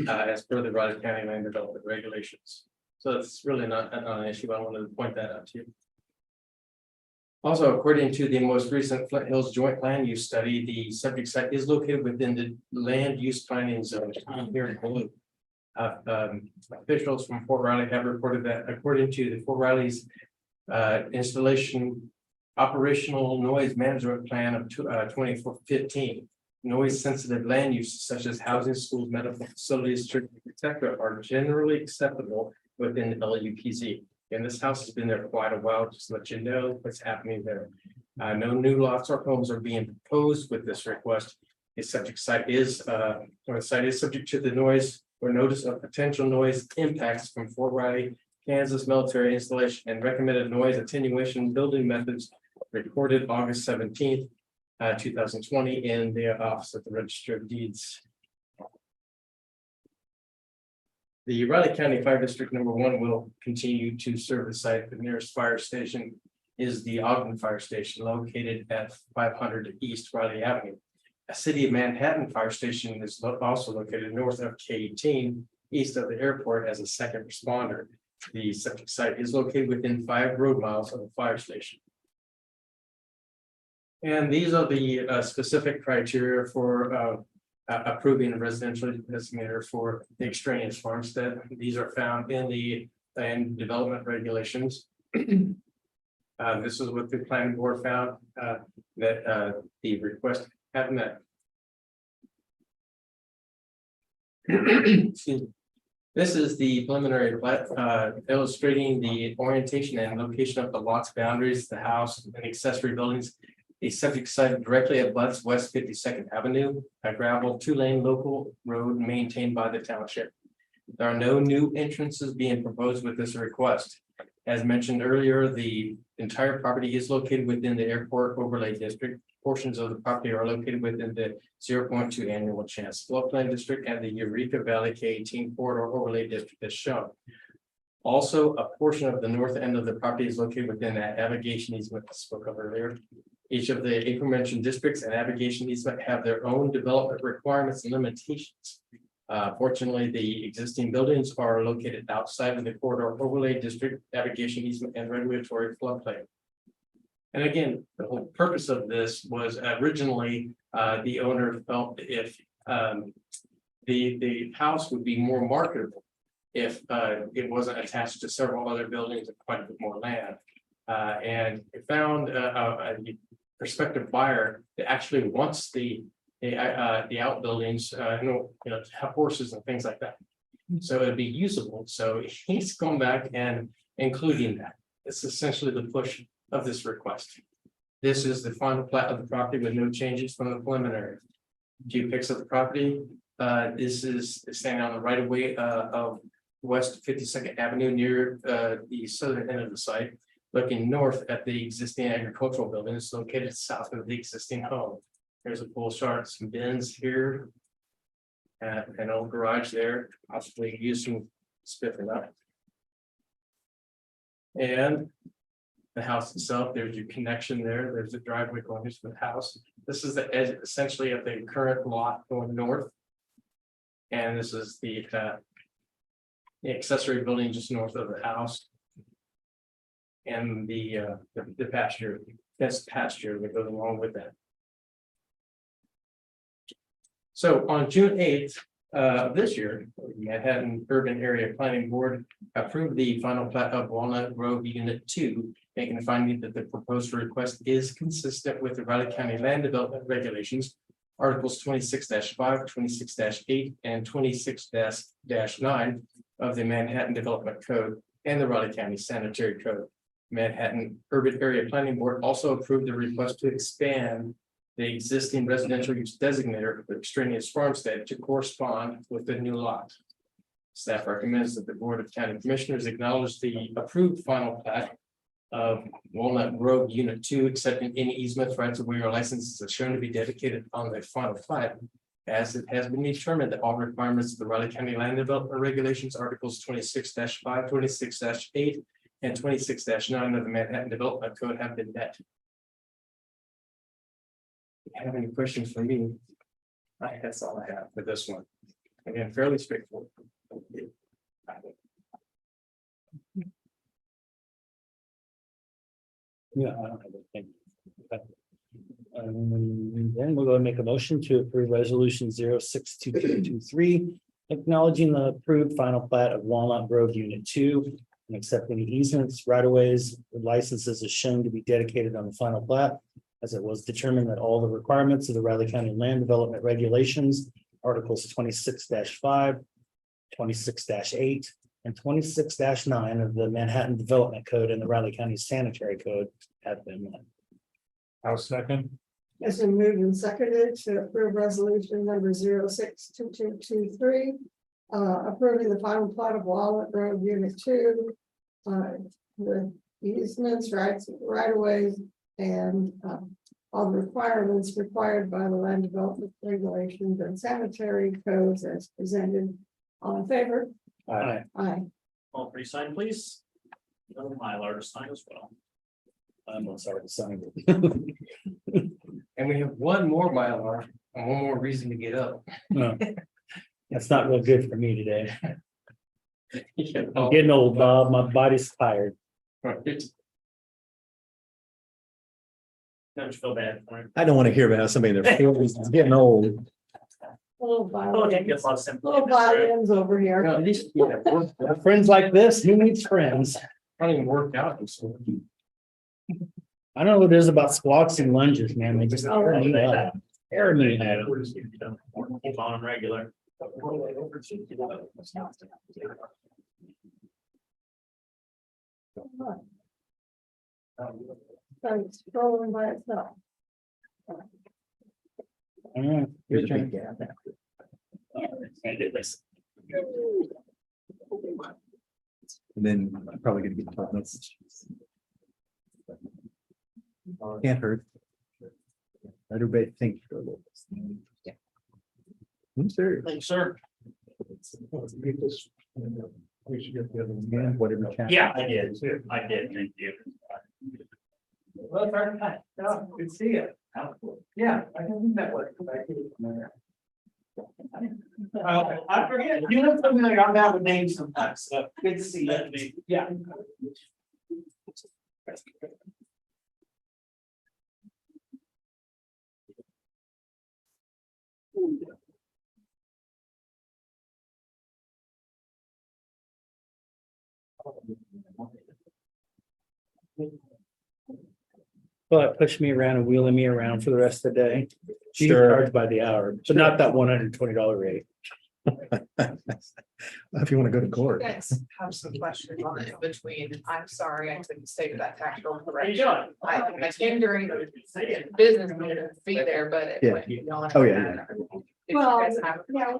as per the Raleigh County Land Development Regulations. So it's really not an issue. I wanted to point that out to you. Also, according to the most recent Flint Hills Joint Land Use Study, the subject site is located within the land use planning zone here in blue. Officials from Fort Riley have reported that according to the Fort Riley's installation operational noise management plan of 2015, noise sensitive land uses such as housing, schools, medical facilities, etc. are generally acceptable within the LUPZ. And this house has been there quite a while, just to let you know what's happening there. No new lots or homes are being proposed with this request. The subject site is subject to the noise or notice of potential noise impacts from Fort Riley, Kansas military installation and recommended noise attenuation building methods recorded August 17th, 2020 in the Office of the Register of Deeds. The Raleigh County Fire District number 1 will continue to serve the site. The nearest fire station is the Ogden Fire Station located at 500 East Riley Avenue. A City of Manhattan Fire Station is also located north of K-18 east of the airport as a second responder. The subject site is located within 5 road miles of the fire station. And these are the specific criteria for approving a residential designator for the extraneous farmstead. These are found in the land development regulations. This is what the planning board found that the request had met. This is the preliminary plat illustrating the orientation and location of the lot's boundaries, the house and accessory buildings. The subject site directly abuts West 52nd Avenue, a gravel 2-lane local road maintained by the township. There are no new entrances being proposed with this request. As mentioned earlier, the entire property is located within the airport overlay district. Portions of the property are located within the 0.2 annual chance floodplain district and the Eureka Valley K-18 corridor overlay district as shown. Also, a portion of the north end of the property is located within that navigation easement I spoke of earlier. Each of the aforementioned districts and navigation easement have their own development requirements and limitations. Fortunately, the existing buildings are located outside of the corridor overlay district navigation easement and regulatory floodplain. And again, the whole purpose of this was originally, the owner felt if the house would be more marketable if it wasn't attached to several other buildings and quite a bit more land. And it found a prospective buyer that actually wants the outbuildings, to have horses and things like that. So it'd be usable. So he's gone back and including that. It's essentially the push of this request. This is the final plat of the property with no changes from the preliminary. Few pics of the property. This is standing on the right of way of West 52nd Avenue near the southern end of the site, looking north at the existing agricultural building. It's located south of the existing home. There's a full chart, some bins here. An old garage there, possibly use some spiffing up. And the house itself, there's your connection there. There's a driveway going into the house. This is the edge essentially of the current lot going north. And this is the accessory building just north of the house. And the pasture, that's pasture that goes along with that. So on June 8th of this year, Manhattan Urban Area Planning Board approved the final plat of Walnut Grove Unit 2, making the finding that the proposed request is consistent with the Riley County Land Development Regulations, Articles 26-5, 26-8, and 26-9 of the Manhattan Development Code and the Riley County Sanitary Code. Manhattan Urban Area Planning Board also approved the request to expand the existing residential use designator for extraneous farmstead to correspond with the new lot. Staff recommends that the Board of County Commissioners acknowledge the approved final plat of Walnut Grove Unit 2, accepting any easements, rights of way, or licenses as shown to be dedicated on the final plat, as it has been determined that all requirements of the Riley County Land Development Regulations, Articles 26-5, 26-8, and 26-9 of the Manhattan Development Code have been met. If you have any questions for me, that's all I have for this one. Again, fairly straightforward. Yeah, I don't have anything. Then we'll go and make a motion to approve resolution 062223, acknowledging the approved final plat of Walnut Grove Unit 2 and accepting the easements, right of ways, licenses as shown to be dedicated on the final plat, as it was determined that all the requirements of the Riley County Land Development Regulations, Articles 26-5, 26-8, and 26-9 of the Manhattan Development Code and the Riley County Sanitary Code have been met. I'll second. It's been moved and seconded to approve resolution number 062223. Approving the final plat of Walnut Grove Unit 2. The easements, rights, right of ways, and all the requirements required by the land development regulations and sanitary codes as presented. All in favor? Aye. Aye. All three sign, please. Mylar to sign as well. I'm sorry to sign it. And we have one more Mylar and one more reason to get up. No, that's not real good for me today. Yeah, I'm getting old, Bob. My body's tired. Don't you feel bad for him? I don't want to hear about how somebody in their forties is getting old. Little Oh, it gets a lot violins, simpler. little violins over here. at least, yeah, Friends like this, who needs friends? I don't even work out. So. I don't know what it is about squats and lunges, man. They just tear me up. Tear me up. Keep on them regular. It's scrolling by itself. All right. Here's a big gap. I did this. And then I'm probably gonna get told notes. Can't hurt. Let everybody think for a little bit. I'm serious. Thanks, sir. We should get the other one, whatever. chapter. Yeah, I did. I did. Thank you. Well, good to see you. Yeah, I can think that way. I forget, you look familiar, I'm bad with names sometimes, so good to see you. Yeah. But push me around and wheeling me around for the rest of the day. She's Sure. charged by the hour, but not that $120 rate. If you want to go to court. Guys have some questions on it in between. I'm sorry, I couldn't stay to that tactical correction. doing? I came during the business meeting to be there, but it Yeah. went beyond Oh, yeah, that. If you Well, guys have- yeah.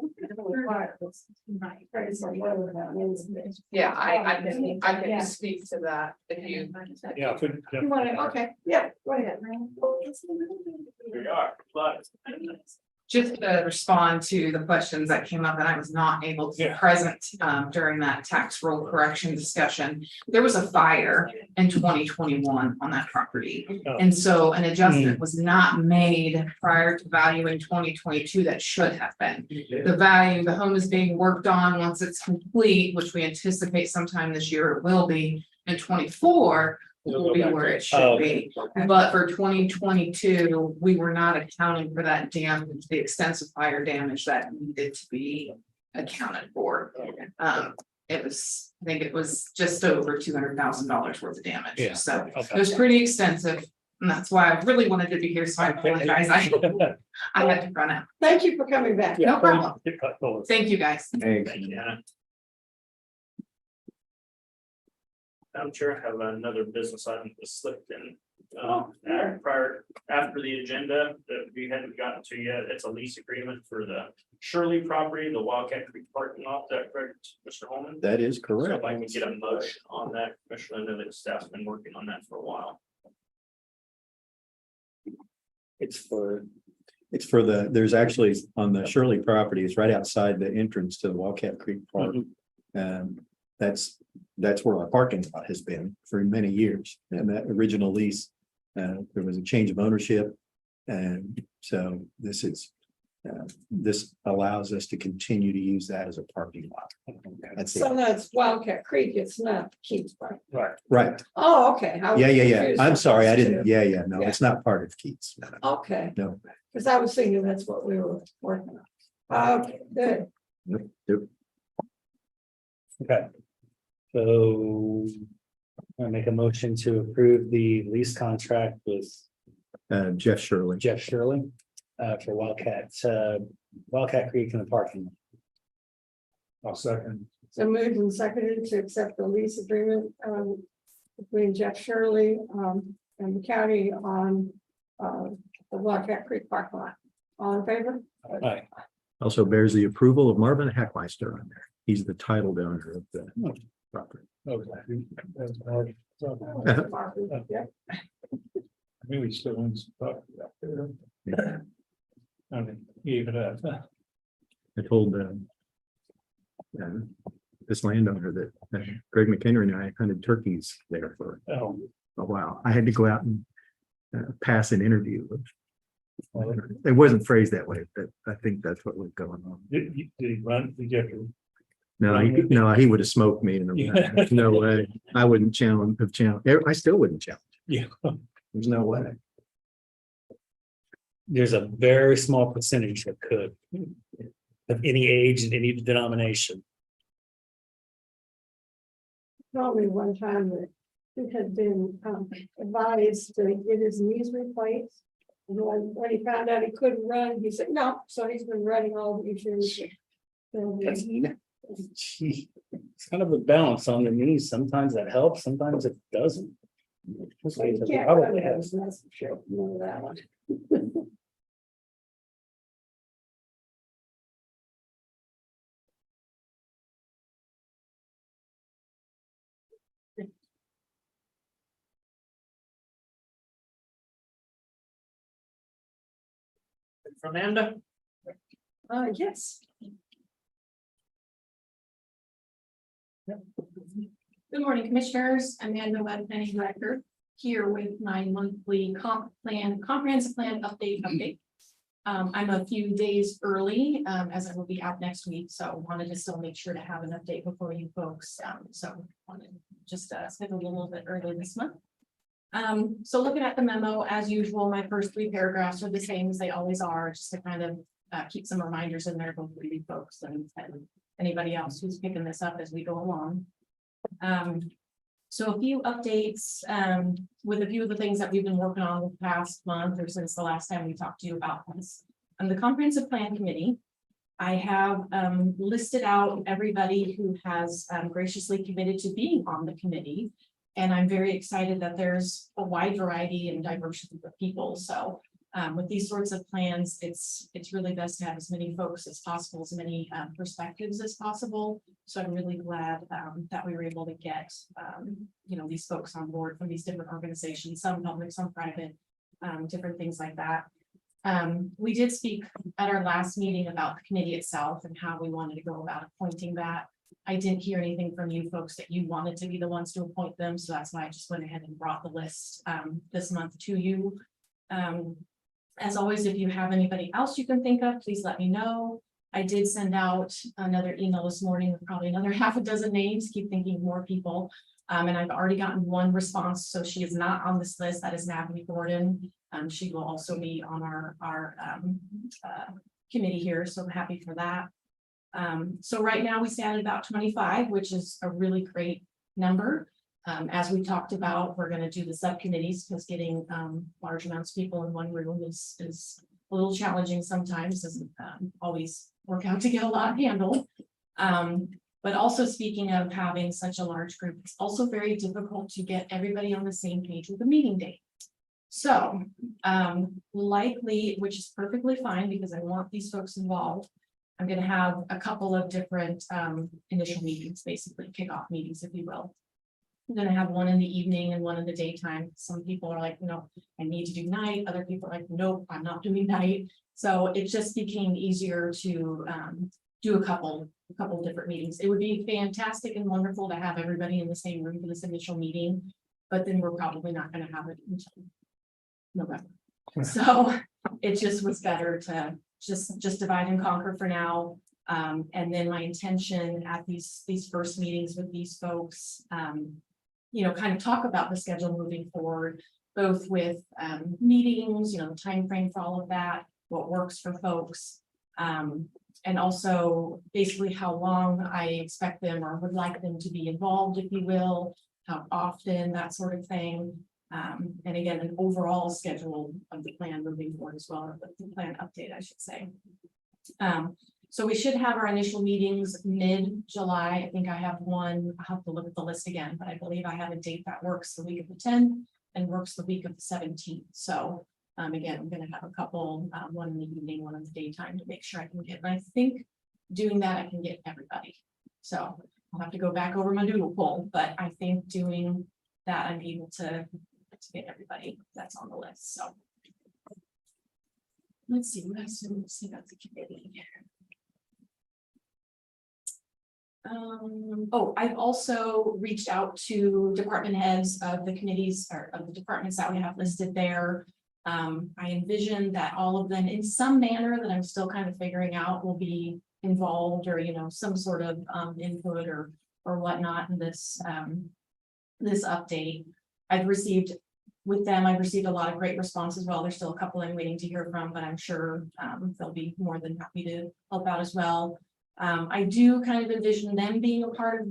Yeah, I can Yeah. speak to that if you. Yeah. You want to, okay, yeah, go ahead. We are, but. Just to respond to the questions that came up, and I was not able to be Yeah. present during that tax roll correction discussion. There was a fire in 2021 on that property. Oh. And so an adjustment was not made prior to valuing 2022 that should have been. The value, the home is being worked on once it's complete, which we anticipate sometime this year it will be, in 24. Will be where it should be, but for 2022, we were not accounting for that damage, the extensive fire damage that needed to be accounted for. It was, I think it was just over $200,000 worth of damage, Yeah. so it Okay. was pretty extensive. And that's why I really wanted to be here, so I apologize, I had to run out. Thank you for coming back. No problem. problem. Thank you, guys. Hey, I'm sure I have another business item that slipped in. Oh, sure. After the agenda that we hadn't gotten to yet, it's a lease agreement for the Shirley property, the Wildcat Creek parking lot, is that correct, Mr. Holman? That is So correct. if I can get a motion on that, Commissioner, I know that staff's been working on that for a while. It's for, There's actually on the Shirley property, it's right outside the entrance to the Wildcat Creek Park. That's where our parking lot has been for many years. And that original lease, there was a change of ownership. And so this allows us to continue to use that as a parking lot. That's So it. that's Wildcat Creek, it's not Keats Park. Right. Right. Oh, okay. I was Yeah. confused I'm with sorry. I those didn't. two. Yeah. No, Yeah. it's not part of Keats. Okay, No. because I was thinking that's what we were working on. Okay, good. Nope. okay. So I make a motion to approve the lease contract with Jeff Shirley. Jeff Shirley for Wildcat Creek in the parking lot. I'll second. So moved and seconded to accept the lease agreement between Jeff Shirley and the county on the Wildcat Creek parking lot. All in favor? All right. Also bears the approval of Marvin Heckmeister on there. He's the title owner of the property. Okay. Yeah. Maybe still owns property out there. I mean, gave it up. I told this landowner that Greg McHenry and I hunted turkeys there for Oh, a while. I had to go out and pass an interview. It wasn't phrased that way, but I think that's what was going on. did he run? Did you have to? No, he would have smoked me. Yeah. No way. I wouldn't challenge. I still wouldn't challenge. Yeah. There's no way. There's a very small percentage that could. Of any age and any denomination. Told me one time that he had been advised to get his knees replaced. And when he found out he couldn't run, he said, no, so he's been running all these years. Gee, it's kind of a balance on the knees. Sometimes that helps, sometimes it doesn't. So you can't run those, that's for sure. Know that one. Amanda? Yes. Good morning, Commissioners. Amanda Webb, Planning Director, here with my monthly comprehensive plan update. I'm a few days early, as I will be out next week, so wanted to still make sure to have an update before you folks, so wanted just schedule a little bit early this month. So looking at the memo, as usual, my first 3 paragraphs are the same as they always are, just to kind of keep some reminders in there, both for you folks and anybody else who's picking this up as we go along. So a few updates with a few of the things that we've been working on the past month or since the last time we talked to you about this. On the comprehensive plan committee, I have listed out everybody who has graciously committed to being on the committee. And I'm very excited that there's a wide variety and diversity of people. So with these sorts of plans, it's really best to have as many folks as possible, as many perspectives as possible. So I'm really glad that we were able to get these folks on board from these different organizations, some public, some private, different things like that. We did speak at our last meeting about the committee itself and how we wanted to go about appointing that. I didn't hear anything from you folks that you wanted to be the ones to appoint them, so that's why I just went ahead and brought the list this month to you. As always, if you have anybody else you can think of, please let me know. I did send out another email this morning with probably another half a dozen names, keep thinking more people. And I've already gotten 1 response, so she is not on this list. That is Natalie Gordon. She will also be on our committee here, so I'm happy for that. So right now we stand at about 25, which is a really great number. As we talked about, we're going to do the subcommittees because getting large amounts of people in one room is a little challenging sometimes, doesn't always work out to get a lot handled. But also speaking of having such a large group, it's also very difficult to get everybody on the same page with the meeting date. So likely, which is perfectly fine because I want these folks involved, I'm going to have a couple of different initial meetings, basically kickoff meetings, if you will. I'm going to have one in the evening and one in the daytime. Some people are like, no, I need to do night. Other people are like, nope, I'm not doing night. So it just became easier to do a couple different meetings. It would be fantastic and wonderful to have everybody in the same room for this initial meeting, but then we're probably not going to have it until November. So it just was better to just divide and conquer for now. And then my intention at these first meetings with these folks, kind of talk about the schedule moving forward, both with meetings, the time frame for all of that, what works for folks, and also basically how long I expect them or would like them to be involved, if you will, how often, that sort of thing. And again, an overall schedule of the plan moving forward as well, the plan update, I should say. So we should have our initial meetings mid-July. I think I have one. I'll have to look at the list again, but I believe I have a date that works the week of the 10th and works the week of the 17th. So again, I'm going to have a couple, one in the evening, one in the daytime, to make sure I can get, and I think doing that, I can get everybody. So I'll have to go back over my doodle poll, but I think doing that, I'm able to get everybody that's on the list. So let's see what else do we see about the committee. I've also reached out to department heads of the committees or of the departments that we have listed there. I envision that all of them in some manner that I'm still kind of figuring out will be involved, or some sort of input or whatnot in this this update. I've received a lot of great responses. Well, there's still a couple I'm waiting to hear from, but I'm sure they'll be more than happy to help out as well. I do kind of envision them being a part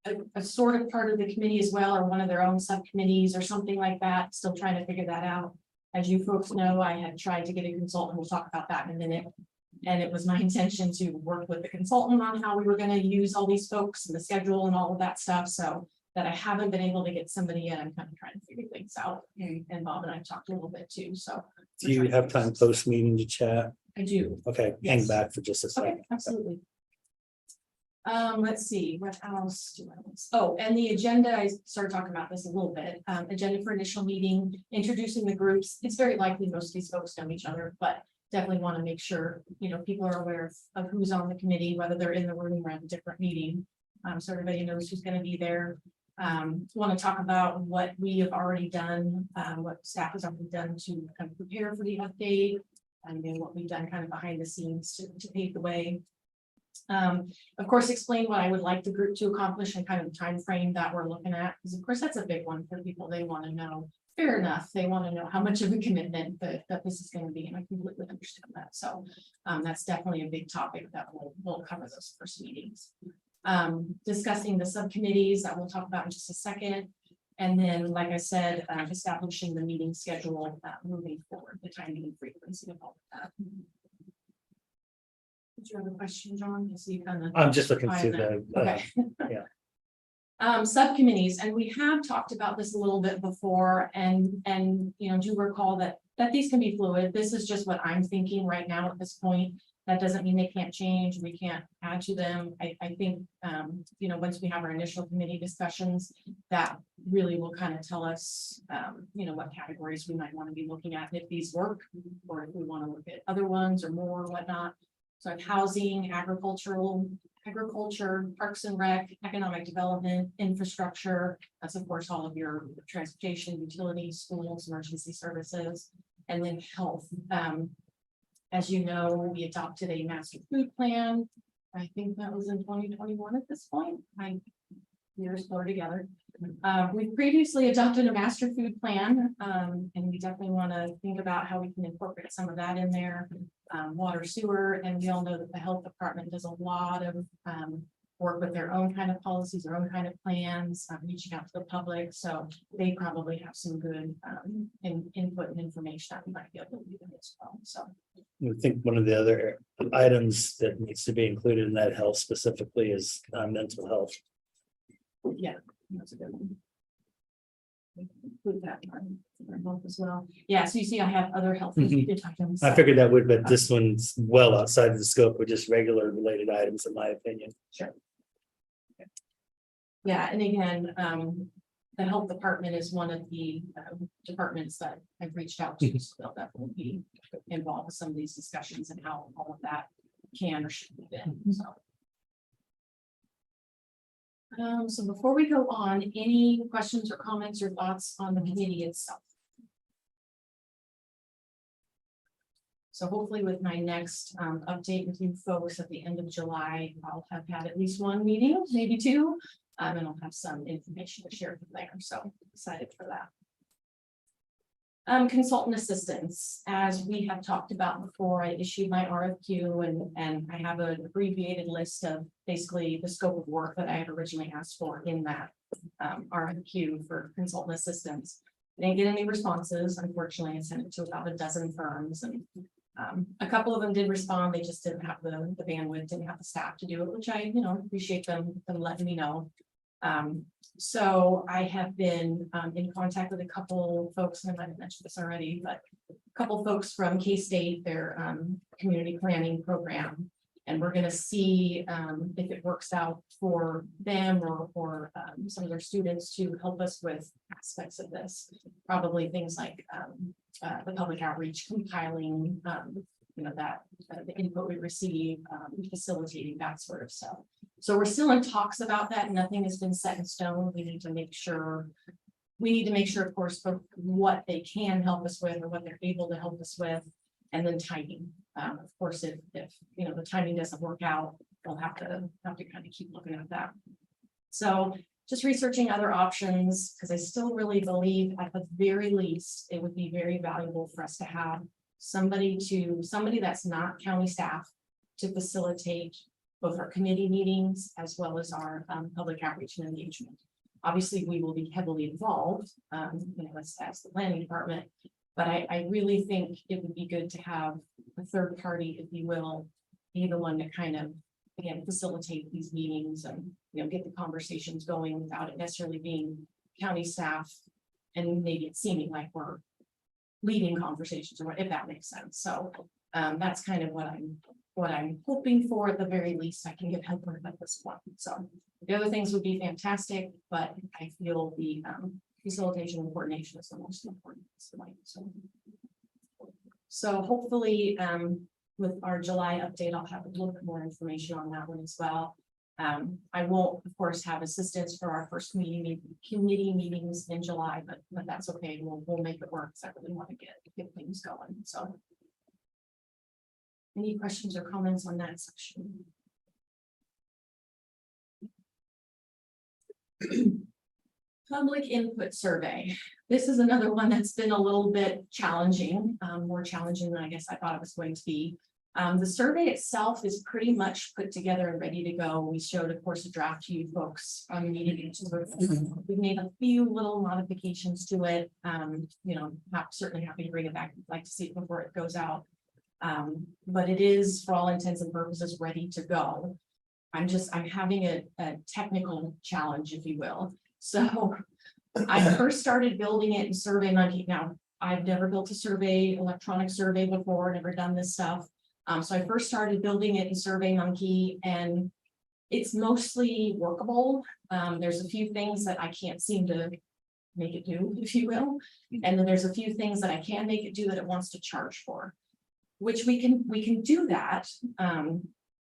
of a sort of part of the committee as well, or one of their own subcommittees or something like that. Still trying to figure that out. As you folks know, I had tried to get a consultant. We'll talk about that in a minute. And it was my intention to work with the consultant on how we were going to use all these folks and the schedule and all of that stuff. So that I haven't been able to get somebody yet. I'm kind of trying to figure things out. And Bob and I talked a little bit too. So do you have time post meeting to chat? I do. Okay, Yes. hang back for just a second. Okay, absolutely. Let's see, what else do I want? Oh, and the agenda, I started talking about this a little bit. Agenda for initial meeting, introducing the groups. It's very likely most of these folks know each other, but definitely want to make sure, people are aware of who's on the committee, whether they're in the room or at a different meeting. So everybody knows who's going to be there. Want to talk about what we have already done, what staff has already done to kind of prepare for the update. and then what we've done kind of behind the scenes to pave the way. Of course, explain what I would like the group to accomplish and kind of the time frame that we're looking at, because of course, that's a big one for people. They want to know, fair enough, they want to know how much of a commitment that this is going to be, and I completely understand that. So that's definitely a big topic that we'll cover those first meetings. Discussing the subcommittees that we'll talk about in just a second. And then, like I said, establishing the meeting schedule moving forward, the timing and frequency of all of that. Did you have a question, John? I see you kind of. I'm just looking through the, Okay. Subcommittees, and we have talked about this a little bit before, and you know, do recall that these can be fluid. This is just what I'm thinking right now at this point. That doesn't mean they can't change. We can't add to them. I think, you know, once we have our initial committee discussions, that really will kind of tell us, you know, what categories we might want to be looking at, if these work, or if we want to look at other ones or more or whatnot. So I have housing, agriculture, parks and rec, economic development, infrastructure. That's of course all of your transportation, utilities, schools, emergency services, and then health. As you know, we adopted a master food plan. I think that was in 2021 at this point. My years blur together. We previously adopted a master food plan, and we definitely want to think about how we can incorporate some of that in there. Water, sewer, and we all know that the health department does a lot of work with their own kind of policies, their own kind of plans, reaching out to the public. So they probably have some good input and information that we might be able to do as well. So I think one of the other items that needs to be included in that health specifically is mental health. yeah, that's a good one. Include that one for health as well. Yeah, so you see, I have other health items. I figured that would, but this one's well outside of the scope of just regular related items, in my opinion. Sure. Yeah, and again, the health department is one of the departments that I've reached out to, so they'll definitely be involved with some of these discussions and how all of that can or should be done. So before we go on, any questions or comments or thoughts on the committee itself? So hopefully with my next update with you folks at the end of July, I'll have had at least one meeting, maybe two, and I'll have some information to share from there. So excited for that. Consultant assistance, as we have talked about before, I issued my RFQ and I have an abbreviated list of basically the scope of work that I had originally asked for in that RFQ for consultant assistance. I didn't get any responses. Unfortunately, I sent it to about a dozen firms, and a couple of them did respond. They just didn't have the bandwidth, didn't have the staff to do it, which I, appreciate them letting me know. So I have been in contact with a couple folks, and I might have mentioned this already, but a couple folks from K-State, their community planning program. And we're going to see if it works out for them or some of their students to help us with aspects of this. Probably things like the public outreach, compiling, that the input we receive, facilitating that sort of stuff. So we're still in talks about that. Nothing has been set in stone. We need to make sure, of course, for what they can help us with or what they're able to help us with, and then timing. Of course, if the timing doesn't work out, we'll have to kind of keep looking at that. So just researching other options, because I still really believe at the very least, it would be very valuable for us to have somebody that's not county staff to facilitate both our committee meetings as well as our public outreach and engagement. Obviously, we will be heavily involved, as the planning department, but I really think it would be good to have a third party, if you will, be the one to kind of, again, facilitate these meetings and, get the conversations going without it necessarily being county staff and maybe it's seeming like we're leading conversations, or if that makes sense. So that's kind of what I'm hoping for. At the very least, I can get help with at this point. So the other things would be fantastic, but I feel the facilitation and coordination is the most important. So hopefully with our July update, I'll have a little bit more information on that one as well. I won't, of course, have assistance for our first committee meetings in July, but that's okay. We'll make it work. So I really want to get things going. So Any questions or comments on that section? Public input survey. This is another one that's been a little bit challenging, more challenging than I guess I thought it was going to be. The survey itself is pretty much put together and ready to go. We showed, of course, a draft to you folks on meeting. We made a few little modifications to it. You know, certainly happy to bring it back. I'd like to see it before it goes out. But it is, for all intents and purposes, ready to go. I'm having a technical challenge, if you will. So I first started building it in SurveyMonkey. Now, I've never built a electronic survey before, never done this stuff. So I first started building it in SurveyMonkey, and it's mostly workable. There's a few things that I can't seem to make it do, if you will. And then there's a few things that I can make it do that it wants to charge for, which we can do that.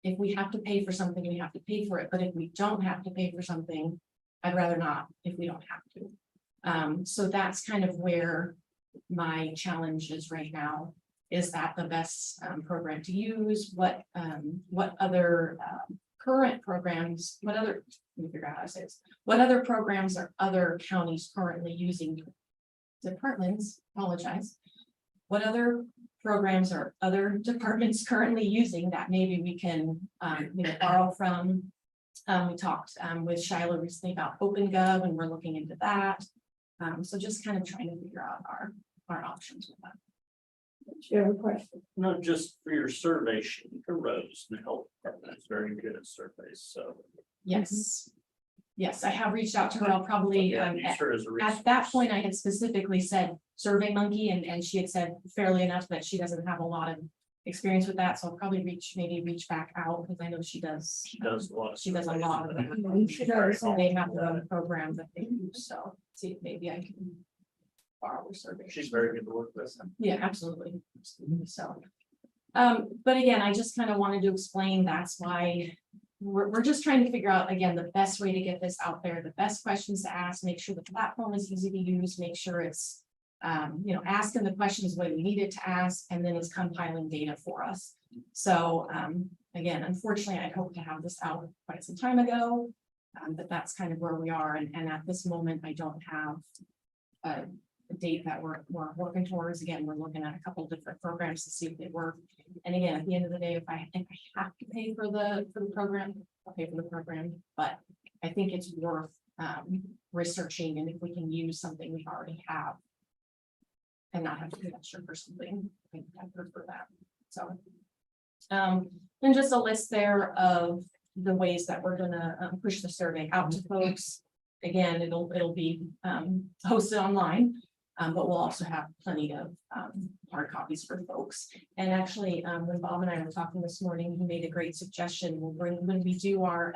If we have to pay for something, we have to pay for it. But if we don't have to pay for something, I'd rather not if we don't have to. So that's kind of where my challenge is right now. Is that the best program to use? What other current programs, let me figure out how to say this. What other programs are other counties currently using? Departments, apologize. What other programs are other departments currently using that maybe we can borrow from? We talked with Shiloh recently about OpenGov, and we're looking into that. So just kind of trying to figure out our options with that. Do you have a question? Not just for your survey, Rose, the health department is very good at surveys, so. Yes. Yes, I have reached out to her. I'll probably, Yeah, use her as a at that point, I had specifically said SurveyMonkey, and she had said fairly enough that she doesn't have a lot of experience with that. So I'll probably reach back out, because I know she does. She does a lot. She does a lot of them. She does. They have their own program that they use, so see if maybe I can borrow her survey. She's very good to work with. Yeah, absolutely. So, but again, I just kind of wanted to explain that's why we're just trying to figure out, again, the best way to get this out there, the best questions to ask, make sure the platform is easy to use, make sure it's, asking the questions when we need it to ask, and then it's compiling data for us. So, again, unfortunately, I hoped to have this out quite some time ago, but that's kind of where we are. And at this moment, I don't have a date that we're working towards. Again, we're looking at a couple different programs to see if they work. And again, at the end of the day, if I have to pay for the program, I'll pay for the program. But I think it's worth researching, and if we can use something we already have and not have to pay extra for something, I prefer that. So then just a list there of the ways that we're gonna push the survey out to folks. Again, it'll be hosted online. But we'll also have plenty of hard copies for folks. And actually, when Bob and I were talking this morning, he made a great suggestion. When we do our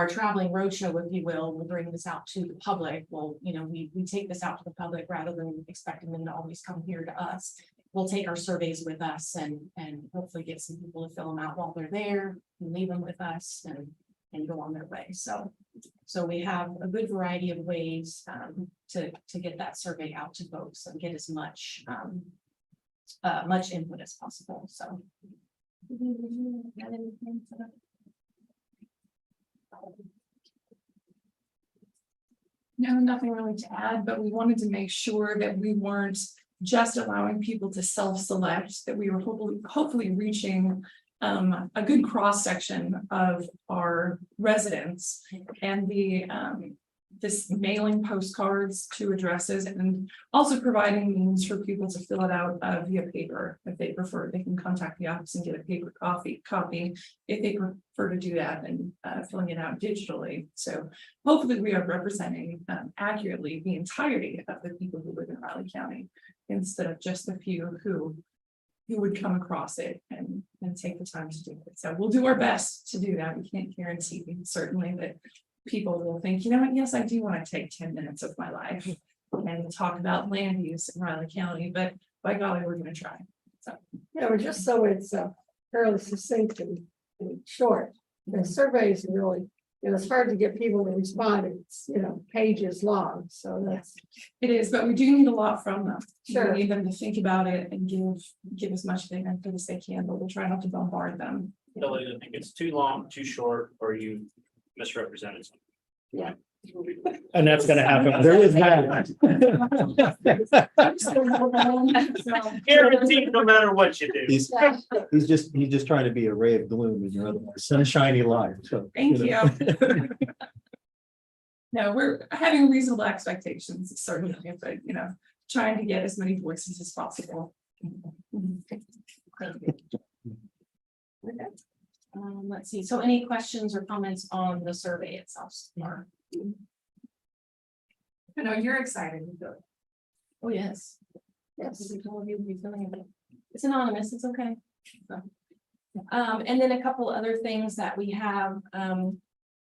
traveling roadshow, if you will, we'll bring this out to the public. Well, we take this out to the public rather than expecting them to always come here to us. We'll take our surveys with us and hopefully get some people to fill them out while they're there and leave them with us and go on their way. So we have a good variety of ways to get that survey out to folks and get as much input as possible. So. No, nothing really to add, but we wanted to make sure that we weren't just allowing people to self-select, that we were hopefully reaching a good cross-section of our residents, and this mailing postcards to addresses, and also providing means for people to fill it out via paper if they prefer. They can contact the office and get a paper copy if they prefer to do that, and filling it out digitally. So hopefully we are representing accurately the entirety of the people who live in Riley County, instead of just the few who would come across it and take the time to do it. So we'll do our best to do that. We can't guarantee certainly that people will think, yes, I do want to take 10 minutes of my life and talk about land use in Riley County, but by golly, we're going to try. So Yeah, just so it's fairly succinct and short. The surveys really, it's hard to get people to respond. It's, pages long, so that's. It is, but we do need a lot from them. Sure. We need them to think about it and give as much input as they can, but we'll try not to bombard them. They'll either think it's too long, too short, or you misrepresented something. And that's gonna happen. There is that. Guaranteed, no matter what you do. He's just trying to be a ray of gloom in your otherwise sunshiny life, so. Thank you. No, we're having reasonable expectations, certainly, but, trying to get as many voices as possible. Let's see, so any questions or comments on the survey itself? Mark? I know you're excited. Oh, yes. Yes. It's anonymous, it's okay. So, and then a couple other things that we have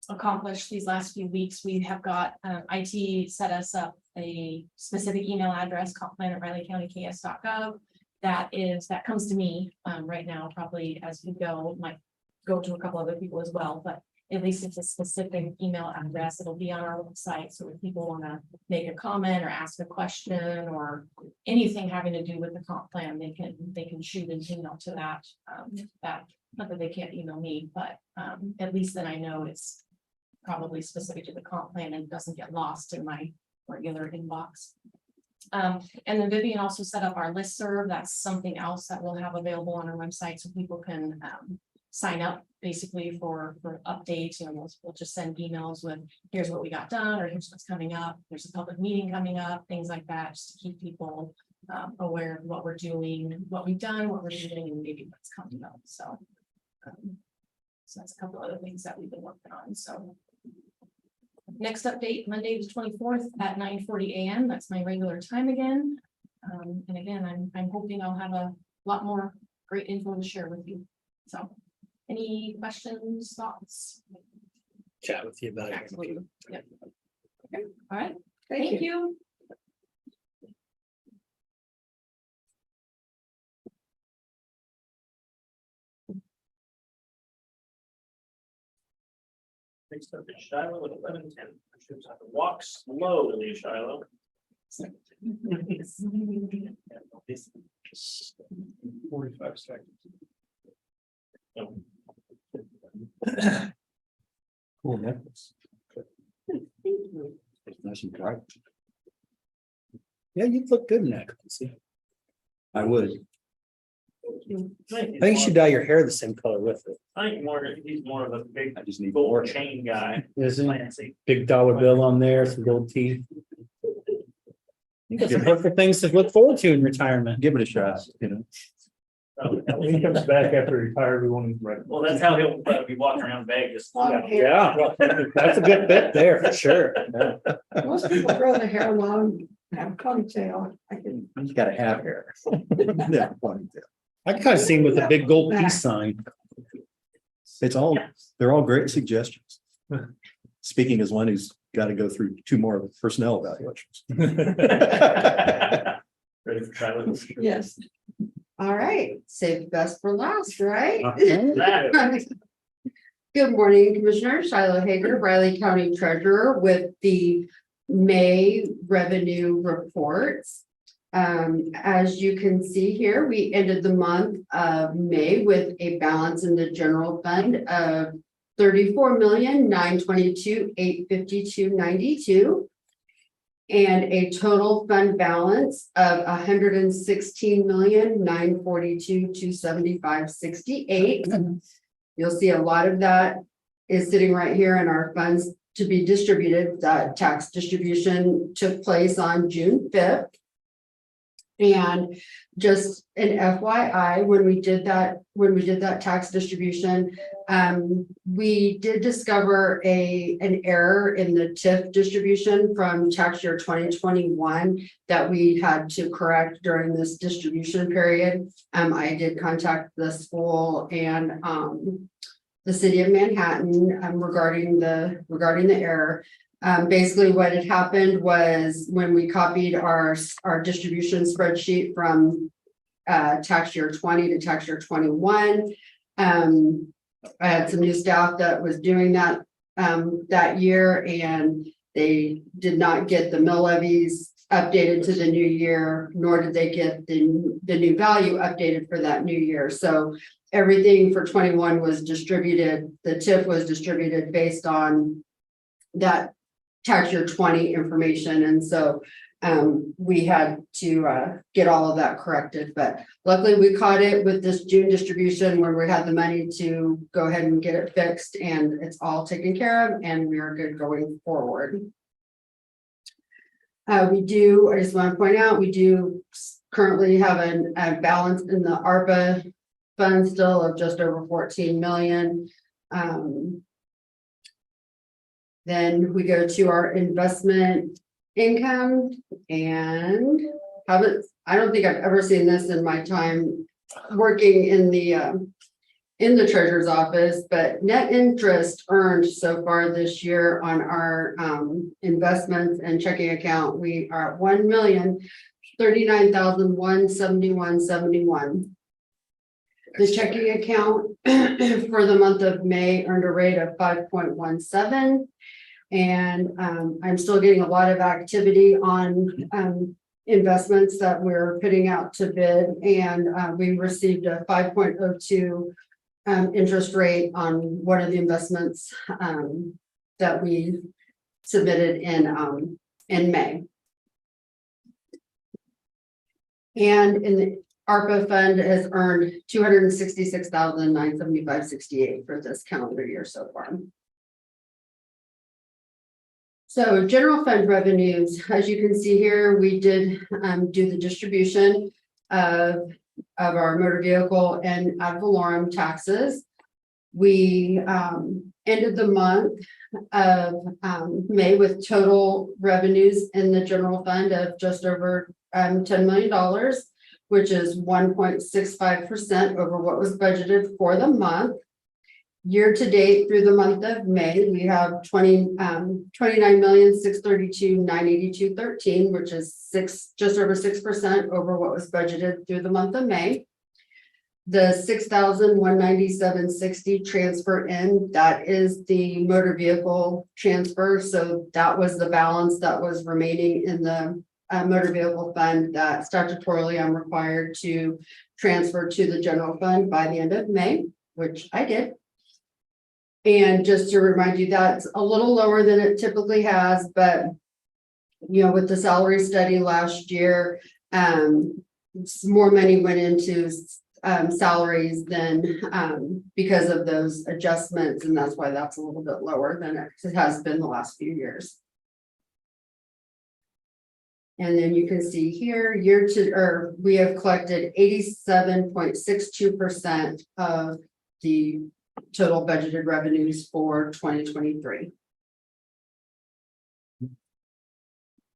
accomplished these last few weeks. We have got IT set us up a specific email address, complaint@rileycountyks.gov. That comes to me right now, probably as we go, might go to a couple other people as well, but at least it's a specific email address. It'll be on our website. So if people want to make a comment or ask a question or anything having to do with the comp plan, they can shoot an email to that. Not that they can't email me, but at least then I know it's probably specific to the comp plan and doesn't get lost in my regular inbox. And then Vivian also set up our listserv. That's something else that we'll have available on our website so people can sign up basically for updates, and we'll just send emails with here's what we got done, or here's what's coming up, there's a public meeting coming up, things like that, just to keep people aware of what we're doing, what we've done, what we're doing, and maybe what's coming up. So that's a couple other things that we've been working on. So next update, Monday the 24th at 9:40 a.m. That's my regular time again. And again, I'm hoping I'll have a lot more great info to share with you. So any questions, thoughts? Chat with you about it. Absolutely. Yep. Okay. All right. Thank Thank you. Next up is Shiloh with 11:10. Troops have to walk slowly, Shiloh. 45 seconds. Cool necklace. Nice and bright. Yeah, you look good in that. I would. I think you should dye your hair the same color with it. I think he's more of a big I just need gold more. chain guy. Isn't it? Fancy. Big dollar bill on there, some gold teeth. You got some perfect things to look forward to in retirement. Give it a shot, When he comes back after retired, we won't even recommend. Well, that's how he'll be walking around Vegas. Yeah, that's a good fit there for sure. Yeah. Most people grow the hair long, have a ponytail. I can. You gotta have hair. Yeah, ponytail. I can kind of see him with a big gold peace sign. They're all great suggestions. Speaking as one who's got to go through 2 more personnel evaluations. Ready for Shiloh? Yes. All right, save the best for last, right? That Good morning, Commissioner Shiloh Hager, Riley County Treasurer with the May revenue reports. As you can see here, we ended the month of May with a balance in the general fund of $34,922,852.92. And a total fund balance of $116,942,275.68. You'll see a lot of that is sitting right here in our funds to be distributed. That tax distribution took place on June 5th. And just an FYI, when we did that tax distribution, we did discover an error in the TIF distribution from tax year 2021 that we had to correct during this distribution period. I did contact the school and the city of Manhattan regarding the error. Basically what had happened was when we copied our distribution spreadsheet from tax year 20 to tax year 21, I had some new staff that was doing that that year, and they did not get the mill levies updated to the new year, nor did they get the new value updated for that new year. So everything for 21 was distributed, the TIF was distributed based on that tax year 20 information. And so we had to get all of that corrected, but luckily we caught it with this June distribution where we had the money to go ahead and get it fixed, and it's all taken care of and we are good going forward. I just want to point out, we do currently have a balance in the ARPA fund still of just over 14 million. Then we go to our investment income, and I don't think I've ever seen this in my time working in the treasurer's office, but net interest earned so far this year on our investments and checking account, we are at 1,039,171.71. The checking account for the month of May earned a rate of 5.17. And I'm still getting a lot of activity on investments that we're putting out to bid. And we received a 5.02 interest rate on one of the investments that we submitted in May. And in the ARPA fund has earned $266,975.68 for this calendar year so far. So general fund revenues, as you can see here, we did do the distribution of our motor vehicle and ad valorem taxes. We ended the month of May with total revenues in the general fund of just over $10 million, which is 1.65% over what was budgeted for the month. Year to date through the month of May, we have 29,632,982.13, which is just over 6% over what was budgeted through the month of May. The 6,197.60 transfer in, that is the motor vehicle transfer. So that was the balance that was remaining in the motor vehicle fund that statutorily I'm required to transfer to the general fund by the end of May, which I did. And just to remind you, that's a little lower than it typically has, but with the salary study last year, more money went into salaries than because of those adjustments, and that's why that's a little bit lower than it has been the last few years. And then you can see here, we have collected 87.62% of the total budgeted revenues for 2023.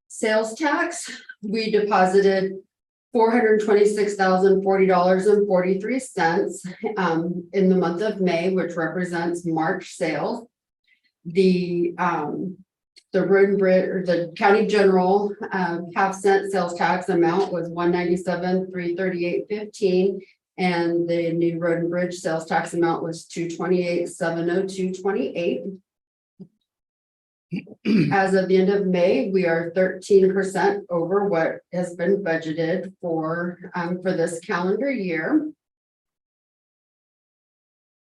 Sales tax, we deposited $426,040.43 in the month of May, which represents March sales. The road and bridge, or the county general half-cent sales tax amount was $197,338.15. And the new road and bridge sales tax amount was $228,702.28. As of the end of May, we are 13% over what has been budgeted for this calendar year.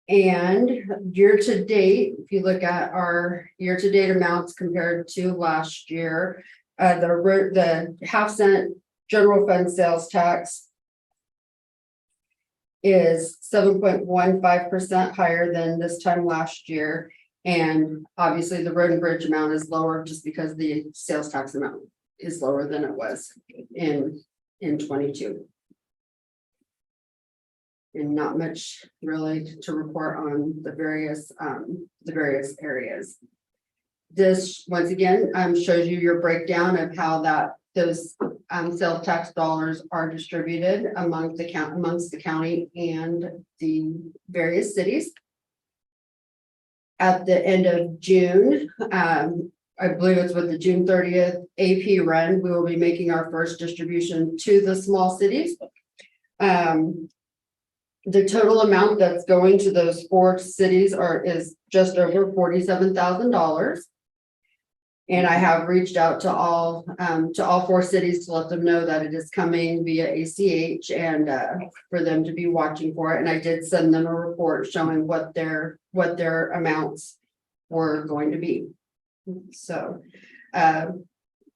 And year to date, if you look at our year to date amounts compared to last year, the half-cent general fund sales tax is 7.15% higher than this time last year. And obviously the road and bridge amount is lower just because the sales tax amount is lower than it was in 22. And not much really to report on the various areas. This once again shows you your breakdown of how those sales tax dollars are distributed amongst the county and the various cities. At the end of June, I believe it's with the June 30th AP run, we will be making our first distribution to the small cities. The total amount that's going to those 4 cities is just over $47,000. And I have reached out to all 4 cities to let them know that it is coming via ACH and for them to be watching for it. And I did send them a report showing what their amounts were going to be. So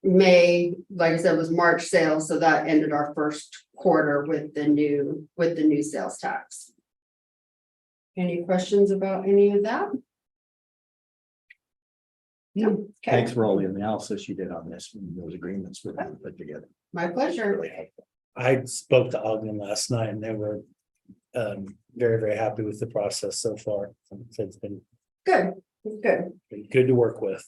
May, like I said, was March sales, so that ended our first quarter with the new sales tax. Any questions about any of that? No. Okay. Thanks for all the analysis you did on this, and those agreements were put together. My pleasure. I spoke to Ogden last night and they were very, very happy with the process so far. It's been Good. good to work with.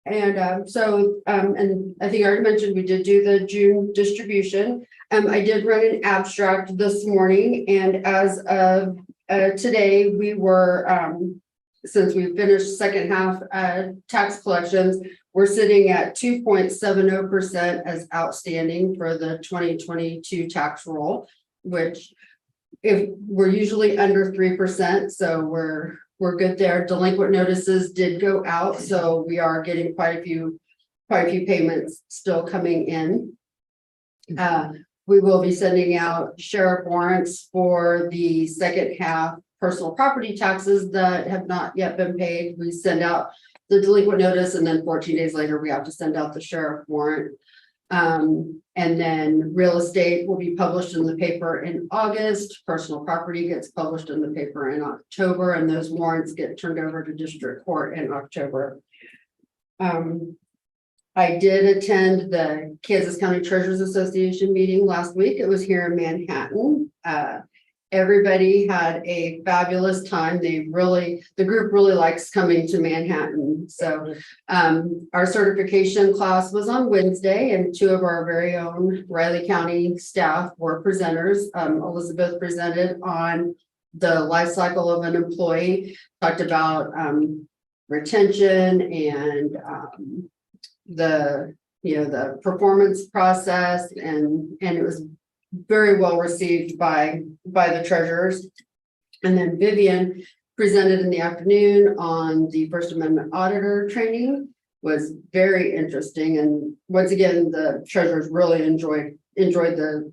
And and I think I already mentioned we did do the June distribution. I did run an abstract this morning, and as of today, we were since we finished second half tax collections, we're sitting at 2.70% as outstanding for the 2022 tax roll, which if we're usually under 3%, so we're good there. Delinquent notices did go out, so we are getting quite a few payments still coming in. We will be sending out sheriff warrants for the second half personal property taxes that have not yet been paid. We send out the delinquent notice, and then 14 days later, we have to send out the sheriff warrant. And then real estate will be published in the paper in August. Personal property gets published in the paper in October, and those warrants get turned over to district court in October. I did attend the Kansas County Treasurers Association meeting last week. It was here in Manhattan. Everybody had a fabulous time. The group really likes coming to Manhattan. So our certification class was on Wednesday, and 2 of our very own Riley County staff were presenters. Elizabeth presented on the life cycle of an employee, talked about retention and the performance process, and it was very well received by the treasurers. And then Vivian presented in the afternoon on the First Amendment auditor training. Was very interesting, and once again the treasurers really enjoyed the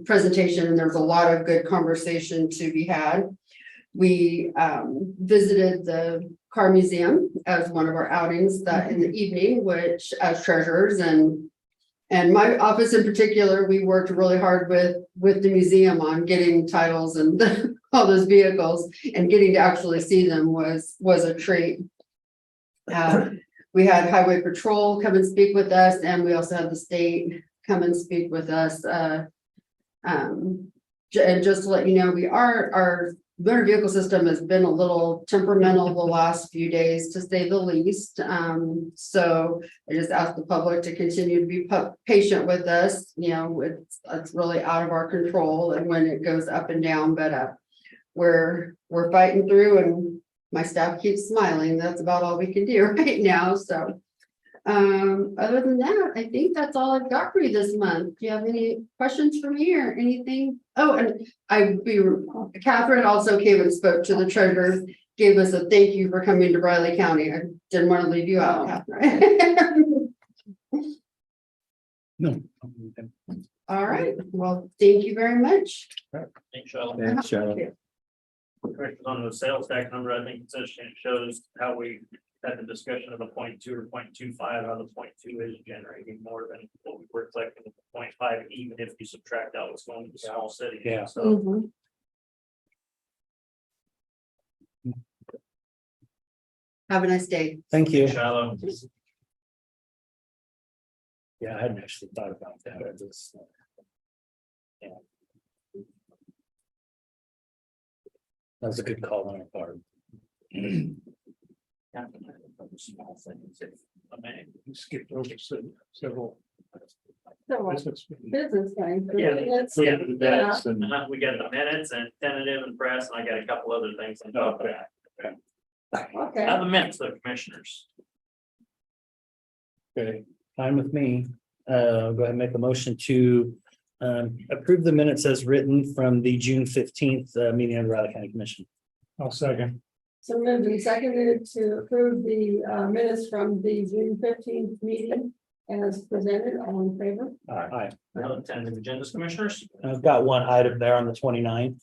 presentation, and there's a lot of good conversation to be had. We visited the car museum as one of our outings that in the evening, which as treasurers and my office in particular, we worked really hard with the museum on getting titles and all those vehicles, and getting to actually see them was a treat. We had Highway Patrol come and speak with us, and we also had the state come and speak with us. And just to let you know, our motor vehicle system has been a little temperamental the last few days, to say the least. So I just ask the public to continue to be patient with us. It's really out of our control, and when it goes up and down, but we're fighting through, and my staff keeps smiling. That's about all we can do right now. So other than that, I think that's all I've got for you this month. Do you have any questions for me or anything? Oh, and Catherine also came and spoke to the treasurers, gave us a thank you for coming to Riley County. I didn't want to leave you out, Catherine. No. All right. Well, thank you very much. Thanks, Charlotte. Thanks, Charlotte. On the sales tax number, I think it shows how we had the discussion of the 0.2 or 0.25, how the 0.2 is generating more than what we were collecting with the 0.5, even if you subtract out what's going to the small city. Yeah. So Have a nice day. Thank you. shallow. Yeah, I hadn't actually thought about that. I just, yeah. That was a good call on our part. Small things. We skipped over several. Business thing. Yeah. Yeah, the minutes and- We got the minutes and tentative and press, and I got a couple other things on top of that. Okay. Have the minutes, the commissioners. Okay, Fine with me. Go ahead and make a motion to Approve the minutes as written from the June 15th meeting of the Riley County Commission. I'll second. So moved and seconded to approve the minutes from the June 15th meeting as presented. All in favor? Aye. Now, tentative agendas, commissioners. I've got one item there on the 29th.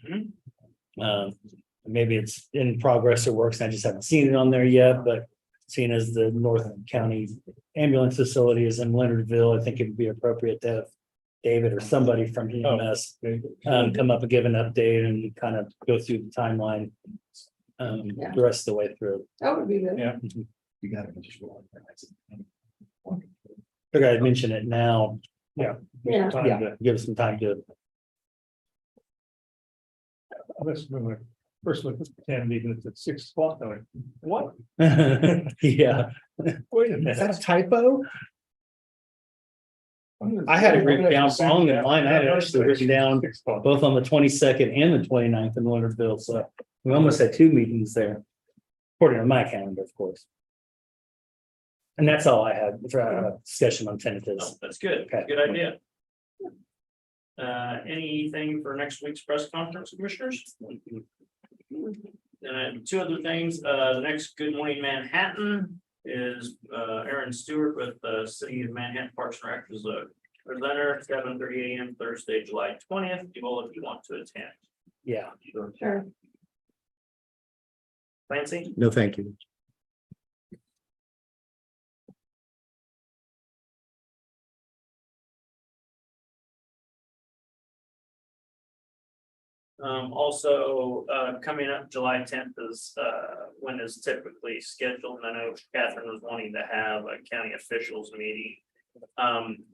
Mhm. Maybe it's in progress or works. I just haven't seen it on there yet, but seeing as the North County Ambulance Facility is in Leonardville, I think it would be appropriate to have David or somebody from EMS come up and give an update and kind of go through the timeline Yeah. the rest of the way through. That would be good. Yeah. You got it. Figured I'd mention it now. Yeah. Time to- Give us some time to. Let's move it. First look at 10, even if it's 6 o'clock. I'm like, what? Yeah. Wait a Is that a minute. typo? I had it written down wrong in mine. I had it actually written down 6 o'clock. both on the 22nd and the 29th in Leonardville, so we almost had 2 meetings there. According to my calendar, of course. And that's all I had for discussion on tentatives. Oh, that's good. Okay. Good idea. Anything for next week's press conference, commissioners? Two other things, the next Good Morning Manhattan is Aaron Stewart with the City of Manhattan Parks and Rec as a presenter, 7:30 a.m. Thursday, July 20th. You all, if you want to attend. Yeah. Sure. Clancy? No, thank you. Also, coming up July 10th is when is typically scheduled. And I know Catherine was wanting to have a county officials meeting.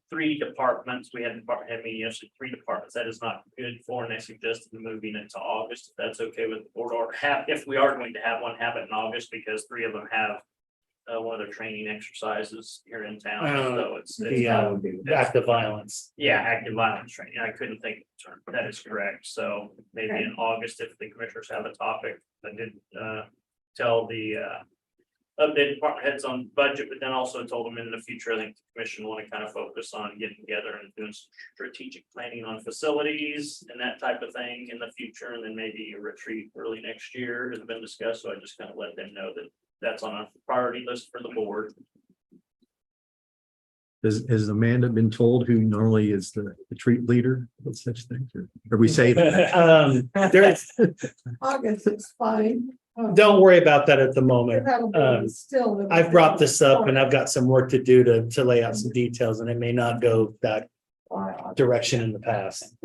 3 departments, we had department head meeting yesterday, 3 departments, that is not good for, and I suggested moving it to August, if that's okay with the board, or if we are going to have one, have it in August, because 3 of them have one of their training exercises here in town, so it's The active violence. yeah, active violence training. I couldn't think of the term. That is correct. So maybe Okay. in August, if the commissioners have a topic, I did tell the updated department heads on budget, but then also told them in the future, I think the commission want to kind of focus on getting together and doing some strategic planning on facilities and that type of thing in the future. And then maybe a retreat early next year has been discussed. So I just kind of let them know that that's on a priority list for the board. Has Amanda been told who normally is the retreat leader of such things? Or we say that? There's, August is fine. don't worry about that at the moment. That'll be still. I've brought this up and I've got some work to do to lay out some details, and it may not go that direction in the past.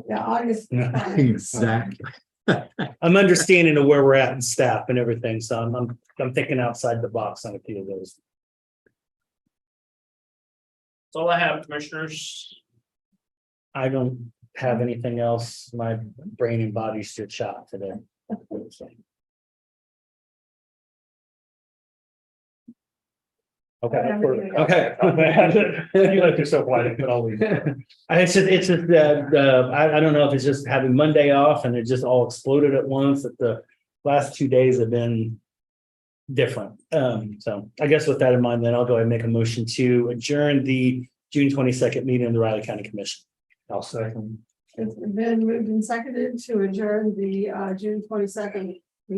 Yeah, August. is fine. Exactly. I'm understanding of where we're at in staff and everything, so I'm thinking outside the box on a few of those. That's all I have, commissioners. I don't have anything else. My brain and body's still shot today. Okay. Okay. You let yourself wide open, I'll leave. It's just I don't know if it's just having Monday off and it just all exploded at once, that the last 2 days have been different. So I guess with that in mind, then I'll go ahead and make a motion to adjourn the June 22nd meeting of the Riley County Commission. I'll second. It's been moved and seconded to adjourn the June 22nd